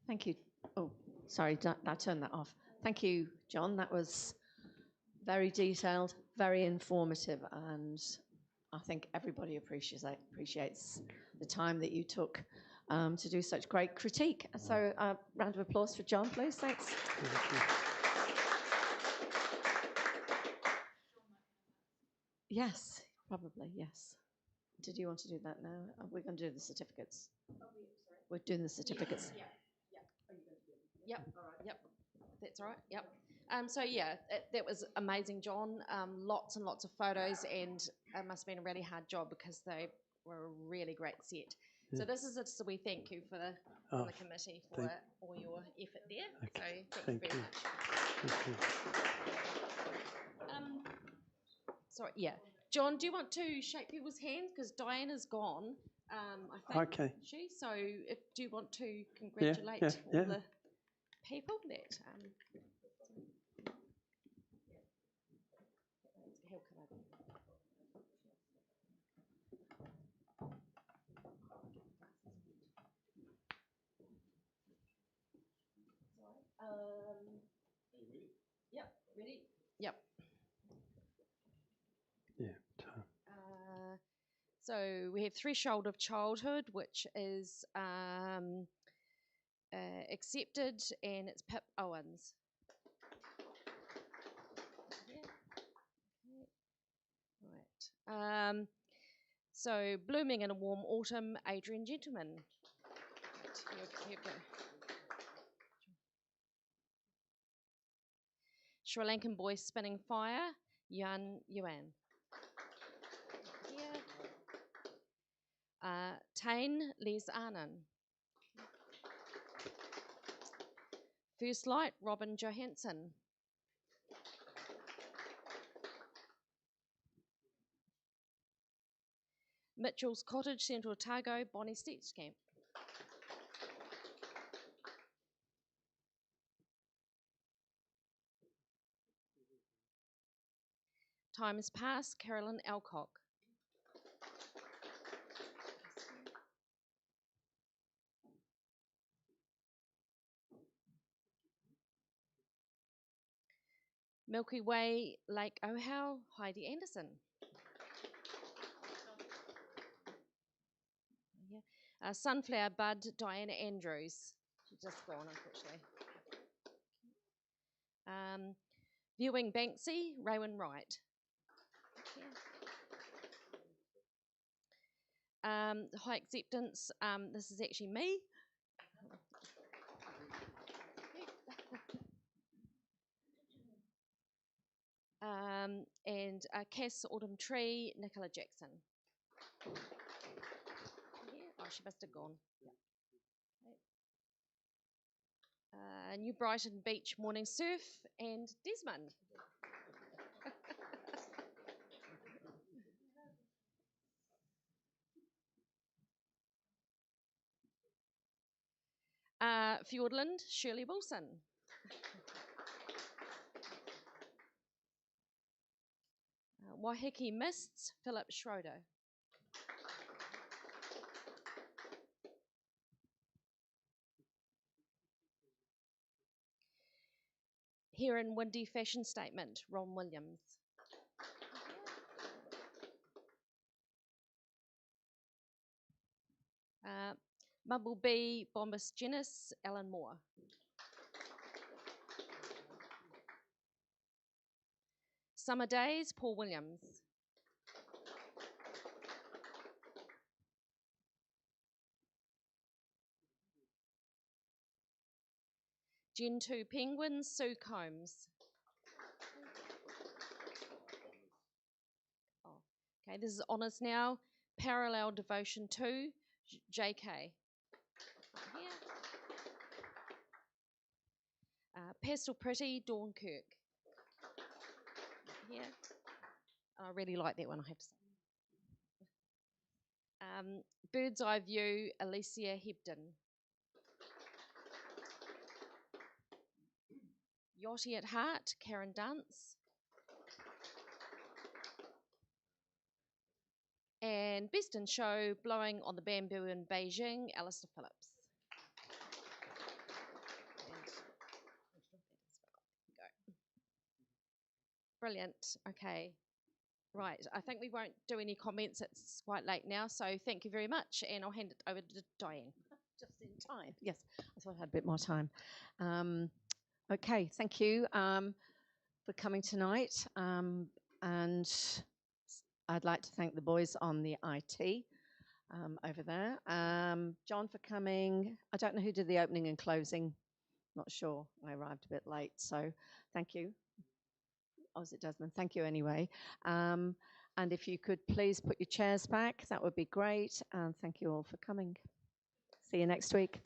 Speaker 5: Thank you. Oh, sorry, I turned that off. Thank you, John. That was very detailed, very informative, and I think everybody appreciates the time that you took to do such great critique. So a round of applause for John, please. Thanks.
Speaker 11: Thank you.
Speaker 5: Yes, probably, yes. Did you want to do that now? We're going to do the certificates. We're doing the certificates.
Speaker 12: Yep, yep, that's right, yep. So yeah, that was amazing, John. Lots and lots of photos, and it must have been a really hard job because they were a really great set.
Speaker 11: Yeah.
Speaker 12: So this is just a wee thank you for from the committee for all your effort there.
Speaker 11: Okay.
Speaker 12: So thank you very much.
Speaker 11: Thank you.
Speaker 12: Sorry, yeah. John, do you want to shake people's hands? Because Diana's gone, I think.
Speaker 11: Okay.
Speaker 12: So do you want to congratulate all the people that... he'll come over. Are you ready? Yep, ready? Yep.
Speaker 11: Yeah.
Speaker 12: So we have Threshold of Childhood, which is accepted, and it's Pip Owens. Yeah. Right. So Blooming in a Warm Autumn, Adrian Gentleman. Right, here we go. Sri Lankan Boy Spinning Fire, Yuan. Tain Les Arnon. First Light, Robin Johansson. Mitchell's Cottage, Central Otago, Bonnie Stetskamp. Time Has Passed, Carolyn Alcock. Milky Way, Lake Ohau, Heidi Anderson. Sunflower Bud, Diana Andrews. She's just gone, unfortunately. Viewing Banksy, Rowan Wright. High Acceptance, this is actually me. and Cass Autumn Tree, Nicola Jackson. Yeah. Oh, she must have gone. Okay. New Brighton Beach Morning Surf and Desmond. Fiordland, Shirley Wilson. Waiheke Mists, Philip Schroeder. Here in Windy Fashion Statement, Ron Williams. Bumblebee, Bombus Genus, Alan Moore. Summer Days, Paul Williams. Gen 2 Penguins, Sue Combs. Oh, okay, this is honours now. Parallel Devotion 2, JK. Here. Pastel Pretty, Dawn Kirk. Here. I really like that one, I have to say. Bird's Eye View, Alicia Hebden. Yachty at Heart, Karen Dance. And Best in Show, Blowing on the Bamboo in Beijing, Alistair Phillips. Brilliant, okay. Right, I think we won't do any comments, it's quite late now, so thank you very much, and I'll hand it over to Diane.
Speaker 5: Just in time, yes. I thought I had a bit more time. Okay, thank you for coming tonight, and I'd like to thank the boys on the IT over there. John for coming. I don't know who did the opening and closing, not sure. I arrived a bit late, so thank you. Oh, is it Desmond? Thank you anyway. And if you could please put your chairs back, that would be great. And thank you all for coming. See you next week.